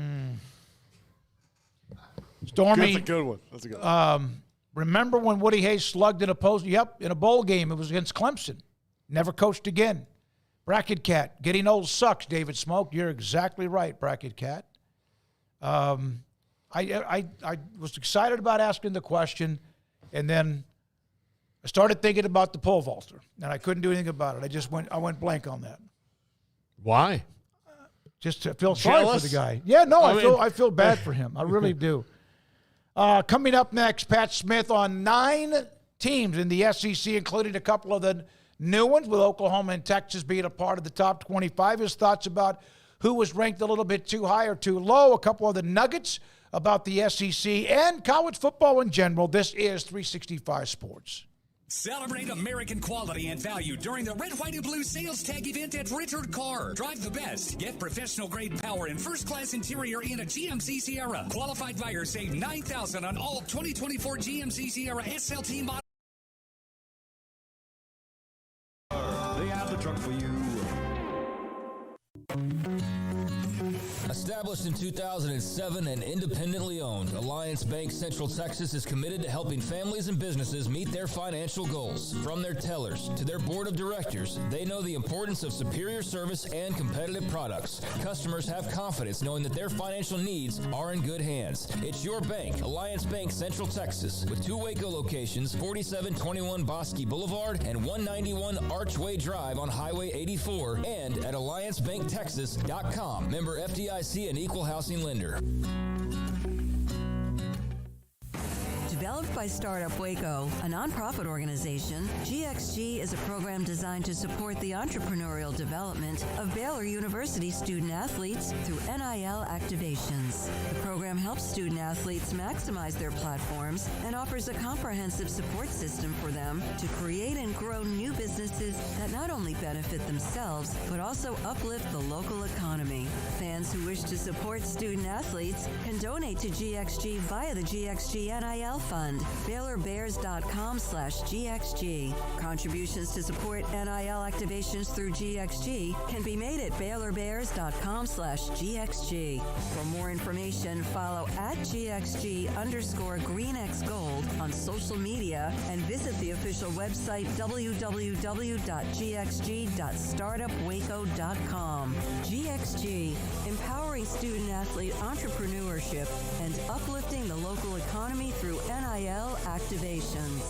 Stormy. That's a good one. That's a good one. Remember when Woody Hayes slugged in a bowl game? It was against Clemson. Never coached again. Bracket Cat. Getting old sucks, David Smoke. You're exactly right, Bracket Cat. I was excited about asking the question, and then I started thinking about the pole vaulter, and I couldn't do anything about it. I went blank on that. Why? Just to feel sorry for the guy. Yeah, no, I feel bad for him. I really do. Coming up next, Pat Smith on 9 teams in the SEC, including a couple of the new ones, with Oklahoma and Texas being a part of the top 25. His thoughts about who was ranked a little bit too high or too low, a couple of the nuggets about the SEC, and college football in general. This is 365 Sports. Celebrate American quality and value during the Red, White, and Blue sales tag event at Richard Car. Drive the best. Get professional-grade power and first-class interior in a GMC Sierra. Qualified buyers save $9,000 on all 2024 GMC Sierra SLT models. They have the truck for you. Established in 2007 and independently owned, Alliance Bank Central Texas is committed to helping families and businesses meet their financial goals. From their tellers to their board of directors, they know the importance of superior service and competitive products. Customers have confidence knowing that their financial needs are in good hands. It's your bank, Alliance Bank Central Texas, with 2 Waco locations, 4721 Bosque Boulevard and 191 Archway Drive on Highway 84, and at AllianceBankTexas.com. Member FDIC and equal housing lender. Developed by Startup Waco, a nonprofit organization, GXG is a program designed to support the entrepreneurial development of Baylor University student athletes through NIL activations. The program helps student athletes maximize their platforms and offers a comprehensive support system for them to create and grow new businesses that not only benefit themselves, but also uplift the local economy. Fans who wish to support student athletes can donate to GXG via the GXG NIL Fund, BaylorBears.com/GXG. Contributions to support NIL activations through GXG can be made at BaylorBears.com/GXG. For more information, follow at GXG_GreenXGold on social media and visit the official website www.gxg.startupwaco.com. GXG, empowering student athlete entrepreneurship and uplifting the local economy through NIL activations.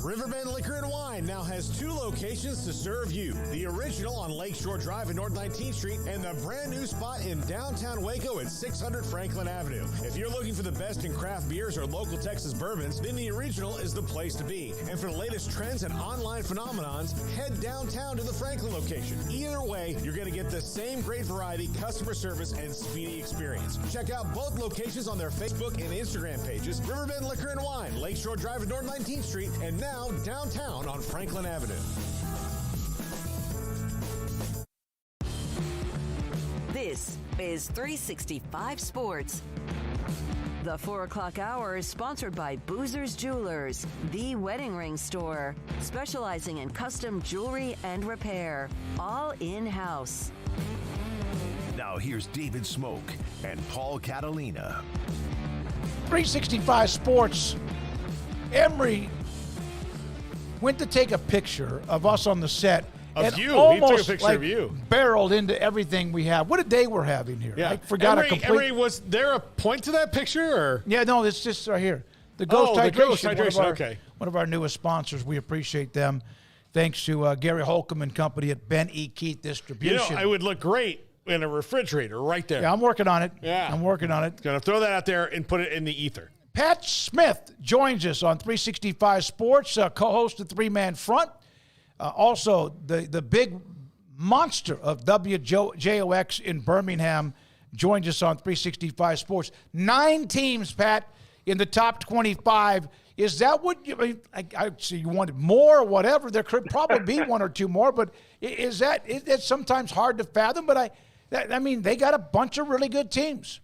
Riverbend Liquor and Wine now has 2 locations to serve you. The original on Lakeshore Drive at North 19th Street and the brand new spot in downtown Waco at 600 Franklin Avenue. If you're looking for the best in craft beers or local Texas bourbons, then the original is the place to be. And for the latest trends and online phenomenons, head downtown to the Franklin location. Either way, you're going to get the same great variety, customer service, and speedy experience. Check out both locations on their Facebook and Instagram pages, Riverbend Liquor and Wine, Lakeshore Drive at North 19th Street, and now downtown on Franklin Avenue. This is 365 Sports. The 4 o'clock hour is sponsored by Boozer's Jewelers, the wedding ring store, specializing in custom jewelry and repair, all in-house. Now here's David Smoke and Paul Catalina. 365 Sports. Emery went to take a picture of us on the set. Of you. Almost, he took a picture of you. Barreled into everything we have. What a day we're having here. Yeah. I forgot Emery, was there a point to that picture? Or? Yeah, no, it's just right here. The Ghost Hydration. The Ghost Hydration, one of our newest sponsors. We appreciate them. Thanks to Gary Holcomb and company at Ben E. Keith Distribution. You know, I would look great in a refrigerator right there. Yeah, I'm working on it. Yeah. I'm working on it. Going to throw that out there and put it in the ether. Pat Smith joins us on 365 Sports, co-host of Three Man Front. Also, the big monster of WJOX in Birmingham joins us on 365 Sports. 9 teams, Pat, in the top 25. Is that what you? I see you wanted more or whatever. There could probably be 1 or 2 more, but is that sometimes hard to fathom? But I mean, they got a bunch of really good teams.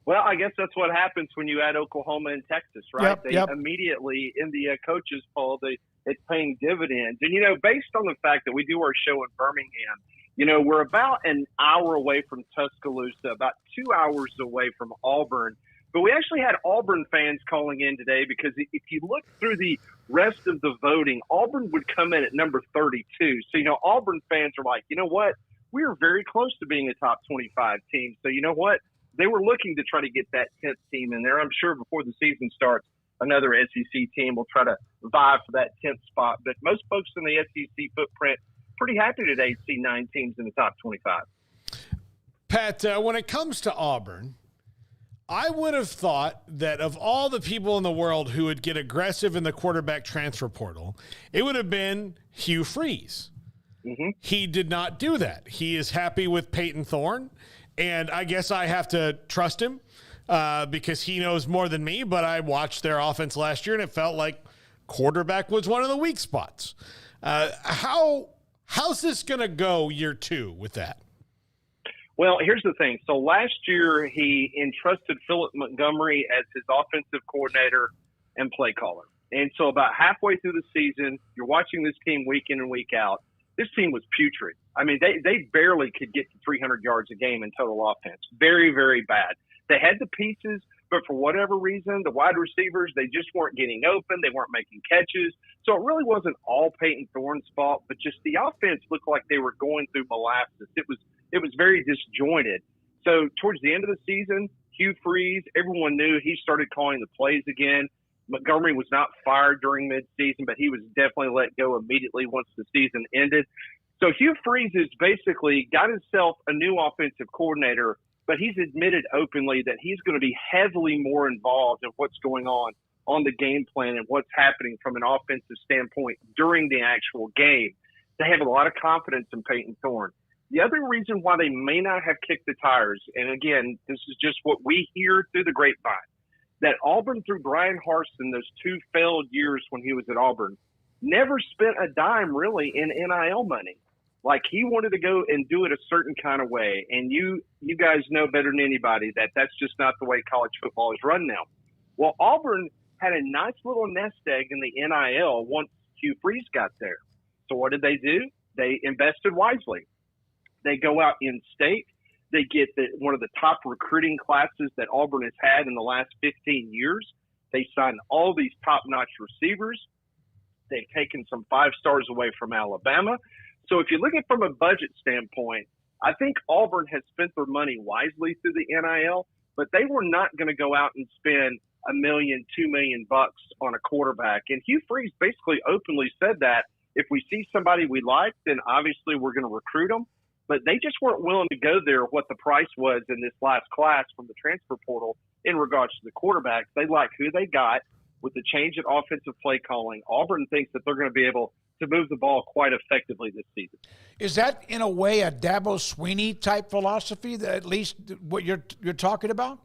Well, I guess that's what happens when you add Oklahoma and Texas, right? Yep. Immediately in the coaches poll, it's paying dividends. And, you know, based on the fact that we do our show in Birmingham, you know, we're about an hour away from Tuscaloosa, about 2 hours away from Auburn. But we actually had Auburn fans calling in today because if you look through the rest of the voting, Auburn would come in at number 32. So, you know, Auburn fans are like, you know what? We are very close to being a top 25 team. So, you know what? They were looking to try to get that 10th team in there. I'm sure before the season starts, another SEC team will try to vie for that 10th spot. But most folks in the SEC footprint pretty happy today to see 9 teams in the top 25. Pat, when it comes to Auburn, I would have thought that of all the people in the world who would get aggressive in the quarterback transfer portal, it would have been Hugh Freeze. Mm-hmm. He did not do that. He is happy with Peyton Thorne. And I guess I have to trust him because he knows more than me, but I watched their offense last year, and it felt like quarterback was one of the weak spots. How's this going to go year 2 with that? Well, here's the thing. So last year he entrusted Philip Montgomery as his offensive coordinator and play caller. And so about halfway through the season, you're watching this team week in and week out. This team was putrid. I mean, they barely could get to 300 yards a game in total offense. Very, very bad. They had the pieces, but for whatever reason, the wide receivers, they just weren't getting open. They weren't making catches. So it really wasn't all Peyton Thorne's fault, but just the offense looked like they were going through molasses. It was very disjointed. So towards the end of the season, Hugh Freeze, everyone knew he started calling the plays again. Montgomery was not fired during midseason, but he was definitely let go immediately once the season ended. So Hugh Freeze has basically got himself a new offensive coordinator, but he's admitted openly that he's going to be heavily more involved in what's going on the game plan and what's happening from an offensive standpoint during the actual game. They have a lot of confidence in Peyton Thorne. The other reason why they may not have kicked the tires, and again, this is just what we hear through the grapevine, that Auburn through Brian Harsin, those 2 failed years when he was at Auburn, never spent a dime really in NIL money. Like he wanted to go and do it a certain kind of way. And you guys know better than anybody that that's just not the way college football is run now. Well, Auburn had a nice little nest egg in the NIL once Hugh Freeze got there. So what did they do? They invested wisely. They go out in state. They get one of the top recruiting classes that Auburn has had in the last 15 years. They sign all these top-notch receivers. They've taken some 5-stars away from Alabama. So if you look at it from a budget standpoint, I think Auburn has spent their money wisely through the NIL, but they were not going to go out and spend $1 million, $2 million on a quarterback. And Hugh Freeze basically openly said that if we see somebody we like, then obviously we're going to recruit them. But they just weren't willing to go there what the price was in this last class from the transfer portal in regards to the quarterbacks. They like who they got with the change in offensive play calling. Auburn thinks that they're going to be able to move the ball quite effectively this season. Is that, in a way, a Dabo Swinney type philosophy, that at least what you're talking about?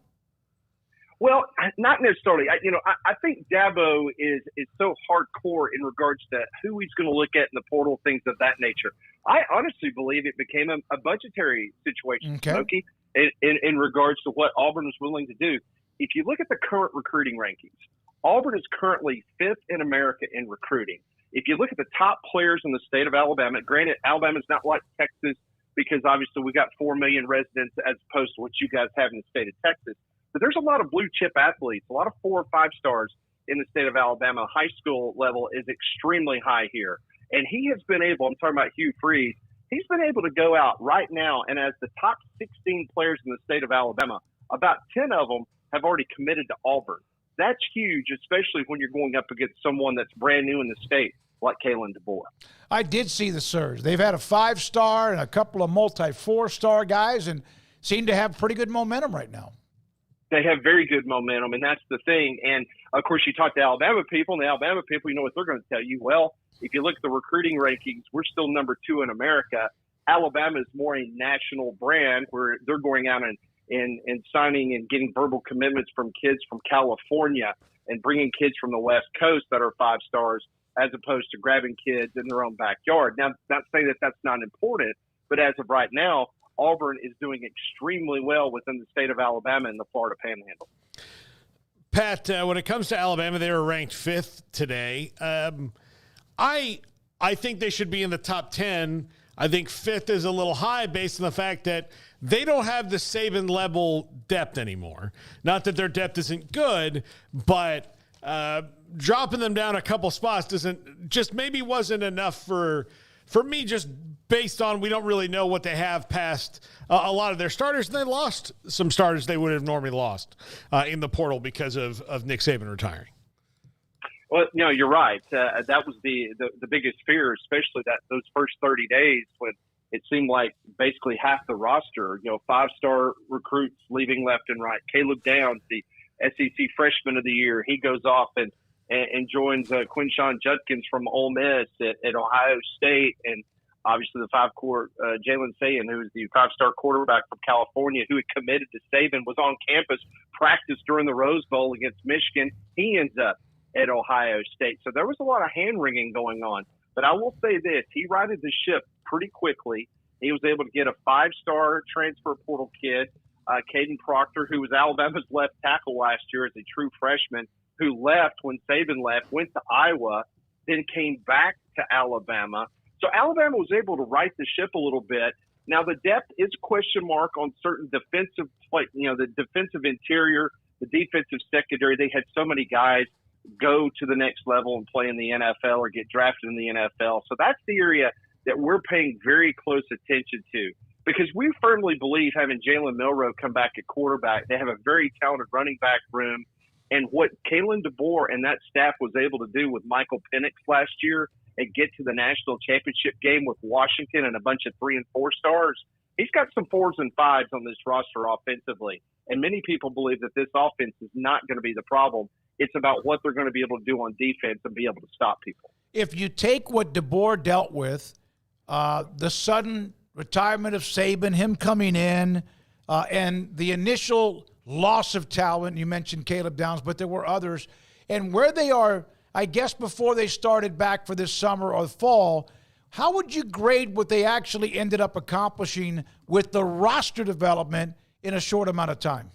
Well, not necessarily. I think Dabo is so hardcore in regards to who he's going to look at in the portal, things of that nature. I honestly believe it became a budgetary situation, Smokey, in regards to what Auburn was willing to do. If you look at the current recruiting rankings, Auburn is currently 5th in America in recruiting. If you look at the top players in the state of Alabama, granted, Alabama's not like Texas because obviously we got 4 million residents as opposed to what you guys have in the state of Texas. But there's a lot of blue chip athletes, a lot of 4 or 5 stars in the state of Alabama. High school level is extremely high here. And he has been able, I'm talking about Hugh Freeze, he's been able to go out right now and as the top 16 players in the state of Alabama, about 10 of them have already committed to Auburn. That's huge, especially when you're going up against someone that's brand new in the state like Kalen DeBoer. I did see the surge. They've had a 5-star and a couple of multi-4-star guys and seem to have pretty good momentum right now. They have very good momentum, and that's the thing. And, of course, you talk to Alabama people, and the Alabama people, you know what they're going to tell you. Well, if you look at the recruiting rankings, we're still number 2 in America. Alabama is more a national brand where they're going out and signing and getting verbal commitments from kids from California and bringing kids from the West Coast that are 5 stars as opposed to grabbing kids in their own backyard. Now, not saying that that's not important, but as of right now, Auburn is doing extremely well within the state of Alabama and the Florida Panhandle. Pat, when it comes to Alabama, they were ranked 5th today. I think they should be in the top 10. I think 5th is a little high based on the fact that they don't have the Saban level depth anymore. Not that their depth isn't good, but dropping them down a couple spots wasn't enough for me, just based on we don't really know what they have past a lot of their starters. And they lost some starters they would have normally lost in the portal because of Nick Saban retiring. Well, no, you're right. That was the biggest fear, especially those first 30 days when it seemed like basically half the roster, 5-star recruits leaving left and right. Caleb Downs, the SEC Freshman of the Year, he goes off and joins Quinshon Judkins from Ole Miss at Ohio State, and obviously the 5-core Jalen Sayin, who is the 5-star quarterback from California, who had committed to Saban, was on campus, practiced during the Rose Bowl against Michigan. He ends up at Ohio State. So there was a lot of hand-wringing going on. But I will say this, he righted the ship pretty quickly. He was able to get a 5-star transfer portal kid, Caden Proctor, who was Alabama's left tackle last year as a true freshman, who left when Saban left, went to Iowa, then came back to Alabama. So Alabama was able to right the ship a little bit. Now the depth is a question mark on certain defensive play, the defensive interior, the defensive secondary. They had so many guys go to the next level and play in the NFL or get drafted in the NFL. So that's the area that we're paying very close attention to, because we firmly believe having Jalen Milroe come back at quarterback, they have a very talented running back room. And what Kalen DeBoer and that staff was able to do with Michael Penix last year and get to the national championship game with Washington and a bunch of 3 and 4 stars, he's got some 4s and 5s on this roster offensively. And many people believe that this offense is not going to be the problem. It's about what they're going to be able to do on defense and be able to stop people. If you take what DeBoer dealt with, the sudden retirement of Saban, him coming in, and the initial loss of talent, you mentioned Caleb Downs, but there were others, and where they are, I guess, before they started back for this summer or fall, how would you grade what they actually ended up accomplishing with the roster development in a short amount of time?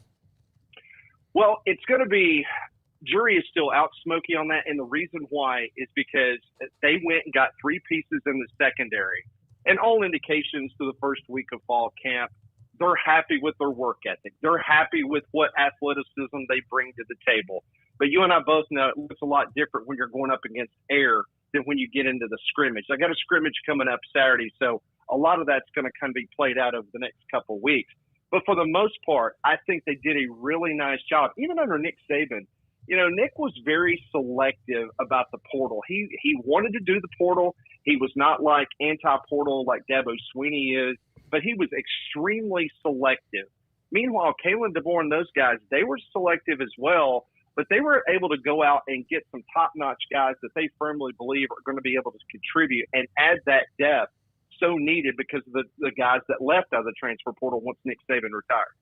Well, it's going to be – jury is still out, Smokey, on that, and the reason why is because they went and got 3 pieces in the secondary, and all indications to the first week of fall camp, they're happy with their work ethic. They're happy with what athleticism they bring to the table. But you and I both know it looks a lot different when you're going up against air than when you get into the scrimmage. I got a scrimmage coming up Saturday, so a lot of that's going to kind of be played out over the next couple of weeks. But for the most part, I think they did a really nice job. Even under Nick Saban, Nick was very selective about the portal. He wanted to do the portal. He was not like anti-portal like Dabo Swinney is, but he was extremely selective. Meanwhile, Kalen DeBoer and those guys, they were selective as well, but they were able to go out and get some top-notch guys that they firmly believe are going to be able to contribute and add that depth so needed because of the guys that left out of the transfer portal once Nick Saban retired.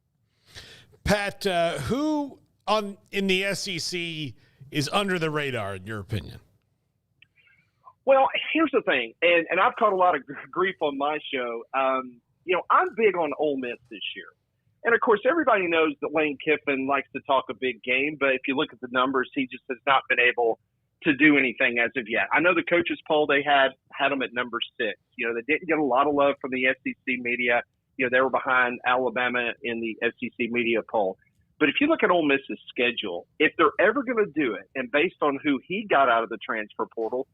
Pat, who in the SEC is under the radar, in your opinion? Well, here's the thing, and I've caught a lot of grief on my show. I'm big on Ole Miss this year. And, of course, everybody knows that Lane Kiffin likes to talk a big game, but if you look at the numbers, he just has not been able to do anything as of yet. I know the coaches poll, they had them at number 6. They didn't get a lot of love from the SEC media. They were behind Alabama in the SEC media poll. But if you look at Ole Miss's schedule, if they're ever going to do it, and based on who he got out of the transfer portal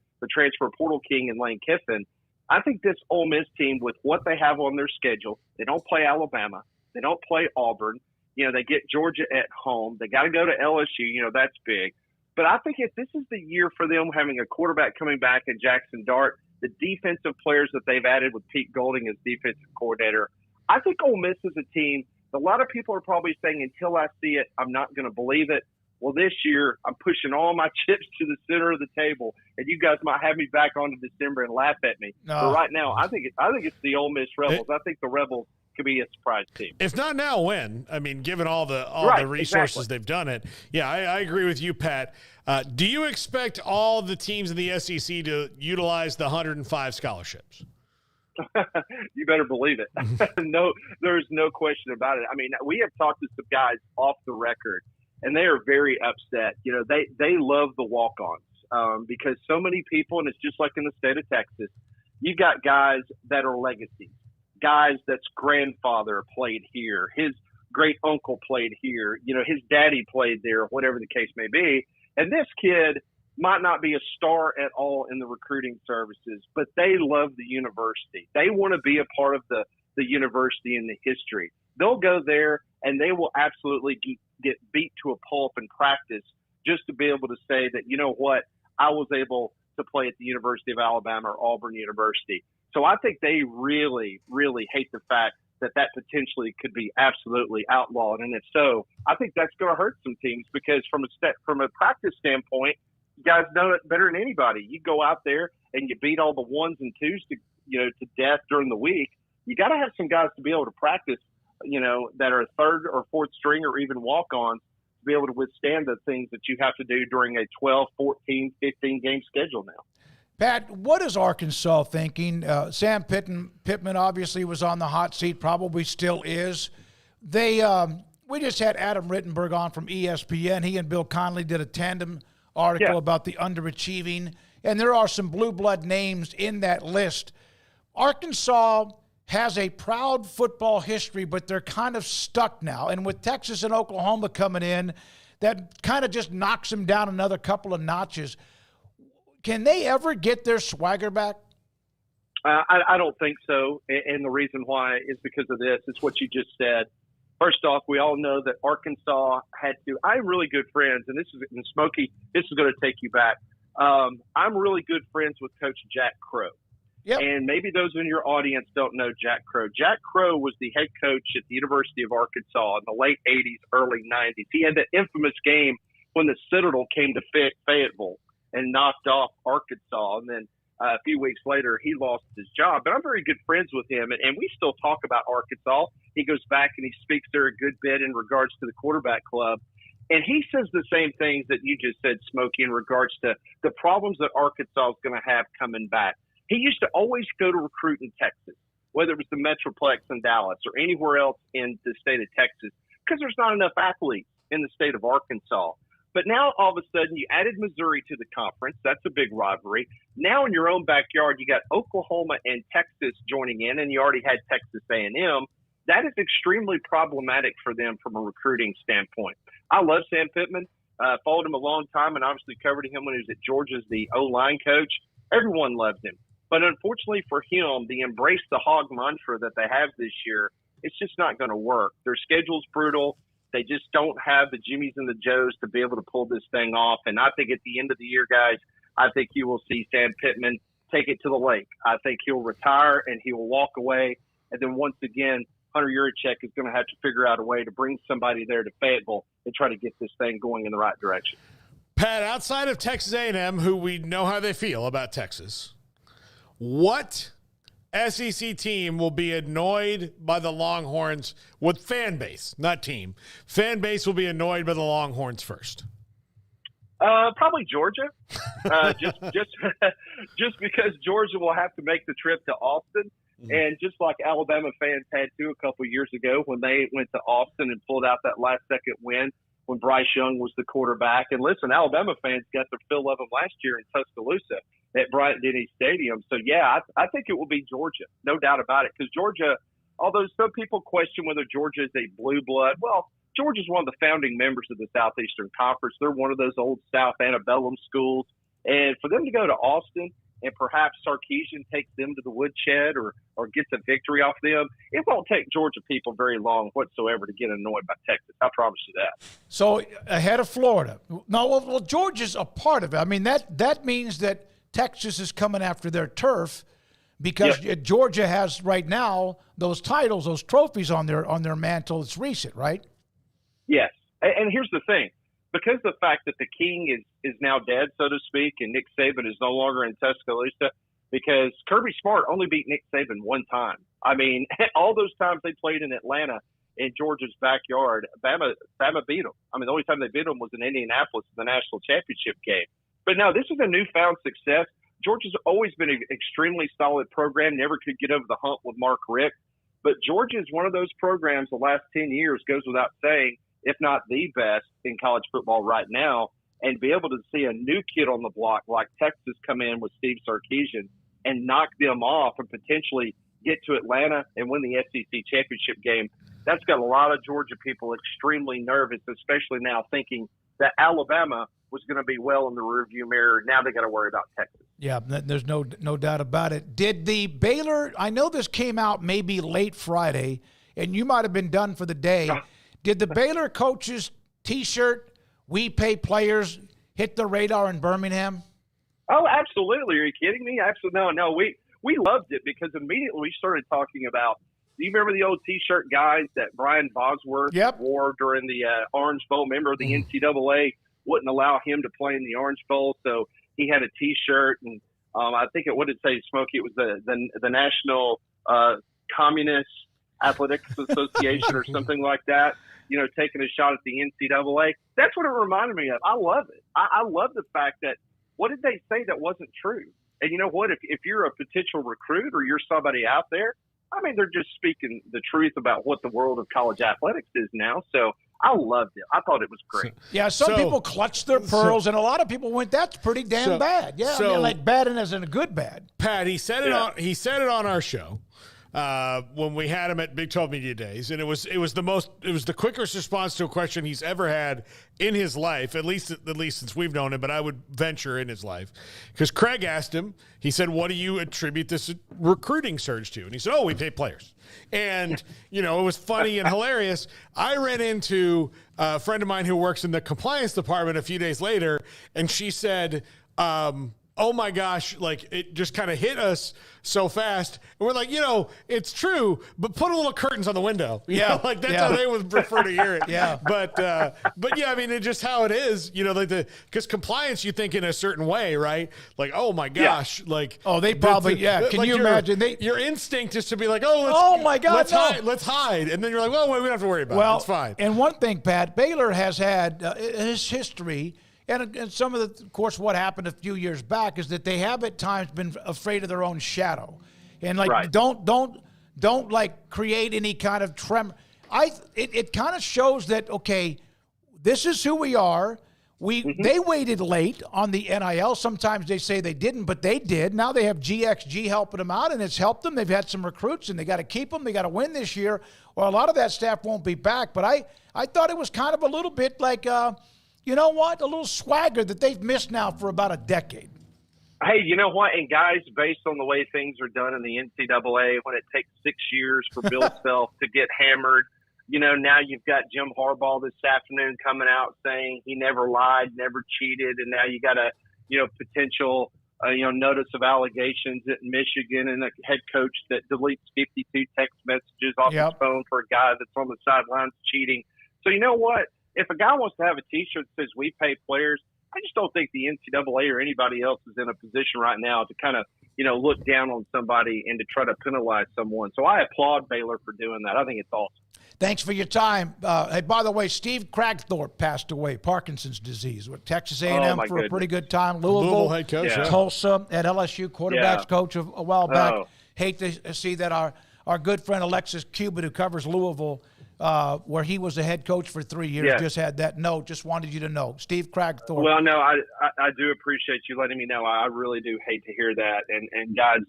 king and Lane Kiffin, I think this Ole Miss team, with what they have on their schedule, they don't play Alabama. They don't play Auburn. They get Georgia at home. They got to go to LSU. That's big. But I think if this is the year for them having a quarterback coming back in Jackson Dart, the defensive players that they've added with Pete Golding as defensive coordinator, I think Ole Miss is a team. A lot of people are probably saying, until I see it, I'm not going to believe it. Well, this year, I'm pushing all my chips to the center of the table, and you guys might have me back on in December and laugh at me. No. But right now, I think it's the Ole Miss Rebels. I think the Rebels could be a surprise team. If not now, when? I mean, given all the resources they've done it. Yeah, I agree with you, Pat. Do you expect all the teams in the SEC to utilize the 105 scholarships? You better believe it. No, there's no question about it. I mean, we have talked to some guys off the record, and they are very upset. They love the walk-ons because so many people, and it's just like in the state of Texas, you got guys that are legacies, guys that's grandfather played here, his great uncle played here, his daddy played there, whatever the case may be. And this kid might not be a star at all in the recruiting services, but they love the university. They want to be a part of the university and the history. They'll go there and they will absolutely get beat to a pulp in practice just to be able to say that, I was able to play at the University of Alabama or Auburn University. So I think they really, really hate the fact that potentially could be absolutely outlawed. And if so, I think that's going to hurt some teams because from a practice standpoint, you guys know it better than anybody. You go out there and you beat all the 1s and 2s to death during the week. You got to have some guys to be able to practice, that are third or fourth string or even walk-ons to be able to withstand the things that you have to do during a 12, 14, 15 game schedule now. Pat, what is Arkansas thinking? Sam Pittman obviously was on the hot seat, probably still is. We just had Adam Rittenberg on from ESPN. He and Bill Connelly did a tandem article about the underachieving, and there are some blue blood names in that list. Arkansas has a proud football history, but they're kind of stuck now. And with Texas and Oklahoma coming in, that kind of just knocks them down another couple of notches. Can they ever get their swagger back? I don't think so. And the reason why is because of this. It's what you just said. First off, we all know that Arkansas had to – I'm really good friends, and Smokey, this is going to take you back. I'm really good friends with Coach Jack Crow. Yep. And maybe those in your audience don't know Jack Crow. Jack Crow was the head coach at the University of Arkansas in the late 80s, early 90s. He had that infamous game when the Citadel came to Fayetteville and knocked off Arkansas. And then a few weeks later, he lost his job. But I'm very good friends with him, and we still talk about Arkansas. He goes back and he speaks there a good bit in regards to the quarterback club. And he says the same things that you just said, Smokey, in regards to the problems that Arkansas is going to have coming back. He used to always go to recruit in Texas, whether it was the Metroplex in Dallas or anywhere else in the state of Texas, because there's not enough athletes in the state of Arkansas. But now all of a sudden you added Missouri to the conference. That's a big rivalry. Now in your own backyard, you got Oklahoma and Texas joining in, and you already had Texas A&M. That is extremely problematic for them from a recruiting standpoint. I love Sam Pittman. Followed him a long time and obviously covered him when he was at Georgia as the O-line coach. Everyone loved him. But unfortunately for him, the embrace the hog mantra that they have this year, it's just not going to work. Their schedule's brutal. They just don't have the Jimmies and the Joes to be able to pull this thing off. And I think at the end of the year, guys, I think you will see Sam Pittman take it to the lake. I think he'll retire and he will walk away. And then once again, Hunter Yurachek is going to have to figure out a way to bring somebody there to Fayetteville and try to get this thing going in the right direction. Pat, outside of Texas A&M, who we know how they feel about Texas, what SEC team will be annoyed by the Longhorns with fan base, not team? Fan base will be annoyed by the Longhorns first. Probably Georgia, just because Georgia will have to make the trip to Austin. And just like Alabama fans had to a couple of years ago when they went to Austin and pulled out that last-second win when Bryce Young was the quarterback. And listen, Alabama fans got their fill of them last year in Tuscaloosa at Bryant-Denny Stadium. So, yeah, I think it will be Georgia, no doubt about it. Because Georgia, although some people question whether Georgia is a blue blood, well, Georgia is one of the founding members of the Southeastern Conference. They're one of those old South antebellum schools. And for them to go to Austin and perhaps Sarkisian takes them to the woodshed or gets a victory off them, it won't take Georgia people very long whatsoever to get annoyed by Texas. I promise you that. So ahead of Florida. No, well, Georgia's a part of it. I mean, that means that Texas is coming after their turf because Georgia has right now those titles, those trophies on their mantle. It's recent, right? Yes. And here's the thing. Because the fact that the king is now dead, so to speak, and Nick Saban is no longer in Tuscaloosa, because Kirby Smart only beat Nick Saban one time. I mean, all those times they played in Atlanta in Georgia's backyard, Bama beat them. I mean, the only time they beat them was in Indianapolis in the national championship game. But no, this is a newfound success. Georgia's always been an extremely solid program, never could get over the hump with Mark Richt. But Georgia is one of those programs the last 10 years, goes without saying, if not the best in college football right now, and be able to see a new kid on the block like Texas come in with Steve Sarkisian and knock them off and potentially get to Atlanta and win the SEC championship game, that's got a lot of Georgia people extremely nervous, especially now thinking that Alabama was going to be well in the rearview mirror. Now they got to worry about Texas. Yeah, there's no doubt about it. Did the Baylor, I know this came out maybe late Friday, and you might have been done for the day. Did the Baylor coaches T-shirt, "We pay players," hit the radar in Birmingham? Oh, absolutely. Are you kidding me? Absolutely. No, we loved it because immediately we started talking about, do you remember the old T-shirt guys that Brian Bosworth wore during the Orange Bowl? Remember the NCAA wouldn't allow him to play in the Orange Bowl, so he had a T-shirt, and I think what did it say, Smokey? It was the National Communist Athletics Association or something like that, you know, taking a shot at the NCAA. That's what it reminded me of. I love it. I love the fact that, what did they say that wasn't true? And you know what? If you're a potential recruit or you're somebody out there, I mean, they're just speaking the truth about what the world of college athletics is now. So I loved it. I thought it was great. Yeah, some people clutched their pearls, and a lot of people went, "That's pretty damn bad." Yeah, I mean, like bad and as in a good bad. Pat, he said it on our show. When we had him at Big 12 Media Days, and it was the quickest response to a question he's ever had in his life, at least since we've known him, but I would venture in his life. Because Craig asked him, he said, "What do you attribute this recruiting surge to?" And he said, "Oh, we pay players." And, you know, it was funny and hilarious. I ran into a friend of mine who works in the compliance department a few days later, and she said, oh my gosh, like it just kind of hit us so fast. And we're like, you know, it's true, but put a little curtains on the window. You know, like that's how they would prefer to hear it. But yeah, I mean, it's just how it is, you know, like because compliance, you think in a certain way, right? Like, oh my gosh, like, oh, they probably, can like you imagine? Your instinct is to be like, oh, let's hide. And then you're like, well, we don't have to worry about it. It's fine. And one thing, Pat, Baylor has had his history. And some of of course, what happened a few years back is that they have at times been afraid of their own shadow, and like don't like create any kind of tremor. It kind of shows that, okay, this is who we are. They waited late on the NIL. Sometimes they say they didn't, but they did. Now they have GXG helping them out, and it's helped them. They've had some recruits, and they got to keep them. They got to win this year. Well, a lot of that staff won't be back, but I thought it was kind of a little bit like. You know what? A little swagger that they've missed now for about a decade. Hey, you know what? And guys, based on the way things are done in the NCAA, when it takes 6 years for Bill Self to get hammered, now you've got Jim Harbaugh this afternoon coming out saying he never lied, never cheated, and now you got a potential notice of allegations at Michigan and a head coach that deletes 52 text messages off his phone for a guy that's on the sidelines cheating. So you know what? If a guy wants to have a T-shirt that says "We pay players," I just don't think the NCAA or anybody else is in a position right now to kind of look down on somebody and to try to penalize someone. So I applaud Baylor for doing that. I think it's awesome. Thanks for your time. Hey, by the way, Steve Cragthorpe passed away, Parkinson's disease, with Texas A&M for a pretty good time. Louisville head coach, Tulsa at LSU, quarterbacks coach a while back. Hate to see that our good friend Alexis Cuban, who covers Louisville, where he was the head coach for 3 years, just had that note. Just wanted you to know. Steve Cragthorpe. Well, no, I do appreciate you letting me know. I really do hate to hear that. And guys,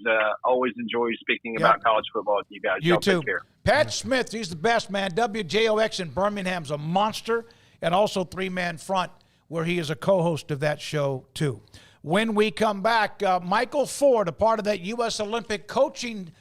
always enjoy speaking about college football with you guys. You too. Take care. Pat Smith, he's the best, man. WJOX in Birmingham's a monster, and also three-man front, where he is a co-host of that show, too. When we come back, Michael Ford, a part of that U.S. Olympic coaching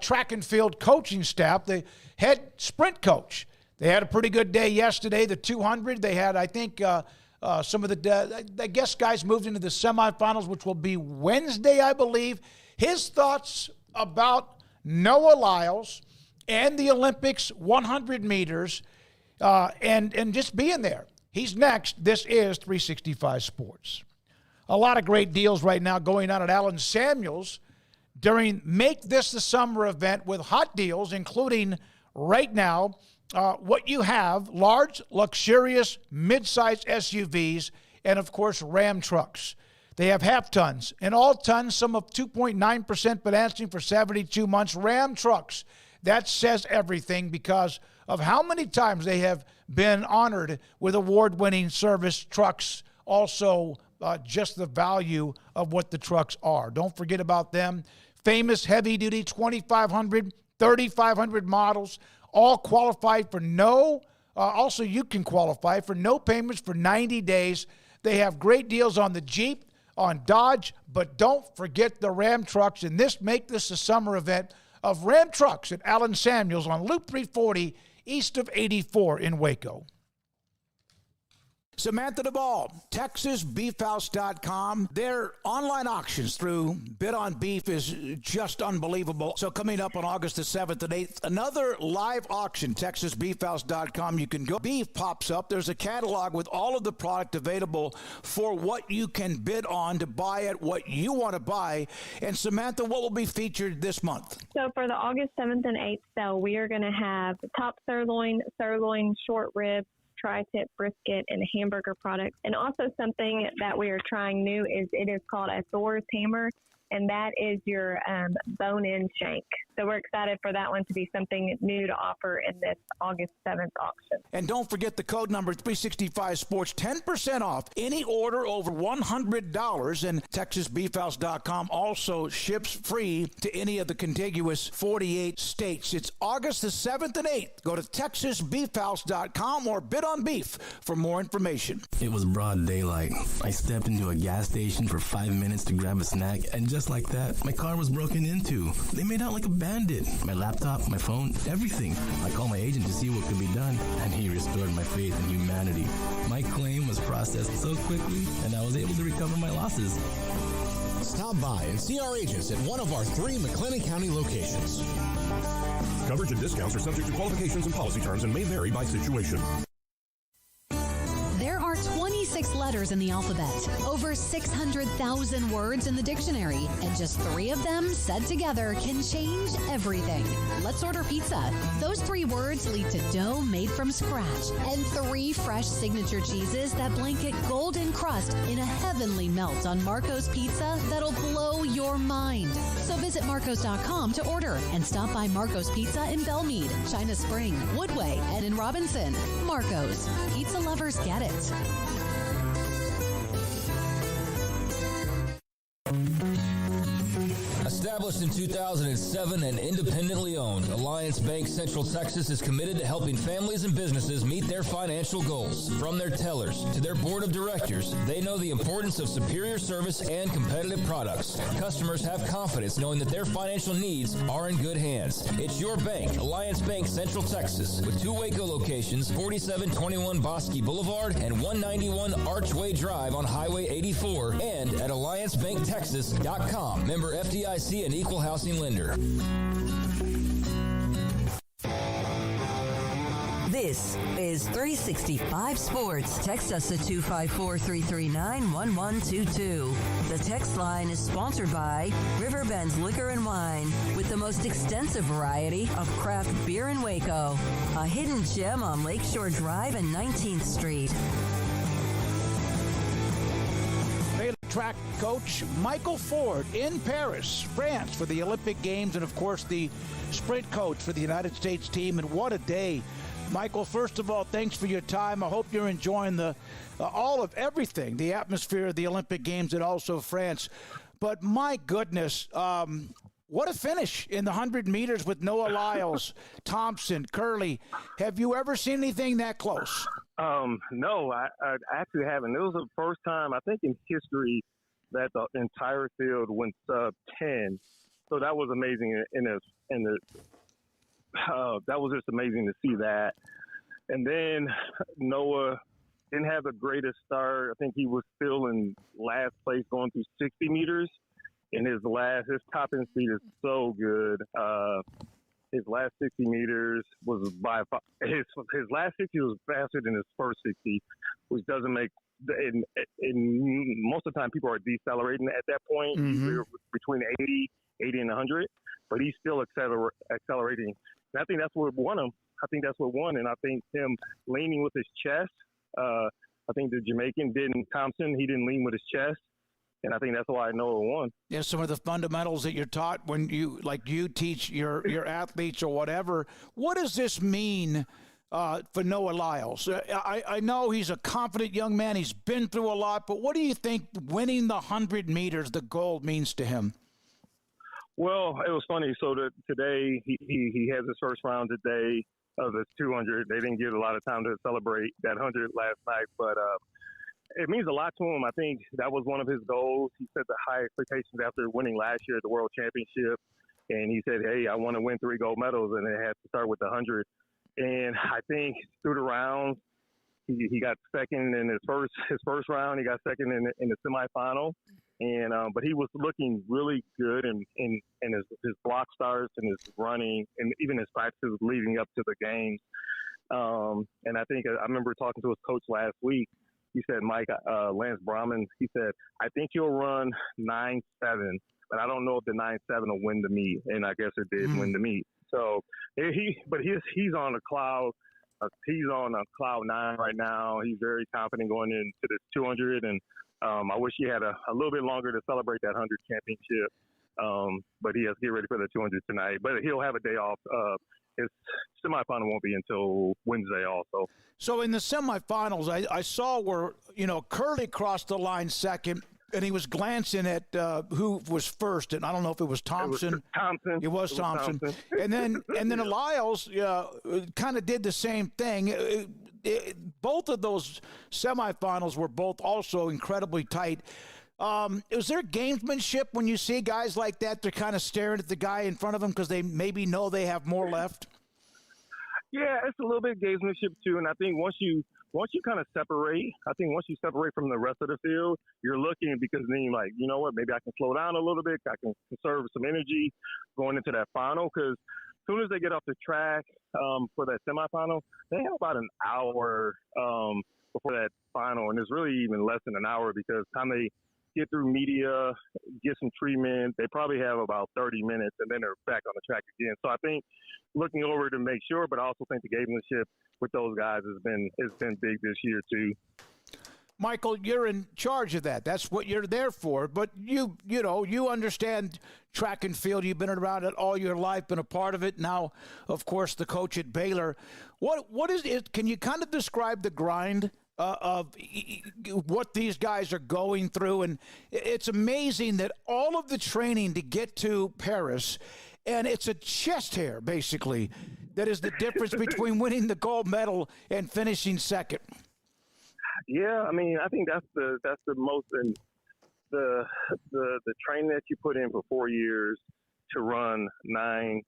track and field coaching staff, the head sprint coach. They had a pretty good day yesterday, the 200. They had, I think, some of the, I guess, guys moved into the semifinals, which will be Wednesday, I believe. His thoughts about Noah Lyles and the Olympics 100 meters and just being there. He's next. This is 365 Sports. A lot of great deals right now going on at Allen Samuels during Make This the Summer event with hot deals, including right now what you have, large, luxurious, mid-size SUVs, and, of course, Ram trucks. They have half tons and all tons, some of 2.9% financing for 72 months. Ram trucks, that says everything because of how many times they have been honored with award-winning service trucks. Also, just the value of what the trucks are. Don't forget about them. Famous heavy-duty 2,500, 3,500 models, all qualified for also you can qualify for no payments for 90 days. They have great deals on the Jeep, on Dodge, but don't forget the Ram trucks. And Make This a Summer event of Ram trucks at Allen Samuels on Loop 340 east of 84 in Waco. Samantha Duvall, TexasBeefHouse.com. Their online auctions through Bid on Beef is just unbelievable. So coming up on August the 7th and 8th, another live auction, TexasBeefHouse.com. You can go. Beef pops up. There's a catalog with all of the product available for what you can bid on to buy at what you want to buy. And Samantha, what will be featured this month? So for the August 7th and 8th sale, we are going to have top sirloin, short rib, tri-tip brisket, and hamburger products. And also something that we are trying new is it is called a Thor's Hammer, and that is your bone-in shank. So we're excited for that one to be something new to offer in this August 7th auction. And don't forget the code number 365 Sports, 10% off any order over $100. And TexasBeefHouse.com also ships free to any of the contiguous 48 states. It's August the 7th and 8th. Go to TexasBeefHouse.com or Bid on Beef for more information. It was broad daylight. I stepped into a gas station for 5 minutes to grab a snack, and just like that, my car was broken into. They made out like a bandit. My laptop, my phone, everything. I called my agent to see what could be done, and he restored my faith in humanity. My claim was processed so quickly, and I was able to recover my losses. Stop by and see our agents at one of our 3 McLennan County locations. Coverage and discounts are subject to qualifications and policy terms and may vary by situation. There are 26 letters in the alphabet, over 600,000 words in the dictionary, and just 3 of them said together can change everything. Let's order pizza. Those 3 words lead to dough made from scratch and 3 fresh signature cheeses that blanket golden crust in a heavenly melt on Marco's Pizza that'll blow your mind. So visit Marcos.com to order and stop by Marco's Pizza in Belmead, China Spring, Woodway, and in Robinson. Marco's. Pizza lovers get it. Established in 2007 and independently owned, Alliance Bank Central Texas is committed to helping families and businesses meet their financial goals. From their tellers to their board of directors, they know the importance of superior service and competitive products. Customers have confidence knowing that their financial needs are in good hands. It's your bank, Alliance Bank Central Texas, with 2 Waco locations, 4721 Bosque Boulevard and 191 Archway Drive on Highway 84, and at AllianceBankTexas.com. Member FDIC and Equal Housing Lender. This is 365 Sports. Text us at 254-339-1122. The text line is sponsored by Riverbend's Liquor and Wine, with the most extensive variety of craft beer in Waco. A hidden gem on Lakeshore Drive and 19th Street. Baylor track coach Michael Ford in Paris, France for the Olympic Games, and of course the sprint coach for the United States team. And what a day. Michael, first of all, thanks for your time. I hope you're enjoying the all of everything, the atmosphere of the Olympic Games and also France. But my goodness, what a finish in the 100 meters with Noah Lyles, Thompson, Curley. Have you ever seen anything that close? No, I actually haven't. It was the first time, I think, in history that the entire field went sub 10. So that was amazing. That was just amazing to see that. And then Noah didn't have the greatest start. I think he was still in last place going through 60 meters. And his top end speed is so good. His last 60 meters was his last 60 was faster than his first 60, which doesn't make. In most of the time, people are decelerating at that point. Mm-hmm. Between 80 and 100, but he's still accelerating. And I think that's what won him. And I think him leaning with his chest. I think the Jamaican Thompson, he didn't lean with his chest. And I think that's why Noah won. Yeah, some of the fundamentals that you're taught when you teach your athletes or whatever. What does this mean for Noah Lyles? I know he's a confident young man. He's been through a lot. But what do you think winning the 100 meters, the gold, means to him? Well, it was funny. So today he has his first round today of the 200. They didn't get a lot of time to celebrate that 100 last night, but it means a lot to him. I think that was one of his goals. He set the high expectations after winning last year at the World Championship, and he said, "Hey, I want to win 3 gold medals," and it had to start with the 100. And I think through the rounds, he got second in his first round. He got second in the semifinal. And but he was looking really good in his block starts and his running and even his practices leading up to the games. And I think I remember talking to his coach last week. He said, Mike, Lance Brahman, he said, I think he'll run 9.7, but I don't know if the 9.7 will win the meet. And I guess it did win the meet. So he's on a cloud. He's on a cloud 9 right now. He's very confident going into the 200 and. I wish he had a little bit longer to celebrate that 100 championship, but he has to get ready for the 200 tonight. But he'll have a day off. His semifinal won't be until Wednesday also. So in the semifinals, I saw where, Curley crossed the line second, and he was glancing at who was first, and I don't know if it was Thompson. It was Thompson. And then Lyles kind of did the same thing. Both of those semifinals were both also incredibly tight. Is there gamesmanship when you see guys like that? They're kind of staring at the guy in front of them because they maybe know they have more left. Yeah, it's a little bit gamesmanship too. And I think once you kind of separate, once you separate from the rest of the field, you're looking because then you're like, you know what, maybe I can slow down a little bit. I can conserve some energy going into that final because as soon as they get off the track for that semifinal, they have about an hour before that final, and it's really even less than an hour because time they get through media, get some treatment, they probably have about 30 minutes, and then they're back on the track again. So I think looking over to make sure, but I also think the gamesmanship with those guys has been big this year too. Michael, you're in charge of that. That's what you're there for. But you understand track and field. You've been around it all your life, been a part of it. Now, of course, the coach at Baylor. What is it? Can you kind of describe the grind of what these guys are going through. And it's amazing that all of the training to get to Paris, and it's a chest hair, basically, that is the difference between winning the gold medal and finishing second. Yeah, I mean, I think that's the most the training that you put in for 4 years to run 9.7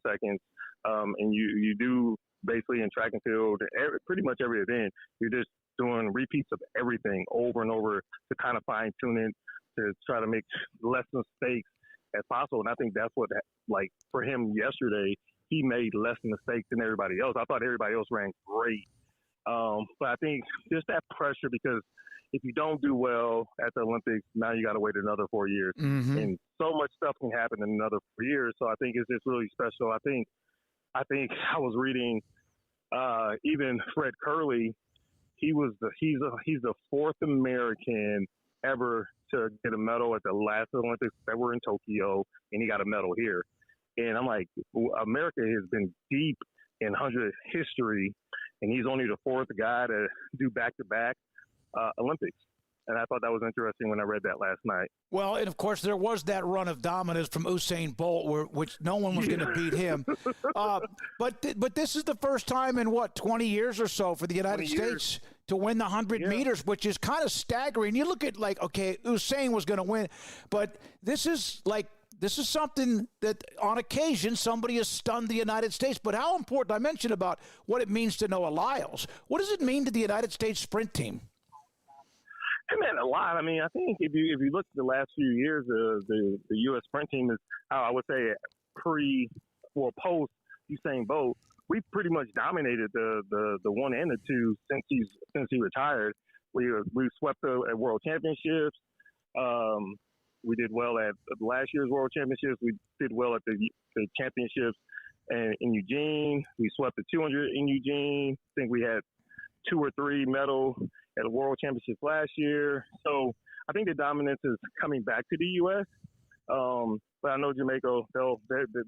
seconds, and you do basically in track and field pretty much every event. You're just doing repeats of everything over and over to kind of fine tune it to try to make less mistakes as possible. And I think that's what, like, for him yesterday, he made less mistakes than everybody else. I thought everybody else ran great. But I think just that pressure, because if you don't do well at the Olympics, now you got to wait another 4 years. Mm-hmm. And so much stuff can happen in another 4 years. So I think it's just really special. I think I was reading even Fred Curley. He's the fourth American ever to get a medal at the last Olympics that were in Tokyo, and he got a medal here. And I'm like, America has been deep in 100 history, and he's only the fourth guy to do back-to-back Olympics. And I thought that was interesting when I read that last night. Well, and of course, there was that run of dominance from Usain Bolt, which no one was going to beat him. But this is the first time in, 20 years or so for the United States to win the 100 meters, which is kind of staggering. You look at, like, okay, Usain was going to win, but this is something that on occasion somebody has stunned the United States. But how important, I mentioned about what it means to know a Lyles. What does it mean to the United States sprint team? It meant a lot. I mean, I think if you look at the last few years, the U.S. sprint team is, I would say, post Usain Bolt, we pretty much dominated the 1 and the 2 since he retired. We swept at World Championships. We did well at last year's World Championships. We did well at the championships in Eugene. We swept the 200 in Eugene. I think we had 2 or 3 medals at the World Championships last year. So I think the dominance is coming back to the U.S. But I know Jamaica,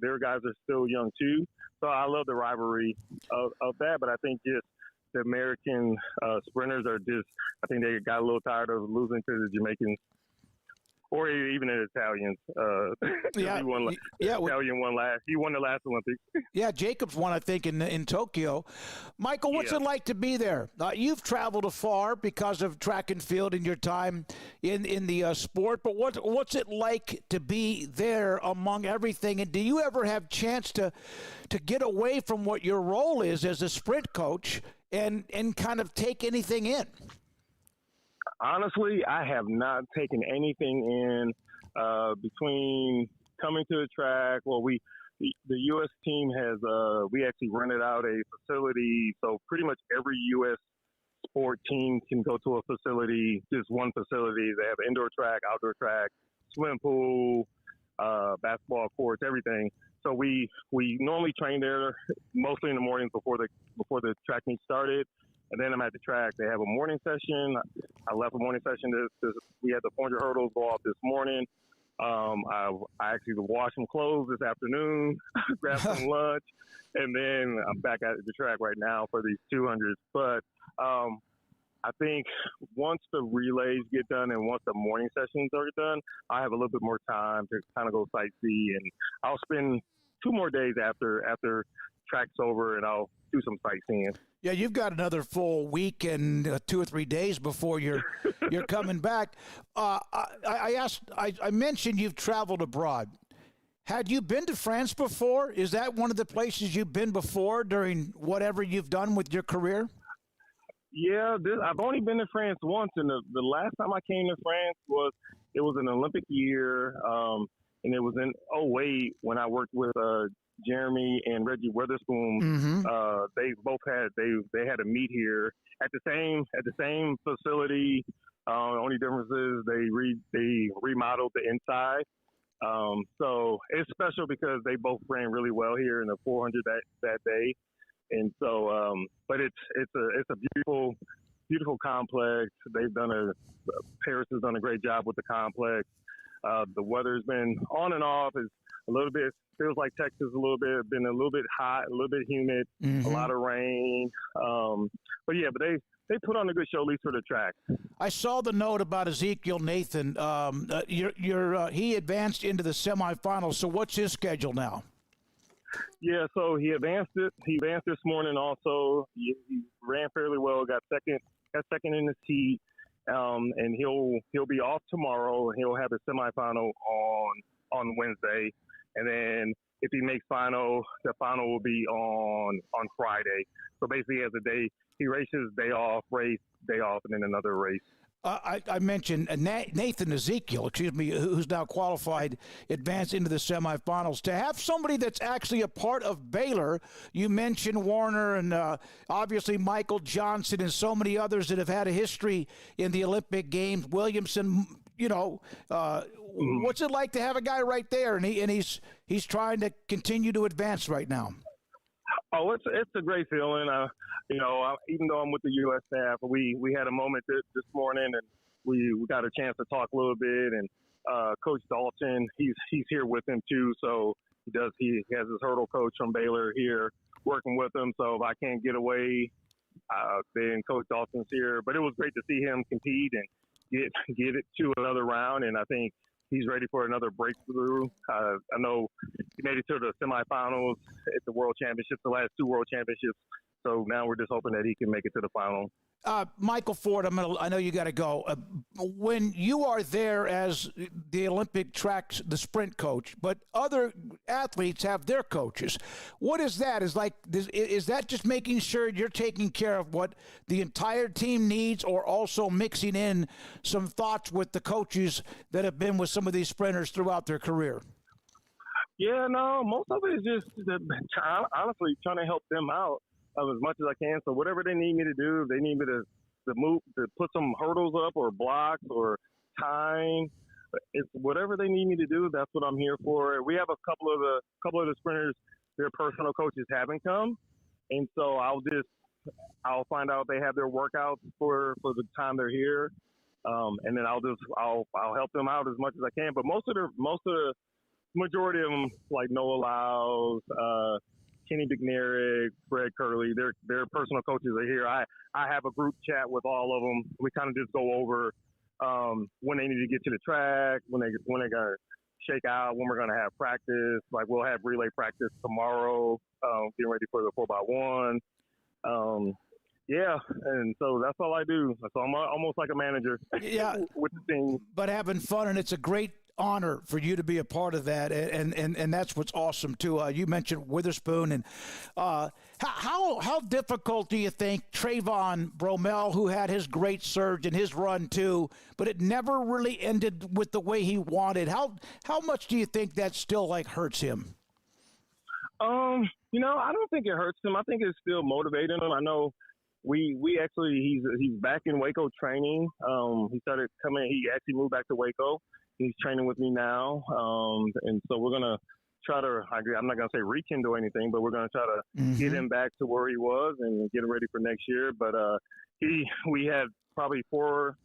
their guys are still young too. So I love the rivalry of that. But I think just the American sprinters I think they got a little tired of losing to the Jamaicans. Or even the Italians. Italian won last. He won the last Olympics. Yeah, Jacobs won, I think, in Tokyo. Michael, what's it like to be there? You've traveled afar because of track and field in your time in the sport, but what's it like to be there among everything? And do you ever have chance to get away from what your role is as a sprint coach and kind of take anything in? Honestly, I have not taken anything in between coming to the track. Well, the U.S. team has we actually rented out a facility, so pretty much every U.S. sport team can go to a facility, just one facility. They have indoor track, outdoor track, swimming pool, basketball courts, everything. So we normally train there mostly in the morning before the track meet started. And then I'm at the track. They have a morning session. I left a morning session. We had the 400 hurdles go off this morning. I actually washed some clothes this afternoon, grabbed some lunch, and then I'm back at the track right now for these 200s. But I think once the relays get done and once the morning sessions are done, I have a little bit more time to kind of go sightsee. And I'll spend 2 more days after track's over, and I'll do some sightseeing. Yeah, you've got another full week and 2 or 3 days before you're coming back. I mentioned you've traveled abroad. Had you been to France before? Is that one of the places you've been before during whatever you've done with your career? Yeah, I've only been to France once, and the last time I came to France was an Olympic year, and it was in 2008 when I worked with Jeremy and Reggie Witherspoon. Mm-hmm. They both had a meet here at the same facility. Only difference is they remodeled the inside. So it's special because they both ran really well here in the 400 that day. And so, but it's a beautiful complex. Paris has done a great job with the complex. The weather's been on and off. It's a little bit, feels like Texas a little bit, been a little bit hot, a little bit humid, a lot of rain. But they put on a good show, at least for the track. I saw the note about Ezekiel Nathan. He advanced into the semifinals. So what's his schedule now? Yeah, so he advanced this morning. Also, he ran fairly well. Got second in the heat, and he'll be off tomorrow. He'll have a semifinal on Wednesday, and then if he makes final, the final will be on Friday. So basically, he has a day. He races day off, and then another race. I mentioned Nathan Ezekiel, who's now qualified, advanced into the semifinals. To have somebody that's actually a part of Baylor, you mentioned Warner and obviously Michael Johnson and so many others that have had a history in the Olympic Games. Williamson, what's it like to have a guy right there, and he's trying to continue to advance right now? Oh, it's a great feeling. Even though I'm with the U.S. staff, we had a moment this morning, and we got a chance to talk a little bit. And Coach Dalton, he's here with him too. So he has his hurdle coach from Baylor here working with him. So if I can't get away, then Coach Dalton's here. But it was great to see him compete and get it to another round. And I think he's ready for another breakthrough. I know he made it to the semifinals at the World Championships, the last two World Championships. So now we're just hoping that he can make it to the final. Michael Ford, I know you got to go. When you are there as the Olympic tracks, the sprint coach, but other athletes have their coaches, what is that? Is that just making sure you're taking care of what the entire team needs, or also mixing in some thoughts with the coaches that have been with some of these sprinters throughout their career? Yeah, no, most of it is just honestly trying to help them out as much as I can. So whatever they need me to do, if they need me to move, to put some hurdles up or blocks or time, it's whatever they need me to do. That's what I'm here for. We have a couple of the sprinters, their personal coaches haven't come, and so I'll find out if they have their workouts for the time they're here, and then I'll help them out as much as I can. But most of the majority of them, like Noah Lyles, Kenny McNairick, Fred Curley, their personal coaches are here. I have a group chat with all of them. We kind of just go over when they need to get to the track, when they're gonna shake out, when we're gonna have practice. Like we'll have relay practice tomorrow, getting ready for the 4x1. Yeah, and so that's all I do. So I'm almost like a manager with the team. But having fun, and it's a great honor for you to be a part of that, and that's what's awesome too. You mentioned Witherspoon, and how difficult do you think Trayvon Bromell, who had his great surge and his run too, but it never really ended with the way he wanted? How much do you think that still hurts him? I don't think it hurts him. I think it's still motivating him. I know we actually he's back in Waco training. He started coming. He actually moved back to Waco. He's training with me now, and so we're gonna try to. I'm not gonna say rekindle anything, but we're gonna try to get him back to where he was and get him ready for next year. But we had probably 4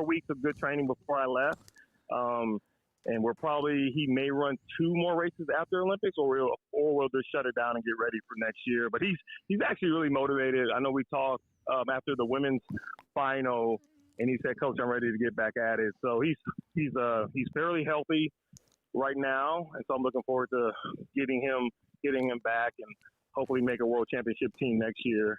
weeks of good training before I left, and he may run 2 more races after Olympics, or we'll just shut it down and get ready for next year. But he's actually really motivated. I know we talked after the women's final. And he said, "Coach, I'm ready to get back at it." So he's fairly healthy right now, and so I'm looking forward to getting him back and hopefully make a World Championship team next year.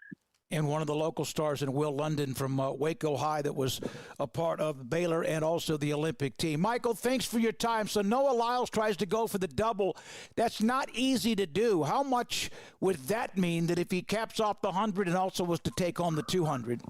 And one of the local stars in Will London from Waco High that was a part of Baylor and also the Olympic team. Michael, thanks for your time. So Noah Lyles tries to go for the double. That's not easy to do. How much would that mean that if he caps off the 100 and also was to take on the 200?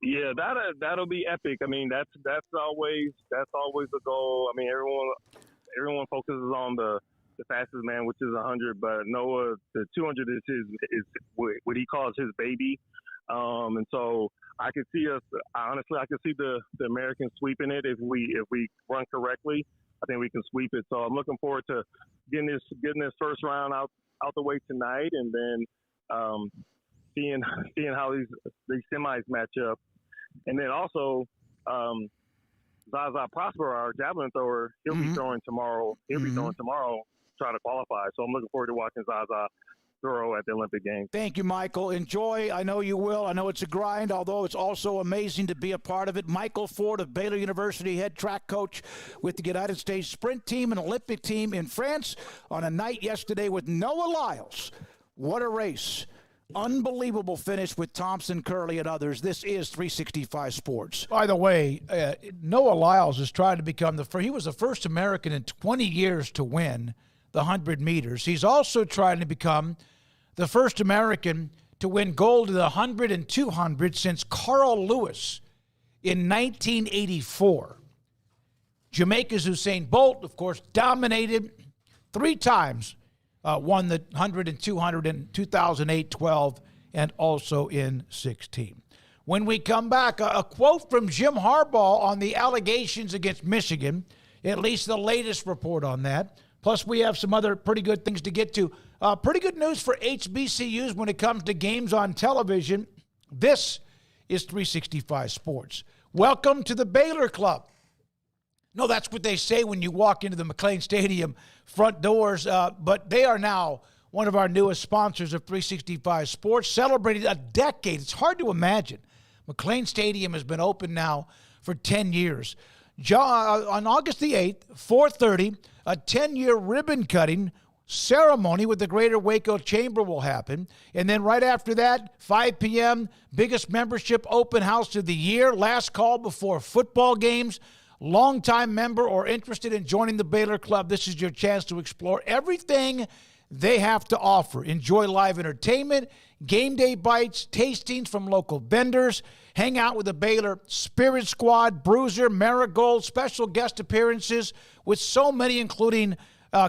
Yeah, that'll be epic. I mean, that's always the goal. I mean, everyone focuses on the fastest man, which is 100, but Noah, the 200 is what he calls his baby. And so I could see us. Honestly, I could see the Americans sweeping it if we run correctly. I think we can sweep it. So I'm looking forward to getting this first round out the way tonight, and then seeing how these semis match up. And then also, Zaza Prosper, our javelin thrower, he'll be throwing tomorrow. He'll be throwing tomorrow, trying to qualify. So I'm looking forward to watching Zaza throw at the Olympic Games. Thank you, Michael. Enjoy. I know you will. I know it's a grind, although it's also amazing to be a part of it. Michael Ford of Baylor University, head track coach with the United States sprint team and Olympic team in France on a night yesterday with Noah Lyles. What a race. Unbelievable finish with Thompson, Curley, and others. This is 365 Sports. By the way, Noah Lyles is trying to become he was the first American in 20 years to win the 100 meters. He's also trying to become the first American to win gold in the 100 and 200 since Carl Lewis in 1984. Jamaica's Usain Bolt, of course, dominated 3 times, won the 100 and 200 in 2008, 12, and also in 16. When we come back, a quote from Jim Harbaugh on the allegations against Michigan, at least the latest report on that. Plus, we have some other pretty good things to get to. Pretty good news for HBCUs when it comes to games on television. This is 365 Sports. Welcome to the Baylor Club. No, that's what they say when you walk into the McLean Stadium front doors, but they are now one of our newest sponsors of 365 Sports, celebrating a decade. It's hard to imagine. McLean Stadium has been open now for 10 years. On August the 8th, 4:30, a 10-year ribbon-cutting ceremony with the Greater Waco Chamber will happen. And then right after that, 5 p.m., biggest membership open house of the year, last call before football games. Longtime member or interested in joining the Baylor Club, this is your chance to explore everything they have to offer. Enjoy live entertainment, game day bites, tastings from local vendors, hang out with the Baylor Spirit Squad, Bruiser, Marigold, special guest appearances with so many, including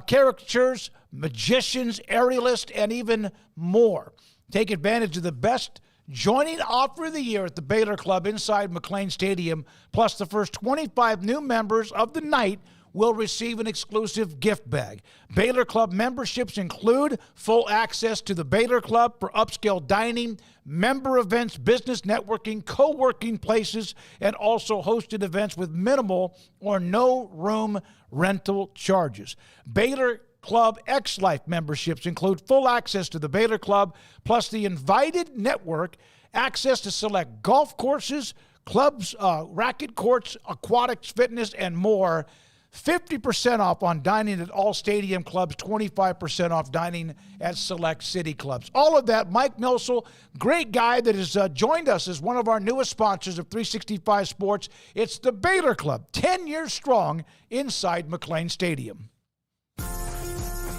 caricatures, magicians, aerialists, and even more. Take advantage of the best joining offer of the year at the Baylor Club inside McLean Stadium, plus the first 25 new members of the night will receive an exclusive gift bag. Baylor Club memberships include full access to the Baylor Club for upscale dining, member events, business networking, co-working places, and also hosted events with minimal or no room rental charges. Baylor Club X-Life memberships include full access to the Baylor Club, plus the Invited Network, access to select golf courses, clubs, racket courts, aquatics, fitness, and more. 50% off on dining at all stadium clubs, 25% off dining at select city clubs. All of that, Mike Milsel, great guy that has joined us as one of our newest sponsors of 365 Sports. It's the Baylor Club, 10 years strong inside McLean Stadium.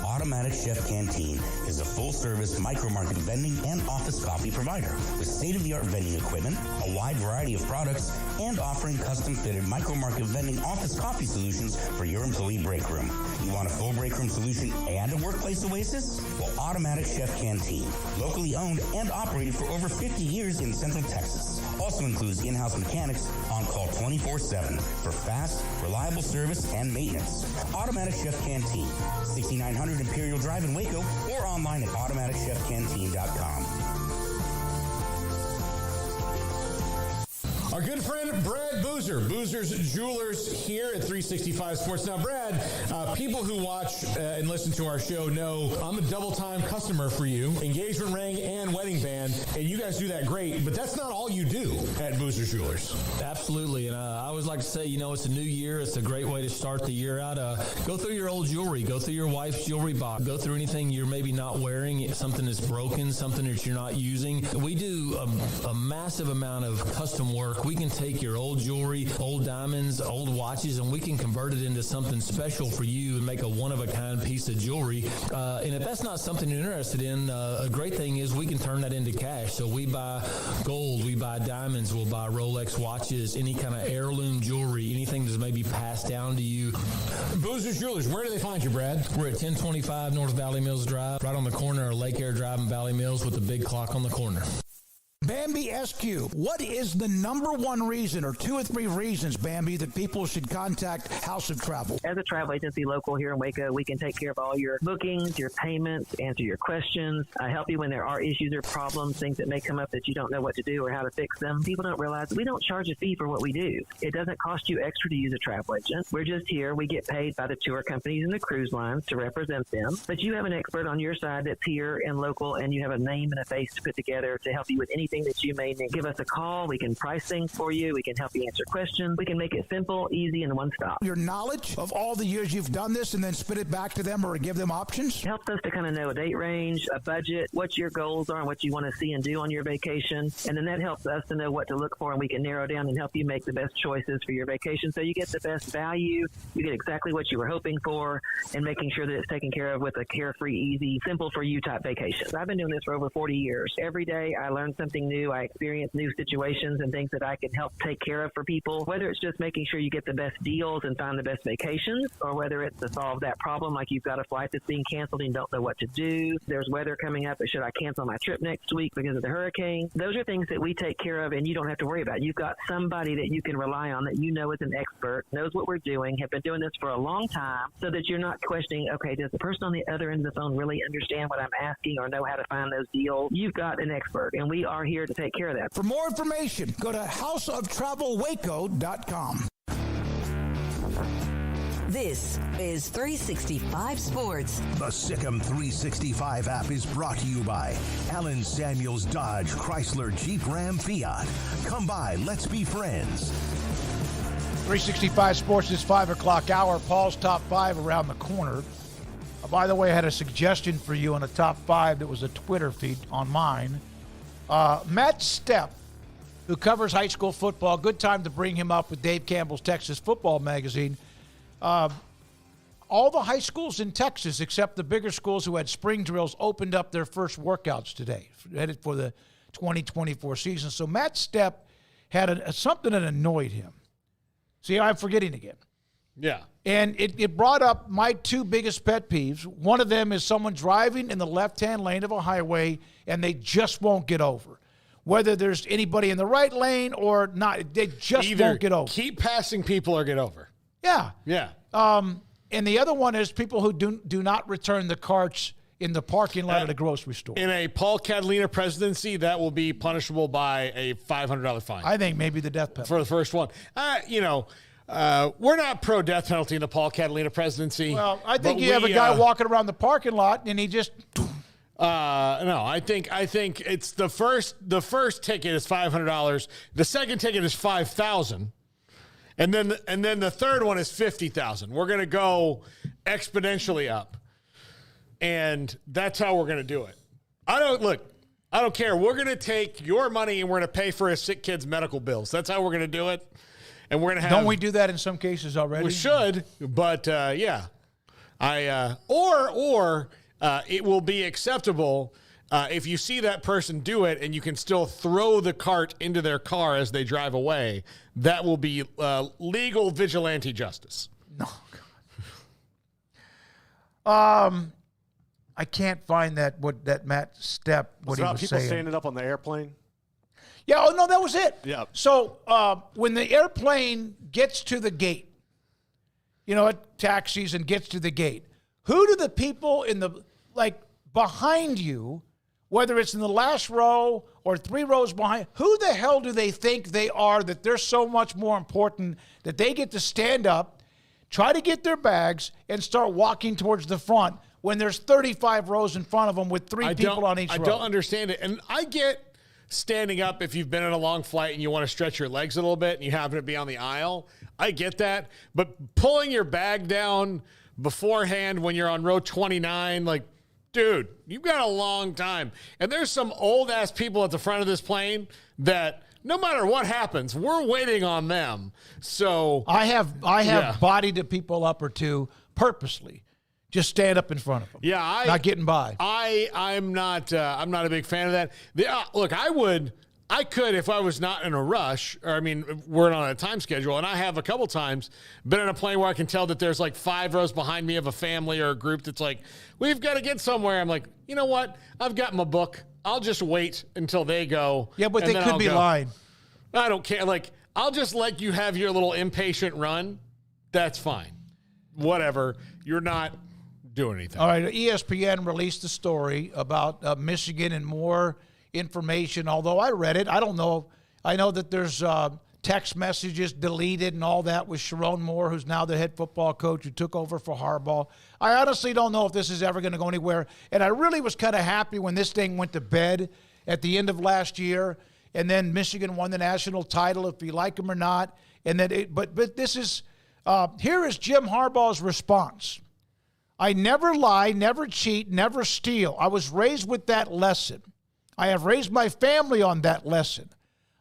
Automatic Chef Canteen is a full-service micro-market vending and office coffee provider with state-of-the-art vending equipment, a wide variety of products, and offering custom-fitted micro-market vending office coffee solutions for your employee break room. You want a full break room solution and a workplace oasis? Well, Automatic Chef Canteen, locally owned and operated for over 50 years in Central Texas, also includes in-house mechanics on call 24/7 for fast, reliable service and maintenance. Automatic Chef Canteen, 6900 Imperial Drive in Waco, or online at automaticchefcanteen.com. Our good friend Brad Boozer, Boozer's Jewelers here at 365 Sports. Now, Brad, people who watch and listen to our show know I'm a double-time customer for you, engagement ring and wedding band, and you guys do that great, but that's not all you do at Boozer's Jewelers. Absolutely, and I always like to say, it's a new year. It's a great way to start the year out. Go through your old jewelry. Go through your wife's jewelry box. Go through anything you're maybe not wearing, something that's broken, something that you're not using. We do a massive amount of custom work. We can take your old jewelry, old diamonds, old watches, and we can convert it into something special for you and make a one-of-a-kind piece of jewelry. And if that's not something you're interested in, a great thing is we can turn that into cash. So we buy gold, we buy diamonds, we'll buy Rolex watches, any kind of heirloom jewelry, anything that's maybe passed down to you. Boozer's Jewelers, where do they find you, Brad? We're at 1025 North Valley Mills Drive, right on the corner of Lake Air Drive and Valley Mills with the big clock on the corner. Bambi SQ, what is the number one reason or 2 or 3 reasons, Bambi, that people should contact House of Travel? As a travel agency local here in Waco, we can take care of all your bookings, your payments, answer your questions, help you when there are issues or problems, things that may come up that you don't know what to do or how to fix them. People don't realize we don't charge a fee for what we do. It doesn't cost you extra to use a travel agent. We're just here. We get paid by the tour companies and the cruise lines to represent them. But you have an expert on your side that's here and local, and you have a name and a face to put together to help you with anything that you may need. Give us a call. We can price things for you. We can help you answer questions. We can make it simple, easy, and one stop. Your knowledge of all the years you've done this and then spit it back to them or give them options? It helps us to kind of know a date range, a budget, what your goals are and what you want to see and do on your vacation. And then that helps us to know what to look for, and we can narrow down and help you make the best choices for your vacation so you get the best value, you get exactly what you were hoping for, and making sure that it's taken care of with a carefree, easy, simple for you type vacation. I've been doing this for over 40 years. Every day I learn something new. I experience new situations and things that I can help take care of for people, whether it's just making sure you get the best deals and find the best vacations, or whether it's to solve that problem, like you've got a flight that's being canceled and don't know what to do. There's weather coming up, or should I cancel my trip next week because of the hurricane? Those are things that we take care of and you don't have to worry about. You've got somebody that you can rely on that you know is an expert, knows what we're doing, have been doing this for a long time, so that you're not questioning, okay, does the person on the other end of the phone really understand what I'm asking or know how to find those deals? You've got an expert, and we are here to take care of that. For more information, go to houseoftravelwaco.com. This is 365 Sports. The Sikkim 365 app is brought to you by Allen Samuels Dodge Chrysler Jeep Ram Fiat. Come by, let's be friends. 365 Sports is 5 o'clock hour. Paul's top 5 around the corner. By the way, I had a suggestion for you on the top 5 that was a Twitter feed on mine. Matt Stepp, who covers high school football, good time to bring him up with Dave Campbell's Texas Football Magazine. All the high schools in Texas, except the bigger schools who had spring drills, opened up their first workouts today, headed for the 2024 season. So Matt Stepp had something that annoyed him. See, I'm forgetting again. Yeah. And it brought up my 2 biggest pet peeves. One of them is someone driving in the left-hand lane of a highway and they just won't get over. Whether there's anybody in the right lane or not, they just won't get over. Keep passing people or get over. Yeah. Yeah. And the other one is people who do not return the carts in the parking lot of the grocery store. In a Paul Catalina presidency, that will be punishable by a $500 fine. I think maybe the death penalty. For the first one. We're not pro-death penalty in the Paul Catalina presidency. Well, I think you have a guy walking around the parking lot and he just... No, I think it's the first ticket is $500. The second ticket is $5,000. And then the third one is $50,000. We're going to go exponentially up. And that's how we're going to do it. I don't care. We're going to take your money and we're going to pay for a sick kid's medical bills. That's how we're going to do it. And we're going to have... Don't we do that in some cases already? We should, but yeah. It will be acceptable if you see that person do it and you can still throw the cart into their car as they drive away. That will be legal vigilante justice. No. I can't find that Matt Stepp, what he was people saying. standing up on the airplane? Yeah, oh, no, that was it. Yeah. So when the airplane gets to the gate, it taxis and gets to the gate, who do the people behind you, whether it's in the last row or 3 rows behind, who the hell do they think they are that they're so much more important that they get to stand up, try to get their bags, and start walking towards the front when there's 35 rows in front of them with 3 people on each row? I don't understand it. And I get standing up if you've been on a long flight and you want to stretch your legs a little bit and you happen to be on the aisle. I get that. But pulling your bag down beforehand when you're on row 29, dude, you've got a long time. And there's some old-ass people at the front of this plane that no matter what happens, we're waiting on them. So I have bodied the people up or 2 purposely. Just stand up in front of them. Yeah, not getting by. I'm not a big fan of that. Look, I could if I was not in a rush, or we're on a time schedule, and I have a couple times been on a plane where I can tell that there's 5 rows behind me of a family or a group that's we've got to get somewhere. I'm like, you know what? I've got my book. I'll just wait until they go. Yeah, but they could be lying. I don't care. Like, I'll just let you have your little impatient run. That's fine. Whatever. You're not doing anything. All right. ESPN released a story about Michigan and more information. Although I read it, I don't know. I know that there's text messages deleted and all that with Sharon Moore, who's now the head football coach who took over for Harbaugh. I honestly don't know if this is ever going to go anywhere. And I really was kind of happy when this thing went to bed at the end of last year. And then Michigan won the national title, if you like them or not. And then, but this is here is Jim Harbaugh's response. I never lie, never cheat, never steal. I was raised with that lesson. I have raised my family on that lesson.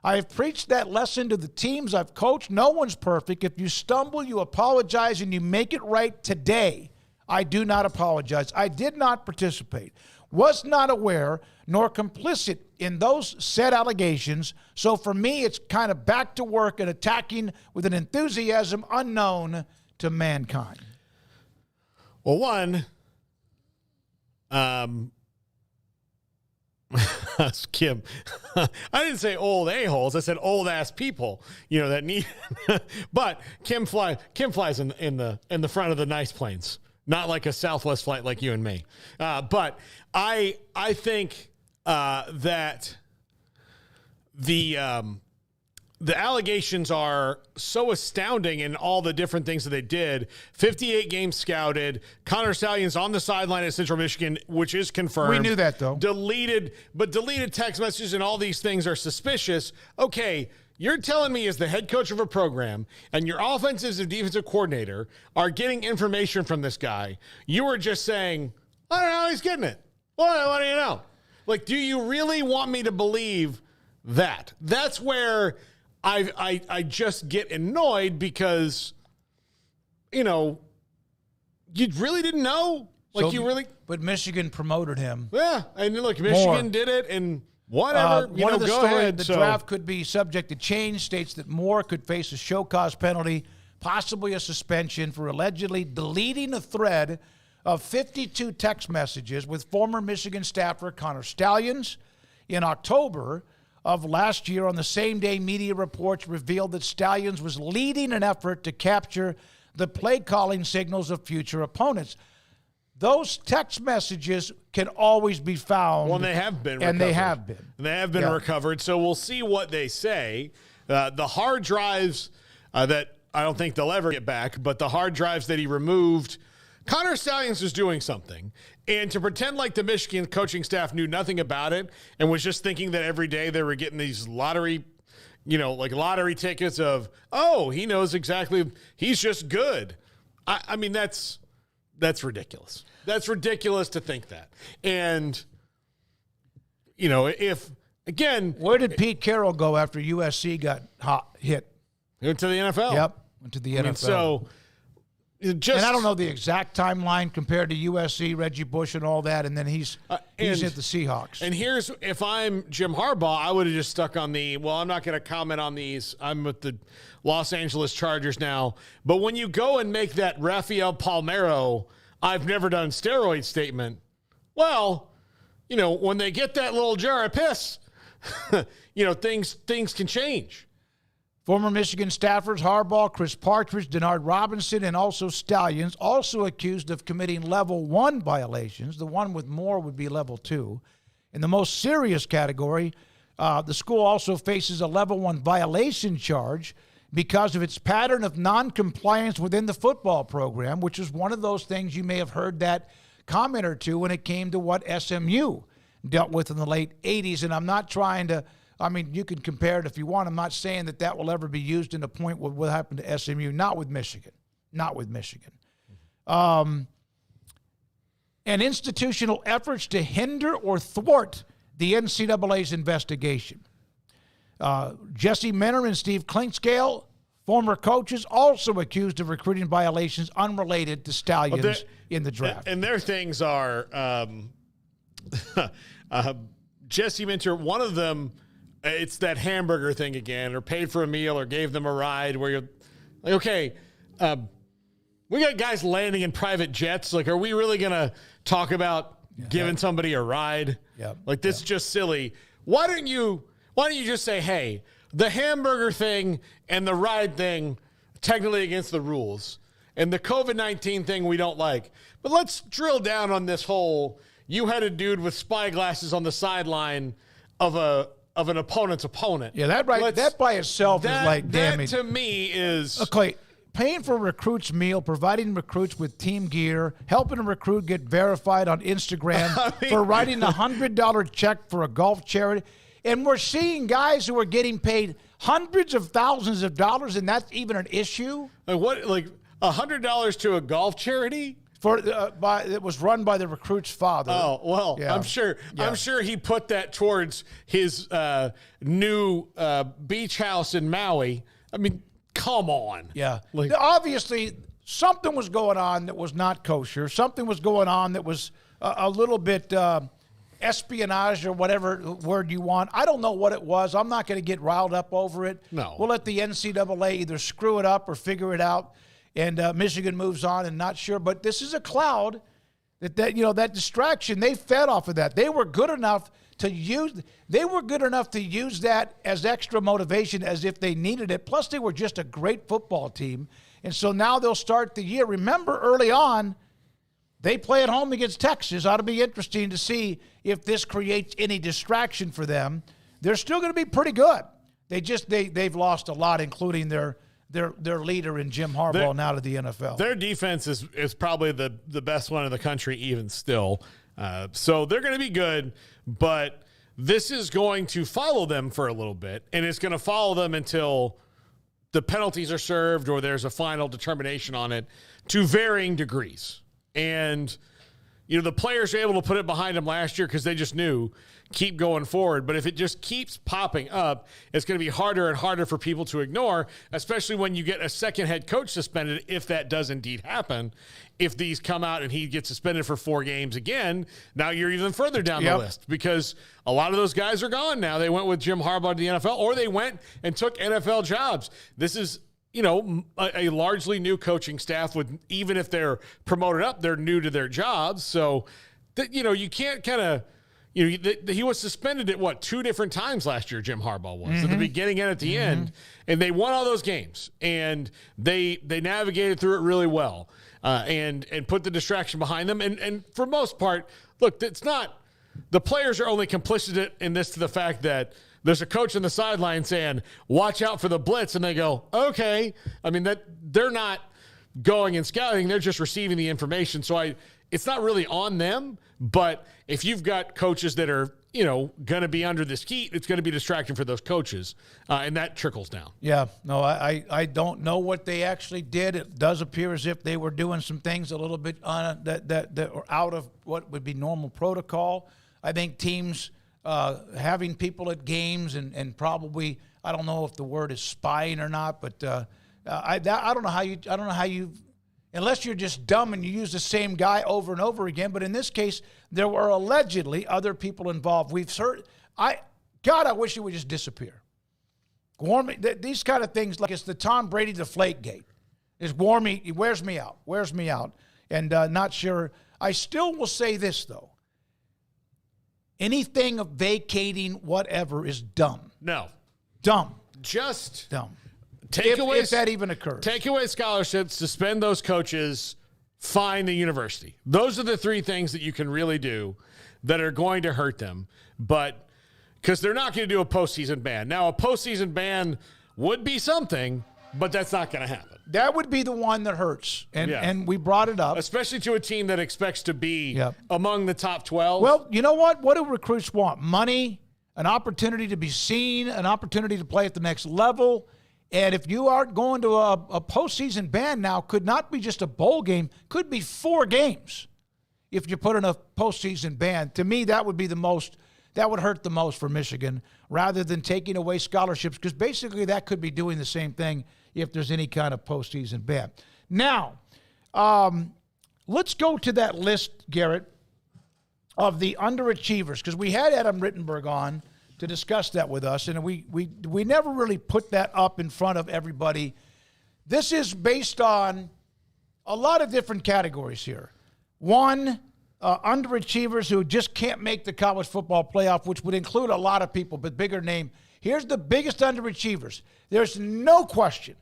I have preached that lesson to the teams I've coached. No one's perfect. If you stumble, you apologize and you make it right today. I do not apologize. I did not participate, was not aware, nor complicit in those said allegations. So for me, it's kind of back to work and attacking with an enthusiasm unknown to mankind. Well, one, Kim, I didn't say old a-holes. I said old ass people, that need, but Kim flies in the front of the nice planes, not like a Southwest flight like you and me. But I think that the allegations are so astounding in all the different things that they did. 58 games scouted. Connor Stalions on the sideline at Central Michigan, which is confirmed. We knew that, though. Deleted text messages and all these things are suspicious. Okay, you're telling me as the head coach of a program and your offensive and defensive coordinator are getting information from this guy. You were just saying, I don't know, he's getting it. What do you know? Like, do you really want me to believe that? That's where I just get annoyed because, you really didn't know. But Michigan promoted him. Yeah, and look, Michigan did it, and whatever. One of the go stories, ahead. The draft could be subject to change, states that Moore could face a show cause penalty, possibly a suspension for allegedly deleting a thread of 52 text messages with former Michigan staffer Connor Stalions in October of last year. On the same day, media reports revealed that Stalions was leading an effort to capture the play calling signals of future opponents. Those text messages can always be found. Well, they have been recovered. And they have been. They have been recovered, so we'll see what they say. The hard drives that I don't think they'll ever get back, but the hard drives that he removed, Connor Stalions was doing something. And to pretend like the Michigan coaching staff knew nothing about it and was just thinking that every day they were getting these lottery tickets of, oh, he knows exactly, he's just good. I mean, that's ridiculous. That's ridiculous to think that. And, if, again. Where did Pete Carroll go after USC got hit? He went to the NFL. Yep, went to the NFL. And I don't know the exact timeline compared to USC, Reggie Bush, and all that. And then he's at the Seahawks. And if I'm Jim Harbaugh, I would have just stuck on I'm not going to comment on these. I'm with the Los Angeles Chargers now. But when you go and make that Rafael Palmeiro, I've never done steroid statement, well, when they get that little jar of piss, things can change. Former Michigan staffers Harbaugh, Chris Partridge, Denard Robinson, and also Stalions, also accused of committing level 1 violations. The one with Moore would be level 2. In the most serious category, the school also faces a level 1 violation charge because of its pattern of noncompliance within the football program, which is one of those things you may have heard that comment or two when it came to what SMU dealt with in the late 80s. And I'm not trying to, you can compare it if you want. I'm not saying that will ever be used in a point with what happened to SMU, not with Michigan. And institutional efforts to hinder or thwart the NCAA's investigation. Jesse Minner and Steve Klinkscale, former coaches, also accused of recruiting violations unrelated to Stalions in the draft. And their things are Jesse Minter, one of them, it's that hamburger thing again, or paid for a meal or gave them a ride where you're like, okay, we got guys landing in private jets. Like, are we really going to talk about giving somebody a ride. Like, this is just silly. Why don't you just say, hey, the hamburger thing and the ride thing, technically against the rules, and the COVID-19 thing we don't like. But let's drill down on this whole, you had a dude with spy glasses on the sideline of an opponent's opponent. Yeah, that by itself is like damage. That to me is... Okay, paying for recruits' meal, providing recruits with team gear, helping a recruit get verified on Instagram, for writing a $100 check for a golf charity. And we're seeing guys who are getting paid hundreds of thousands of dollars, and that's even an issue. Like $100 to a golf charity? It was run by the recruit's father. Oh, well, yeah. I'm sure he put that towards his new beach house in Maui. I mean, come on. Yeah. Obviously, something was going on that was not kosher. Something was going on that was a little bit espionage or whatever word you want. I don't know what it was. I'm not going to get riled up over it. No. We'll let the NCAA either screw it up or figure it out. And Michigan moves on and not sure. But this is a cloud that distraction, they fed off of that. They were good enough to use that as extra motivation as if they needed it. Plus, they were just a great football team. And so now they'll start the year. Remember, early on, they play at home against Texas. Ought to be interesting to see if this creates any distraction for them. They're still going to be pretty good. They've lost a lot, including their leader in Jim Harbaugh now to the NFL. Their defense is probably the best one in the country even still. So they're going to be good, but this is going to follow them for a little bit, and it's going to follow them until the penalties are served or there's a final determination on it to varying degrees. And, the players are able to put it behind them last year because they just knew keep going forward. But if it just keeps popping up, it's going to be harder and harder for people to ignore, especially when you get a second head coach suspended, if that does indeed happen. If these come out and he gets suspended for 4 games again, now you're even further down the list because a lot of those guys are gone now. They went with Jim Harbaugh to the NFL, or they went and took NFL jobs. This is, a largely new coaching staff with, even if they're promoted up, they're new to their jobs. So, you can't kind of, he was suspended at 2 different times last year, Jim Harbaugh was, at the beginning and at the end, and they won all those games, and they navigated through it really well, and put the distraction behind them. And for most part, look, it's not, the players are only complicit in this to the fact that there's a coach on the sideline saying, watch out for the blitz, and they go, okay. I mean, that they're not going and scouting, they're just receiving the information. So it's not really on them, but if you've got coaches that are, going to be under this heat, it's going to be distracting for those coaches, and that trickles down. Yeah, no, I don't know what they actually did. It does appear as if they were doing some things a little bit that are out of what would be normal protocol. I think teams having people at games and probably, I don't know if the word is spying or not, but I don't know how you unless you're just dumb and you use the same guy over and over again. But in this case, there were allegedly other people involved. We've heard, I wish it would just disappear. These kind of things, like it's the Tom Brady Deflategate. It wears me out. And not sure. I still will say this, though. Anything of vacating whatever is dumb. No. Dumb. Just dumb. If that even occurs. Take away scholarships, suspend those coaches, fine the university. Those are the 3 things that you can really do that are going to hurt them. But because they're not going to do a postseason ban. Now, a postseason ban would be something, but that's not going to happen. That would be the one that hurts. And we brought it up. Especially to a team that expects to be among the top 12. Well, you know what? What do recruits want? Money, an opportunity to be seen, an opportunity to play at the next level. And if you aren't going to a postseason ban now, could not be just a bowl game, could be 4 games if you put in a postseason ban. To me, that would be that would hurt the most for Michigan rather than taking away scholarships, because basically that could be doing the same thing if there's any kind of postseason ban. Now, let's go to that list, Garrett, of the underachievers, because we had Adam Rittenberg on to discuss that with us, and we never really put that up in front of everybody. This is based on a lot of different categories here. One, underachievers who just can't make the college football playoff, which would include a lot of people, but bigger name. Here's the biggest underachievers. There's no question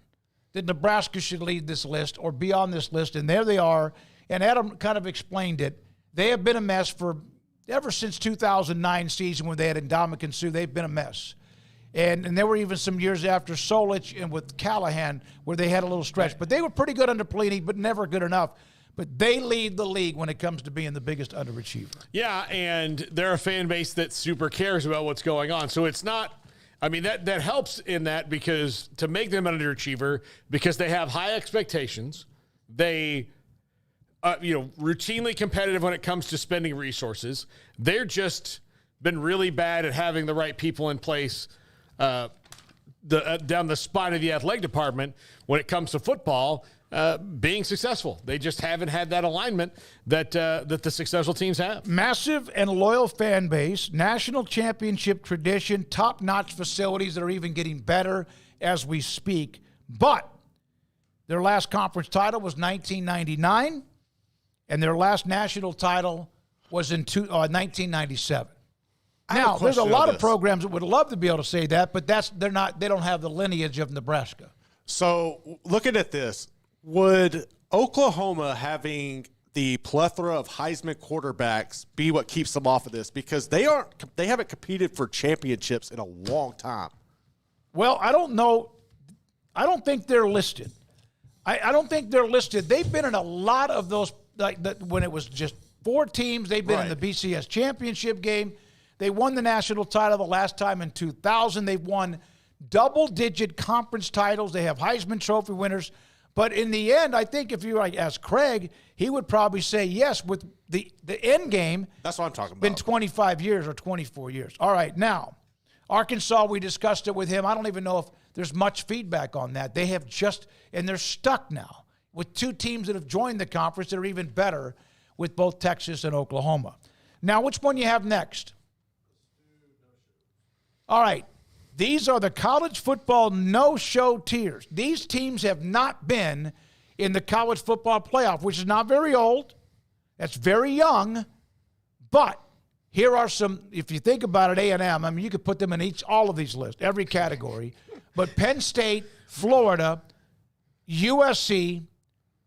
that Nebraska should lead this list or be on this list, and there they are. And Adam kind of explained it. They have been a mess ever since 2009 season when they had Ndamukong Suh. They've been a mess. And there were even some years after Solich and with Callahan where they had a little stretch. But they were pretty good under Pelini, but never good enough. But they lead the league when it comes to being the biggest underachiever. Yeah, and they're a fan base that super cares about what's going on. So it's not – I mean, that helps in that because to make them an underachiever because they have high expectations. They routinely competitive when it comes to spending resources. They're just been really bad at having the right people in place down the spine of the athletic department when it comes to football being successful. They just haven't had that alignment that the successful teams have. Massive and loyal fan base, national championship tradition, top-notch facilities that are even getting better as we speak. But their last conference title was 1999, and their last national title was in 1997. Now, there's a lot of programs that would love to be able to say that, but they don't have the lineage of Nebraska. So, looking at this, would Oklahoma having the plethora of Heisman quarterbacks be what keeps them off of this? Because they haven't competed for championships in a long time. Well, I don't know. I don't think they're listed. I don't think they're listed. They've been in a lot of those, when it was just 4 teams. They've been in the BCS championship game. They won the national title the last time in 2000. They've won double-digit conference titles. They have Heisman Trophy winners. But in the end, I think if you ask Craig, he would probably say yes with the end game. That's what I'm talking about. Been 25 years or 24 years. All right, now, Arkansas, we discussed it with him. I don't even know if there's much feedback on that. They have and they're stuck now with 2 teams that have joined the conference that are even better with both Texas and Oklahoma. Now, which one you have next? All right. These are the college football no-show tiers. These teams have not been in the college football playoff, which is not very old. That's very young. But here are some, if you think about it, A&M, I mean, you could put them in all of these lists, every category. But Penn State, Florida, USC,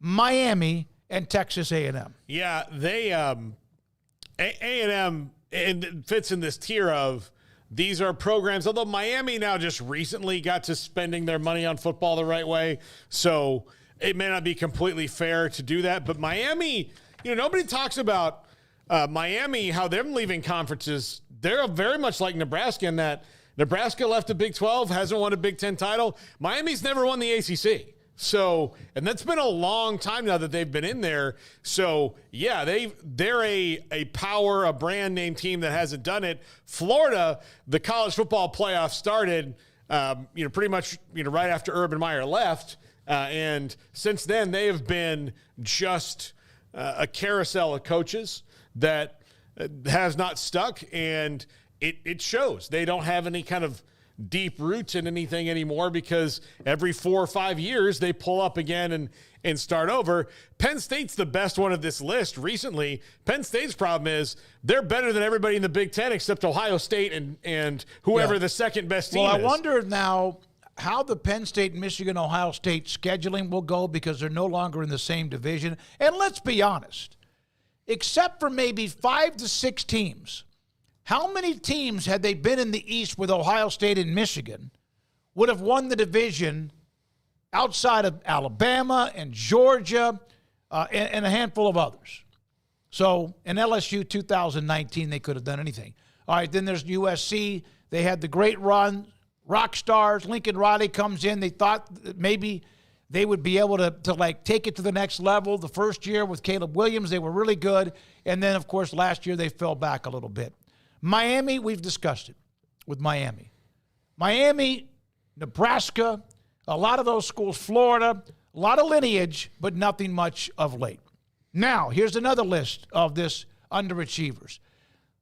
Miami, and Texas A&M. Yeah, they A&M it fits in this tier of these are programs, although Miami now just recently got to spending their money on football the right way, so it may not be completely fair to do that. But Miami, nobody talks about Miami, how them leaving conferences. They're very much like Nebraska in that Nebraska left the Big 12, hasn't won a Big 10 title. Miami's never won the ACC. So, and that's been a long time now that they've been in there. So, yeah, they're a power, a brand name team that hasn't done it. Florida, the college football playoff started, pretty much, right after Urban Meyer left. And since then, they have been just a carousel of coaches that has not stuck. And it shows. They don't have any kind of deep roots in anything anymore because every 4 or 5 years they pull up again and start over. Penn State's the best one of this list recently. Penn State's problem is they're better than everybody in the Big Ten except Ohio State and whoever the second best team is. Well, I wonder now how the Penn State, Michigan, Ohio State scheduling will go because they're no longer in the same division. And let's be honest, except for maybe 5 to 6 teams, how many teams, had they been in the East with Ohio State and Michigan, would have won the division outside of Alabama and Georgia and a handful of others? So in LSU 2019, they could have done anything. All right, then there's USC. They had the great run. Rock stars. Lincoln Riley comes in. They thought that maybe they would be able to take it to the next level. The first year with Caleb Williams, they were really good. And then, of course, last year they fell back a little bit. Miami, we've discussed it with Miami. Miami, Nebraska, a lot of those schools, Florida, a lot of lineage, but nothing much of late. Now, here's another list of this underachievers.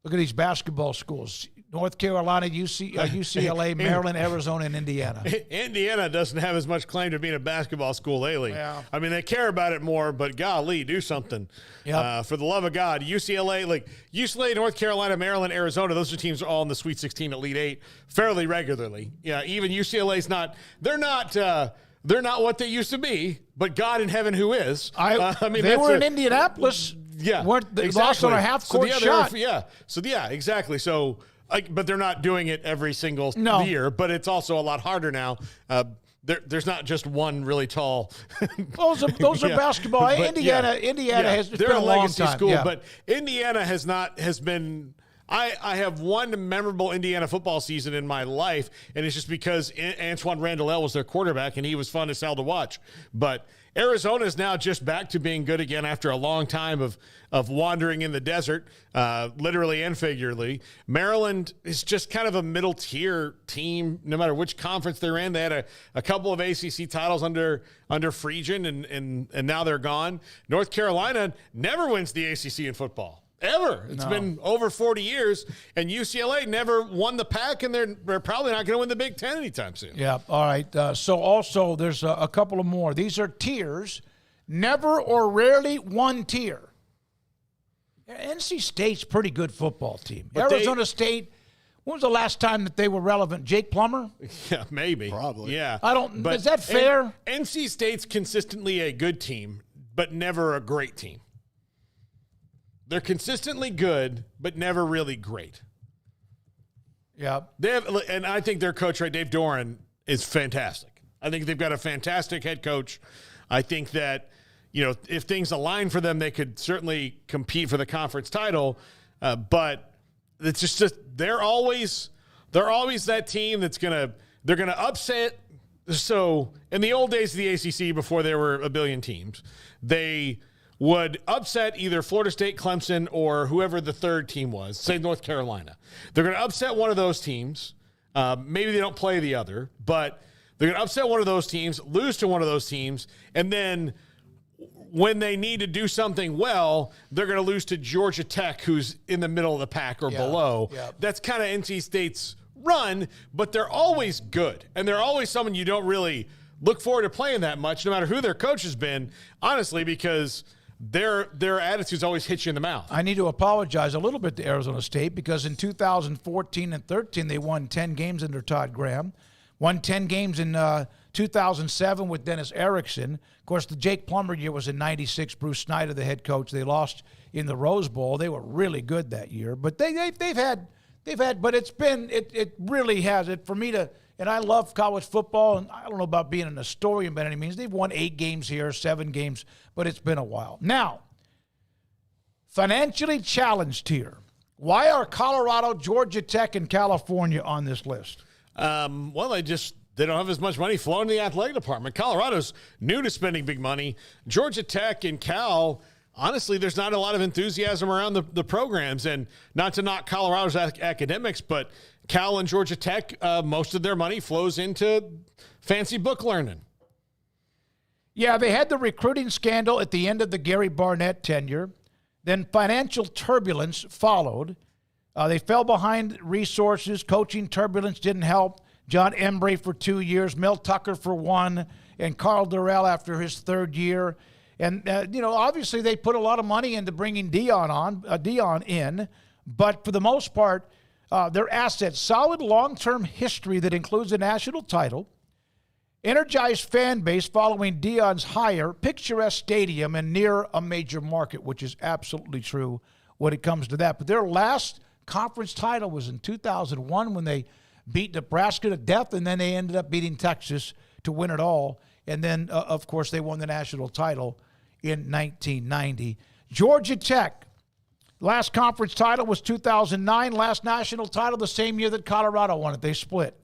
Look at these basketball schools. North Carolina, UCLA, Maryland, Arizona, and Indiana. Indiana doesn't have as much claim to being a basketball school lately. Yeah. I mean, they care about it more, but golly, do something. Yep. For the love of God. UCLA, North Carolina, Maryland, Arizona, those are teams all in the Sweet 16, Elite 8 fairly regularly. Yeah, even UCLA's not – they're not what they used to be, but God in heaven who is. They were in Indianapolis. Yeah, They lost on a half-court shot. Exactly. So – but they're not doing it every single year, but it's also a lot harder now. There's not just one really tall. Those are basketball. But, Indiana has they're been a legacy long time. school, but Indiana has been. I have one memorable Indiana football season in my life, and it's just because Antoine Randall was their quarterback, and he was fun as hell to watch. But Arizona is now just back to being good again after a long time of wandering in the desert, literally and figuratively. Maryland is just kind of a middle-tier team, no matter which conference they're in. They had a couple of ACC titles under Friedgen, and now they're gone. North Carolina never wins the ACC in football. Ever. It's been over 40 years, and UCLA never won the Pac, and they're probably not going to win the Big Ten anytime soon. Yeah, all right. So also there's a couple of more. These are tiers. Never or rarely one tier. NC State's pretty good football team. But Arizona State, when was the last time that they were relevant? Jake Plummer? Yeah, maybe. Probably. Yeah. Is that fair? NC State's consistently a good team, but never a great team. They're consistently good, but never really great. Yeah. And I think their coach, Dave Doran, is fantastic. I think they've got a fantastic head coach. I think that, if things align for them, they could certainly compete for the conference title. But it's just they're always that team they're going to upset. So in the old days of the ACC, before there were a billion teams, they would upset either Florida State, Clemson, or whoever the third team was, say North Carolina. They're going to upset one of those teams. Maybe they don't play the other, but they're going to upset one of those teams, lose to one of those teams, and then when they need to do something well, they're going to lose to Georgia Tech, who's in the middle of the pack or below. Yeah. That's kind of NC State's run, but they're always good, and they're always someone you don't really look forward to playing that much, no matter who their coach has been, honestly, because their attitudes always hit you in the mouth. I need to apologize a little bit to Arizona State because in 2014 and 13, they won 10 games under Todd Graham, won 10 games in 2007 with Dennis Erickson. Of course, the Jake Plummer year was in 96. Bruce Snyder, the head coach. They lost in the Rose Bowl. They were really good that year. But they've had, but it really has it for me to. And I love college football, and I don't know about being an historian by any means. They've won 8 games here, 7 games, but it's been a while. Now, financially challenged here. Why are Colorado, Georgia Tech, and California on this list? Well, they don't have as much money flowing to the athletic department. Colorado's new to spending big money. Georgia Tech and Cal, honestly, there's not a lot of enthusiasm around the programs. And not to knock Colorado's academics, but Cal and Georgia Tech, most of their money flows into fancy book learning. Yeah, they had the recruiting scandal at the end of the Gary Barnett tenure. Then financial turbulence followed. They fell behind resources. Coaching turbulence didn't help. John Embry for 2 years, Mel Tucker for 1, and Carl Durrell after his 3rd year. And, obviously they put a lot of money into bringing Dion in. But for the most part, their assets, solid long-term history that includes a national title, energized fan base following Dion's hire, picturesque stadium, and near a major market, which is absolutely true when it comes to that. But their last conference title was in 2001 when they beat Nebraska to death, and then they ended up beating Texas to win it all. And then, of course, they won the national title in 1990. Georgia Tech, last conference title was 2009. Last national title the same year that Colorado won it. They split.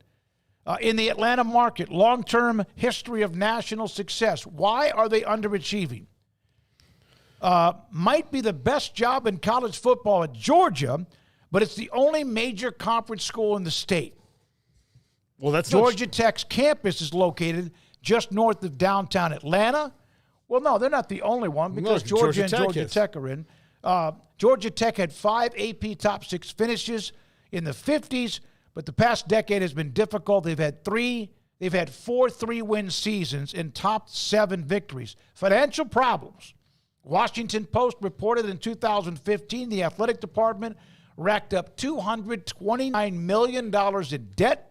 In the Atlanta market, long-term history of national success. Why are they underachieving? Might be the best job in college football at Georgia, but it's the only major conference school in the state. Well, that's Georgia Tech's campus is located just north of downtown Atlanta. Well, no, they're not the only one because Georgia and Georgia Tech are in. Georgia Tech had 5 AP top 6 finishes in the 50s, but the past decade has been difficult. They've had 4 3-win seasons and top 7 victories. Financial problems. Washington Post reported in 2015 the athletic department racked up $229 million in debt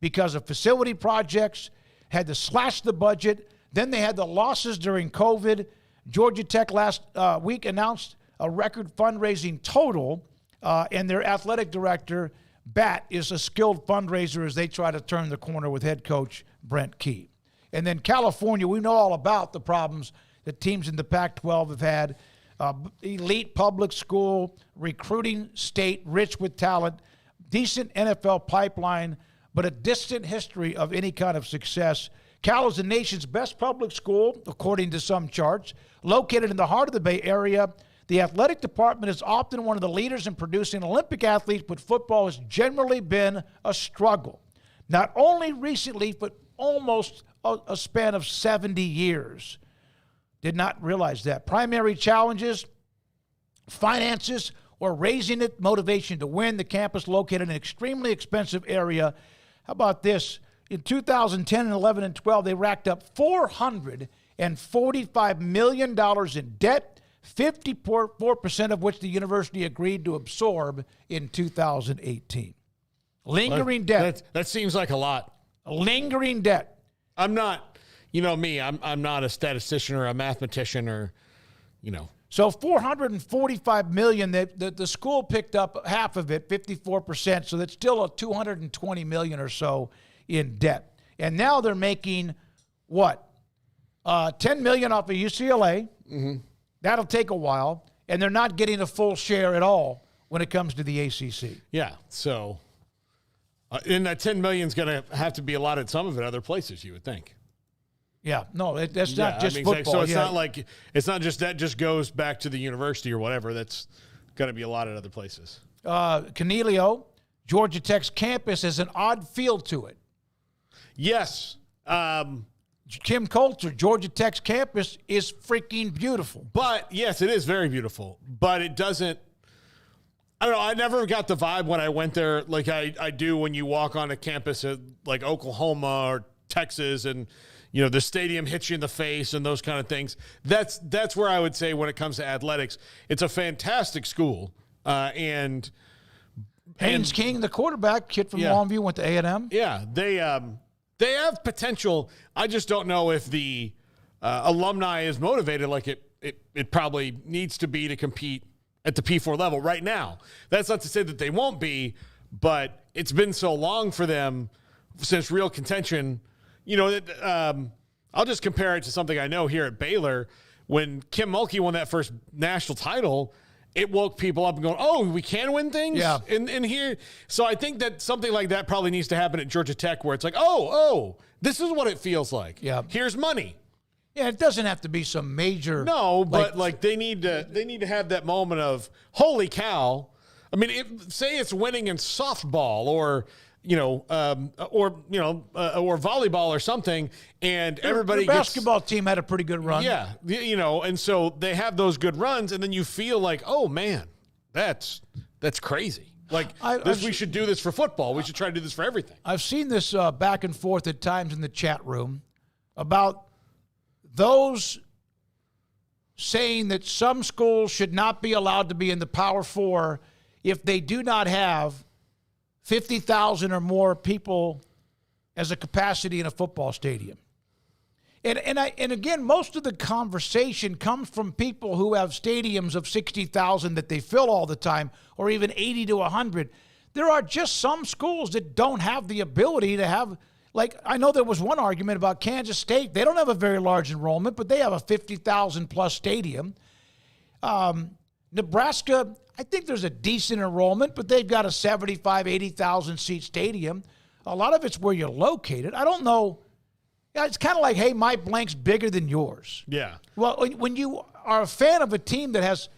because of facility projects, had to slash the budget. Then they had the losses during COVID. Georgia Tech last week announced a record fundraising total, and their athletic director, Bat, is a skilled fundraiser as they try to turn the corner with head coach Brent Key. And then California, we know all about the problems that teams in the Pac-12 have had. Elite public school, recruiting state, rich with talent, decent NFL pipeline, but a distant history of any kind of success. Cal is the nation's best public school, according to some charts, located in the heart of the Bay Area. The athletic department is often one of the leaders in producing Olympic athletes, but football has generally been a struggle. Not only recently, but almost a span of 70 years. Did not realize that. Primary challenges, finances, or raising it, motivation to win. The campus located in an extremely expensive area. How about this? In 2010 and 11 and 12, they racked up $445 million in debt, 54% of which the university agreed to absorb in 2018. Lingering debt. That seems like a lot. Lingering debt. I'm not, me, I'm not a statistician or a mathematician or, So $445 million, the school picked up half of it, 54%, so that's still a $220 million or so in debt. And now they're making, what, $10 million off of UCLA. Mm-hmm. That'll take a while, and they're not getting a full share at all when it comes to the ACC. Yeah, so, and that $10 million is going to have to be allotted some of it other places, you would think. Yeah, no, that's not just football. So it's not like, it's not just that just goes back to the university or whatever. That's going to be allotted other places. Cornelio, Georgia Tech's campus has an odd feel to it. Yes. Kim Coulter, Georgia Tech's campus is freaking beautiful. But, yes, it is very beautiful. But it doesn't, I don't know, I never got the vibe when I went there like I do when you walk on a campus at like Oklahoma or Texas and, the stadium hits you in the face and those kind of things. That's where I would say when it comes to athletics, it's a fantastic school. And Haynes King, the quarterback, kid from Longview, went to A&M. Yeah, they have potential. I just don't know if the alumni is motivated like it probably needs to be to compete at the P4 level right now. That's not to say that they won't be, but it's been so long for them since real contention. I'll just compare it to something I know here at Baylor. When Kim Mulkey won that first national title, it woke people up and going, oh, we can win things in here. So I think that something like that probably needs to happen at Georgia Tech where it's like, oh, this is what it feels like. Yeah. Here's money. Yeah, it doesn't have to be some major. No, but they need to have that moment of, holy cow. I mean, say it's winning in softball or volleyball or something, and everybody the basketball team had a pretty good run. Yeah, and so they have those good runs, and then you feel like, oh man, that's crazy. Like we should do this for football. We should try to do this for everything. I've seen this back and forth at times in the chat room about those saying that some schools should not be allowed to be in the Power Four if they do not have 50,000 or more people as a capacity in a football stadium. And again, most of the conversation comes from people who have stadiums of 60,000 that they fill all the time, or even 80 to 100. There are just some schools that don't have the ability to have, like, I know there was one argument about Kansas State. They don't have a very large enrollment, but they have a 50,000 plus stadium. Nebraska, I think there's a decent enrollment, but they've got a 75, 80,000 seat stadium. A lot of it's where you're located. I don't know. Yeah, it's kind of like, hey, my blank's bigger than yours. Yeah. Well, when you are a fan of a team that has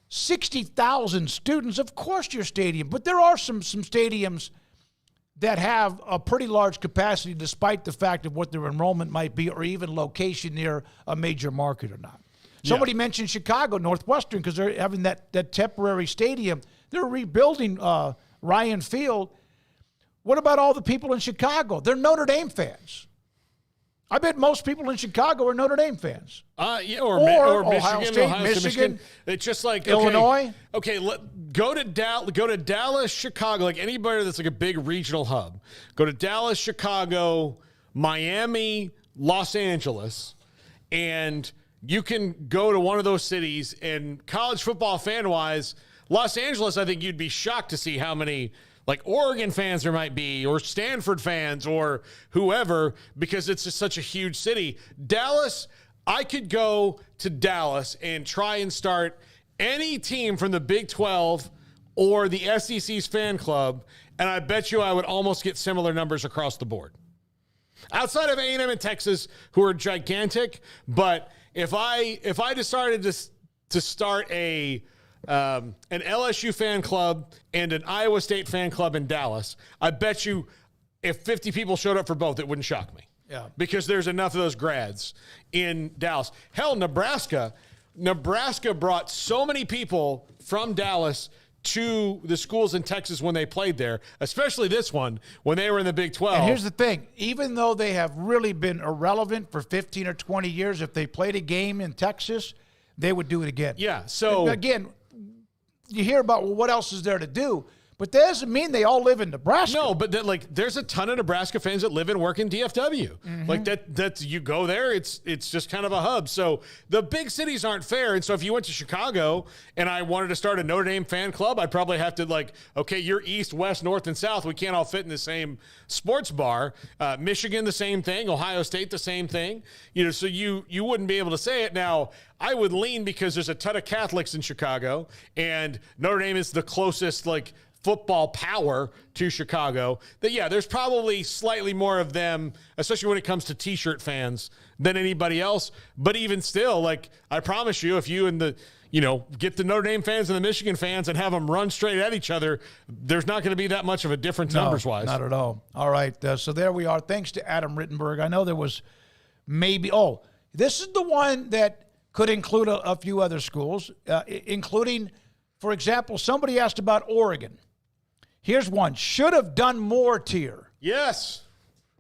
60,000 students, of course your stadium. But there are some stadiums that have a pretty large capacity despite the fact of what their enrollment might be or even location near a major market or not. Somebody mentioned Chicago, Northwestern, because they're having that temporary stadium. They're rebuilding Ryan Field. What about all the people in Chicago? They're Notre Dame fans. I bet most people in Chicago are Notre Dame fans. Yeah, or Ohio Michigan, State, Michigan. It's just like Illinois. Okay, go to Dallas, Chicago, like anybody that's like a big regional hub. Go to Dallas, Chicago, Miami, Los Angeles, and you can go to one of those cities. And college football fan-wise, Los Angeles, I think you'd be shocked to see how many like Oregon fans there might be, or Stanford fans, or whoever, because it's just such a huge city. Dallas, I could go to Dallas and try and start any team from the Big 12 or the SEC's fan club, and I bet you I would almost get similar numbers across the board. Outside of A&M and Texas, who are gigantic, but if I decided to start an LSU fan club and an Iowa State fan club in Dallas, I bet you if 50 people showed up for both, it wouldn't shock me. Yeah. Because there's enough of those grads in Dallas. Hell, Nebraska brought so many people from Dallas to the schools in Texas when they played there, especially this one when they were in the Big 12. And here's the thing. Even though they have really been irrelevant for 15 or 20 years, if they played a game in Texas, they would do it again. Yeah, so... And again, you hear about, well, what else is there to do? But that doesn't mean they all live in Nebraska. No, but there's a ton of Nebraska fans that live and work in DFW. Mm-hmm. Like that you go there, it's just kind of a hub. So the big cities aren't fair. And so if you went to Chicago and I wanted to start a Notre Dame fan club, I'd probably have to okay, you're east, west, north, and south. We can't all fit in the same sports bar. Michigan, the same thing. Ohio State, the same thing. So you wouldn't be able to say it. Now, I would lean because there's a ton of Catholics in Chicago, and Notre Dame is the closest football power to Chicago, that there's probably slightly more of them, especially when it comes to T-shirt fans, than anybody else. But even still, I promise you, if you and get the Notre Dame fans and the Michigan fans and have them run straight at each other, there's not going to be that much of a difference numbers-wise. Not at all. All right, so there we are. Thanks to Adam Rittenberg. I know there was this is the one that could include a few other schools, including, for example, somebody asked about Oregon. Here's one. Should have done more tier. Yes.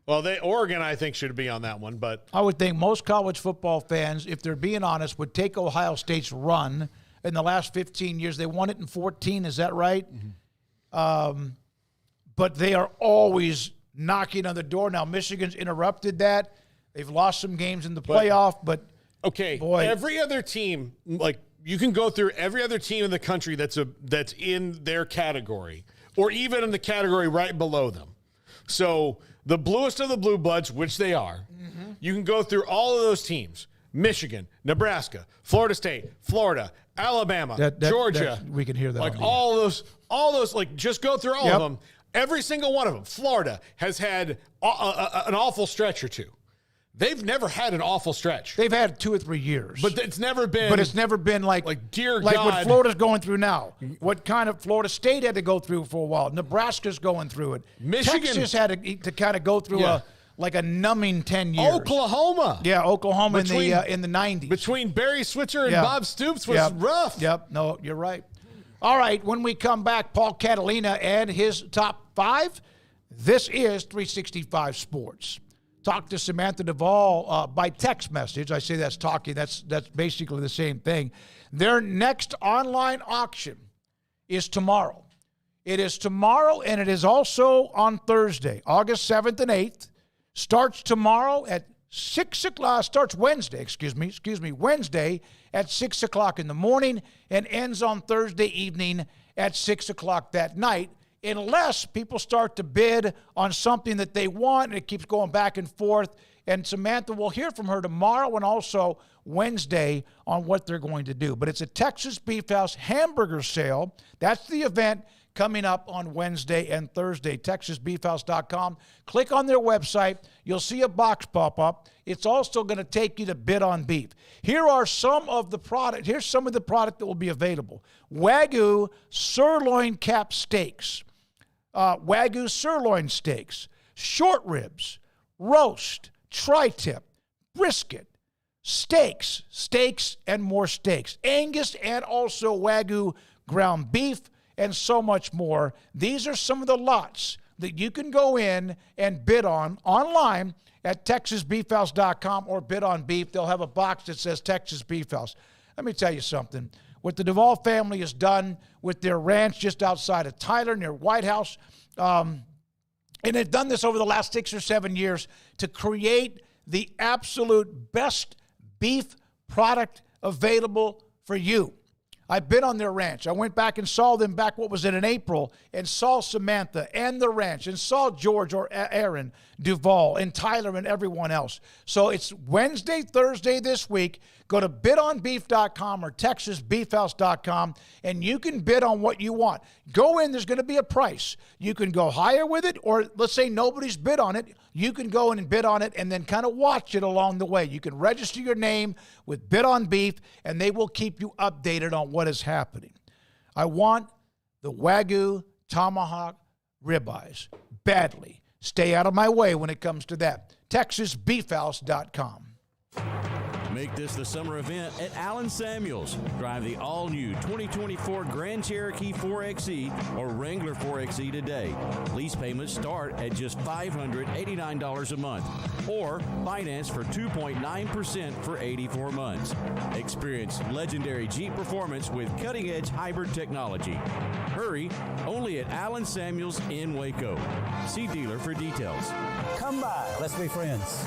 Well, Oregon, I think, should be on that one. But I would think most college football fans, if they're being honest, would take Ohio State's run in the last 15 years. They won it in 14. Is that right? Mm-hmm. But they are always knocking on the door. Now, Michigan's interrupted that. They've lost some games in the playoff. But okay, boy, every other team, you can go through every other team in the country that's in their category, or even in the category right below them. So the bluest of the blue bloods, which they are, you can go through all of those teams: Michigan, Nebraska, Florida State, Florida, Alabama, Georgia. We can hear that. All those, just go through all of them. Every single one of them. Florida has had an awful stretch or two. They've never had an awful stretch. They've had 2 or 3 years. But it's never been. But it's never been dear God. What Florida's going through now. What kind of Florida State had to go through for a while. Nebraska's going through it. Michigan. Texas had to kind of go through a numbing 10 years. Oklahoma. Yeah, Oklahoma in the 90s. Between Barry Switzer and Bob Stoops was rough. Yep. No, you're right. All right, when we come back, Paul Catalina and his top 5. This is 365 Sports. Talk to Samantha Duvall by text message. I say that's talking. That's basically the same thing. Their next online auction is tomorrow. It is tomorrow, and it is also on Thursday, August 7th and 8th. Starts tomorrow at 6 o'clock. Starts Wednesday, Wednesday at 6 o'clock in the morning, and ends on Thursday evening at 6 o'clock that night. Unless people start to bid on something that they want, and it keeps going back and forth. And Samantha, will hear from her tomorrow and also Wednesday on what they're going to do. But it's a Texas Beef House hamburger sale. That's the event coming up on Wednesday and Thursday. TexasBeefHouse.com. Click on their website. You'll see a box pop up. It's also going to take you to bid on beef. Here are some of the product. Here's some of the product that will be available. Wagyu sirloin cap steaks. Wagyu sirloin steaks, short ribs, roast, tri-tip, brisket, steaks, and more steaks. Angus and also Wagyu ground beef, and so much more. These are some of the lots that you can go in and bid on online at TexasBeefHouse.com or Bid on Beef. They'll have a box that says Texas Beef House. Let me tell you something. What the Duvall family has done with their ranch just outside of Tyler near White House, and they've done this over the last 6 or 7 years to create the absolute best beef product available for you. I've been on their ranch. I went back and saw them back, what was it, in April, and saw Samantha and the ranch and saw George or Aaron Duvall and Tyler and everyone else. So it's Wednesday, Thursday this week. Go to bidonbeef.com or texasbeefhouse.com, and you can bid on what you want. Go in, there's going to be a price. You can go higher with it, or let's say nobody's bid on it. You can go in and bid on it and then kind of watch it along the way. You can register your name with Bid on Beef, and they will keep you updated on what is happening. I want the Wagyu Tomahawk ribeyes badly. Stay out of my way when it comes to that. TexasBeefHouse.com. Make this the summer event at Allen Samuels. Drive the all-new 2024 Grand Cherokee 4XE or Wrangler 4XE today. Lease payments start at just $589 a month or finance for 2.9% for 84 months. Experience legendary Jeep performance with cutting-edge hybrid technology. Hurry, only at Allen Samuels in Waco. See dealer for details. Come by, let's be friends.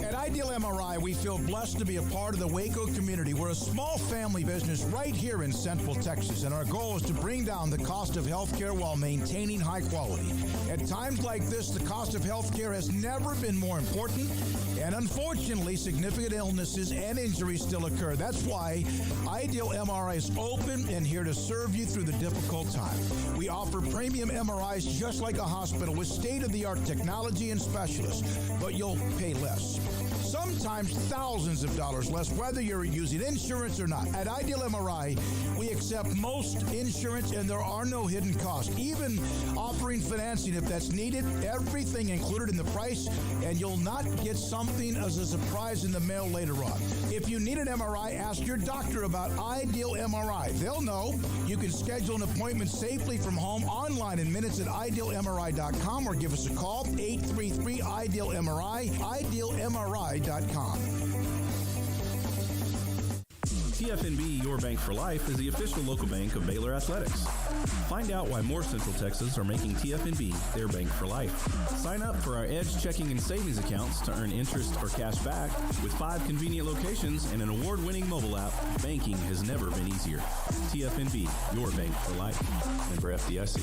At Ideal MRI, we feel blessed to be a part of the Waco community. We're a small family business right here in Central Texas, and our goal is to bring down the cost of healthcare while maintaining high quality. At times like this, the cost of healthcare has never been more important, and unfortunately, significant illnesses and injuries still occur. That's why Ideal MRI is open and here to serve you through the difficult time. We offer premium MRIs just like a hospital with state-of-the-art technology and specialists, but you'll pay less. Sometimes thousands of dollars less, whether you're using insurance or not. At Ideal MRI, we accept most insurance and there are no hidden costs. Even offering financing if that's needed, everything included in the price, and you'll not get something as a surprise in the mail later on. If you need an MRI, ask your doctor about Ideal MRI. They'll know. You can schedule an appointment safely from home online in minutes at idealmri.com or give us a call, 833-IDEAL-MRI, idealmri.com. TFNB Your Bank for Life is the official local bank of Baylor Athletics. Find out why more Central Texas are making TFNB their bank for life. Sign up for our Edge checking and savings accounts to earn interest or cash back. With 5 convenient locations and an award-winning mobile app, banking has never been easier. TFNB Your Bank for Life. Member FDIC.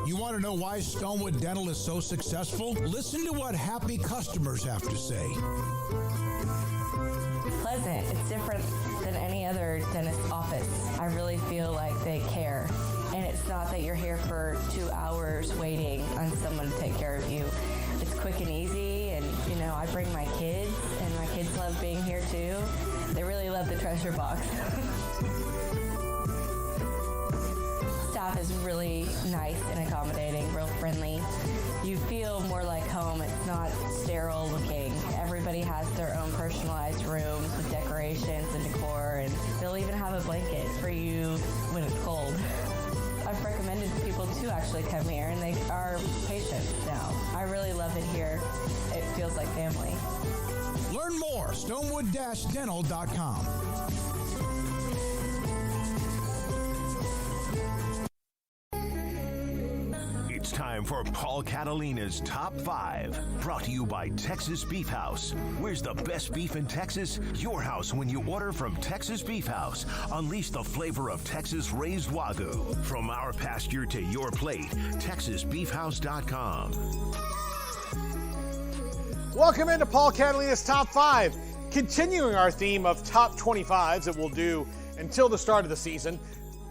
You want to know why Stonewood Dental is so successful? Listen to what happy customers have to say. Pleasant. It's different than any other dentist office. I really feel like they care. And it's not that you're here for 2 hours waiting on someone to take care of you. It's quick and easy, and I bring my kids, and my kids love being here too. They really love the treasure box. Staff is really nice and accommodating, real friendly. You feel more like home. It's not sterile looking. Everybody has their own personalized rooms with decorations and decor, and they'll even have a blanket for you when it's cold. I've recommended people to actually come here, and they are patients now. I really love it here. It feels like family. Learn more, stonewood-dental.com. It's time for Paul Catalina's Top 5, brought to you by Texas Beef House. Where's the best beef in Texas? Your house when you order from Texas Beef House. Unleash the flavor of Texas-raised Wagyu. From our pasture to your plate, TexasBeefHouse.com. Welcome into Paul Catalina's Top 5. Continuing our theme of top 25s that we'll do until the start of the season,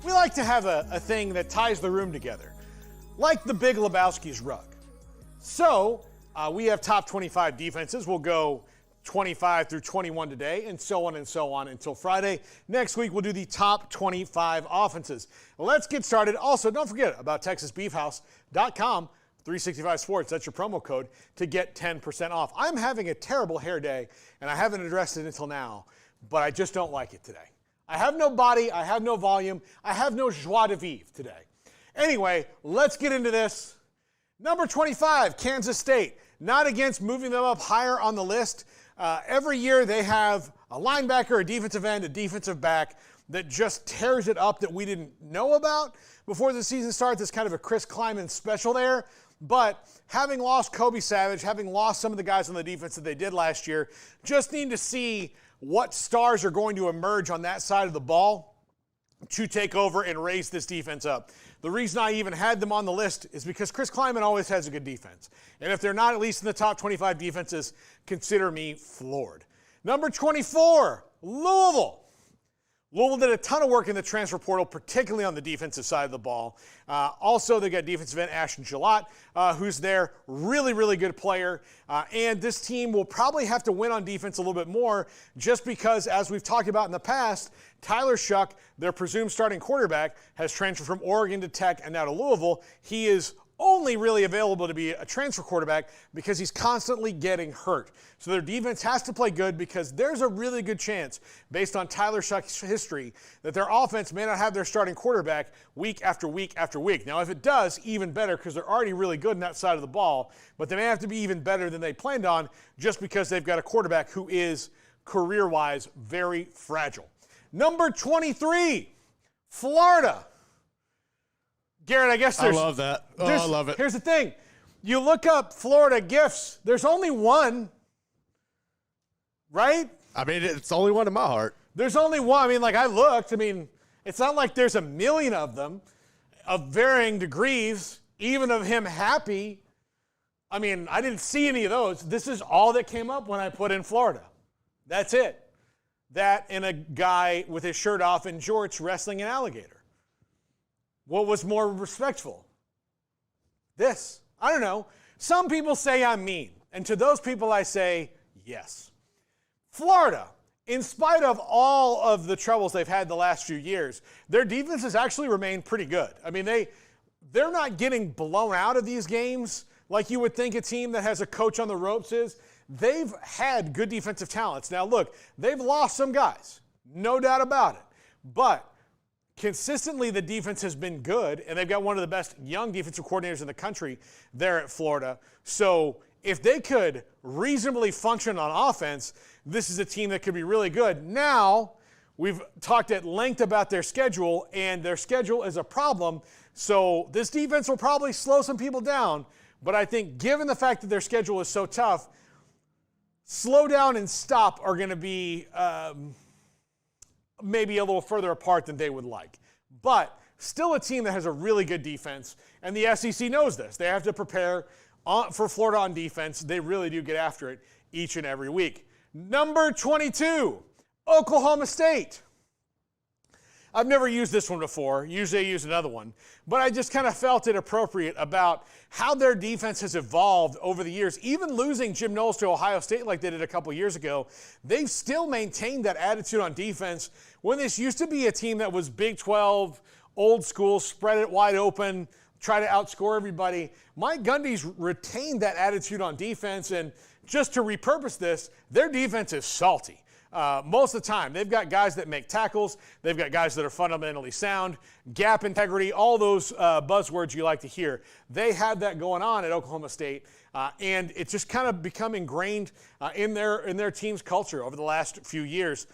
we like to have a thing that ties the room together, like the Big Lebowski's rug. So we have top 25 defenses. We'll go 25 through 21 today, and so on until Friday. Next week, we'll do the top 25 offenses. Let's get started. Also, don't forget about TexasBeefHouse.com 365 Sports, that's your promo code, to get 10% off. I'm having a terrible hair day, and I haven't addressed it until now, but I just don't like it today. I have no body, I have no volume, I have no joie de vivre today. Anyway, let's get into this. Number 25, Kansas State. Not against moving them up higher on the list. Every year they have a linebacker, a defensive end, a defensive back that just tears it up that we didn't know about before the season starts. It's kind of a Chris Kleiman special there. But having lost Kobe Savage, having lost some of the guys on the defense that they did last year, just need to see what stars are going to emerge on that side of the ball to take over and raise this defense up. The reason I even had them on the list is because Chris Kleiman always has a good defense. And if they're not at least in the top 25 defenses, consider me floored. Number 24, Louisville. Louisville did a ton of work in the transfer portal, particularly on the defensive side of the ball. Also, they got defensive end Ashton Gillott, who's their really, really good player. And this team will probably have to win on defense a little bit more just because, as we've talked about in the past, Tyler Shuck, their presumed starting quarterback, has transferred from Oregon to Tech and now to Louisville. He is only really available to be a transfer quarterback because he's constantly getting hurt. So their defense has to play good because there's a really good chance, based on Tyler Shuck's history, that their offense may not have their starting quarterback week after week after week. Now, if it does, even better because they're already really good in that side of the ball, but they may have to be even better than they planned on just because they've got a quarterback who is, career-wise, very fragile. Number 23, Florida. Garrett, I guess I love that. Oh, I love it. Here's the thing. You look up Florida gifts, there's only one, right? I mean, it's the only one in my heart. There's only one. I mean, like I looked. I mean, it's not like there's a million of them of varying degrees, even of him happy. I mean, I didn't see any of those. This is all that came up when I put in Florida. That's it. That and a guy with his shirt off in jorts wrestling an alligator. What was more respectful? This. I don't know. Some people say I'm mean. And to those people I say, yes. Florida, in spite of all of the troubles they've had the last few years, their defense has actually remained pretty good. I mean, they're not getting blown out of these games like you would think a team that has a coach on the ropes is. They've had good defensive talents. Now, look, they've lost some guys. No doubt about it. But consistently, the defense has been good, and they've got one of the best young defensive coordinators in the country there at Florida. So if they could reasonably function on offense, this is a team that could be really good. Now, we've talked at length about their schedule, and their schedule is a problem. So this defense will probably slow some people down. But I think given the fact that their schedule is so tough, slow down and stop are going to be maybe a little further apart than they would like. But still a team that has a really good defense, and the SEC knows this. They have to prepare for Florida on defense. They really do get after it each and every week. Number 22, Oklahoma State. I've never used this one before. Usually I use another one. But I just kind of felt it appropriate about how their defense has evolved over the years. Even losing Jim Knowles to Ohio State like they did a couple years ago, they've still maintained that attitude on defense when this used to be a team that was Big 12, old school, spread it wide open, try to outscore everybody. Mike Gundy's retained that attitude on defense, and just to repurpose this, their defense is salty. Most of the time, they've got guys that make tackles. They've got guys that are fundamentally sound, gap integrity, all those buzzwords you like to hear. They have that going on at Oklahoma State, and it's just kind of become ingrained in their team's culture over the last few years.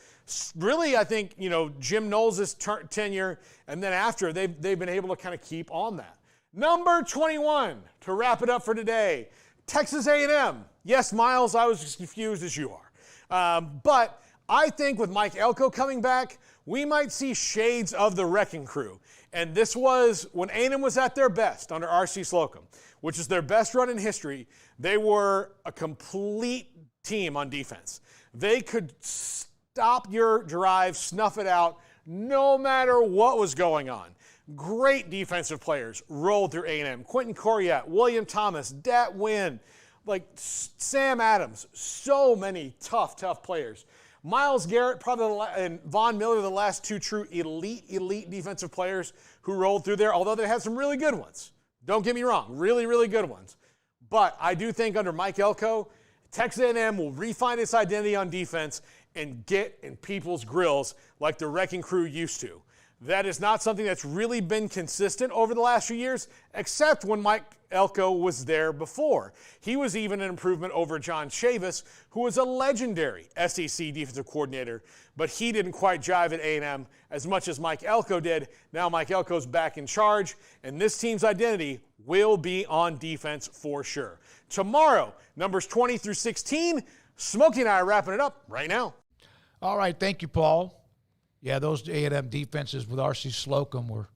Really, I think, Jim Knowles' tenure, and then after, they've been able to kind of keep on that. Number 21, to wrap it up for today, Texas A&M. Yes, Miles, I was as confused as you are. But I think with Mike Elko coming back, we might see shades of the Wrecking Crew. And this was when A&M was at their best under R.C. Slocum, which is their best run in history. They were a complete team on defense. They could stop your drive, snuff it out, no matter what was going on. Great defensive players rolled through A&M. Quentin Coriat, William Thomas, Dat Wynn, like Sam Adams, so many tough players. Miles Garrett, probably, and Von Miller, the last two true elite defensive players who rolled through there, although they had some really good ones. Don't get me wrong, really, really good ones. But I do think under Mike Elko, Texas A&M will refine its identity on defense and get in people's grills like the Wrecking Crew used to. That is not something that's really been consistent over the last few years, except when Mike Elko was there before. He was even an improvement over John Chavis, who was a legendary SEC defensive coordinator, but he didn't quite jive at A&M as much as Mike Elko did. Now Mike Elko's back in charge, and this team's identity will be on defense for sure. Tomorrow, numbers 20 through 16, Smokey and I are wrapping it up right now. All right, thank you, Paul. Yeah, those A&M defenses with R.C. Slocum were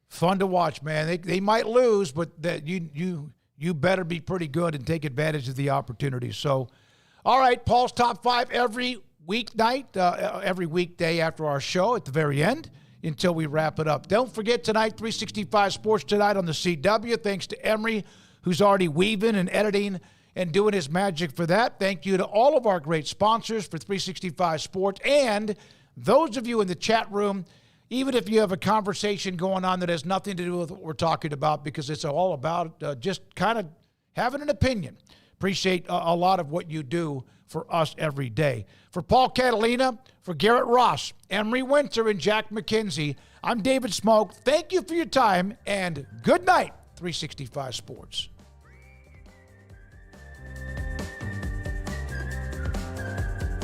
fun to watch, man. They might lose, but that you better be pretty good and take advantage of the opportunity. So, all right, Paul's top 5 every weeknight, every weekday after our show at the very end until we wrap it up. Don't forget tonight, 365 Sports Tonight on the CW. Thanks to Emery, who's already weaving and editing and doing his magic for that. Thank you to all of our great sponsors for 365 Sports and those of you in the chat room, even if you have a conversation going on that has nothing to do with what we're talking about, because it's all about just kind of having an opinion. Appreciate a lot of what you do for us every day. For Paul Catalina, for Garrett Ross, Emery Winter, and Jack McKenzie, I'm David Smoke. Thank you for your time, and good night, 365 Sports.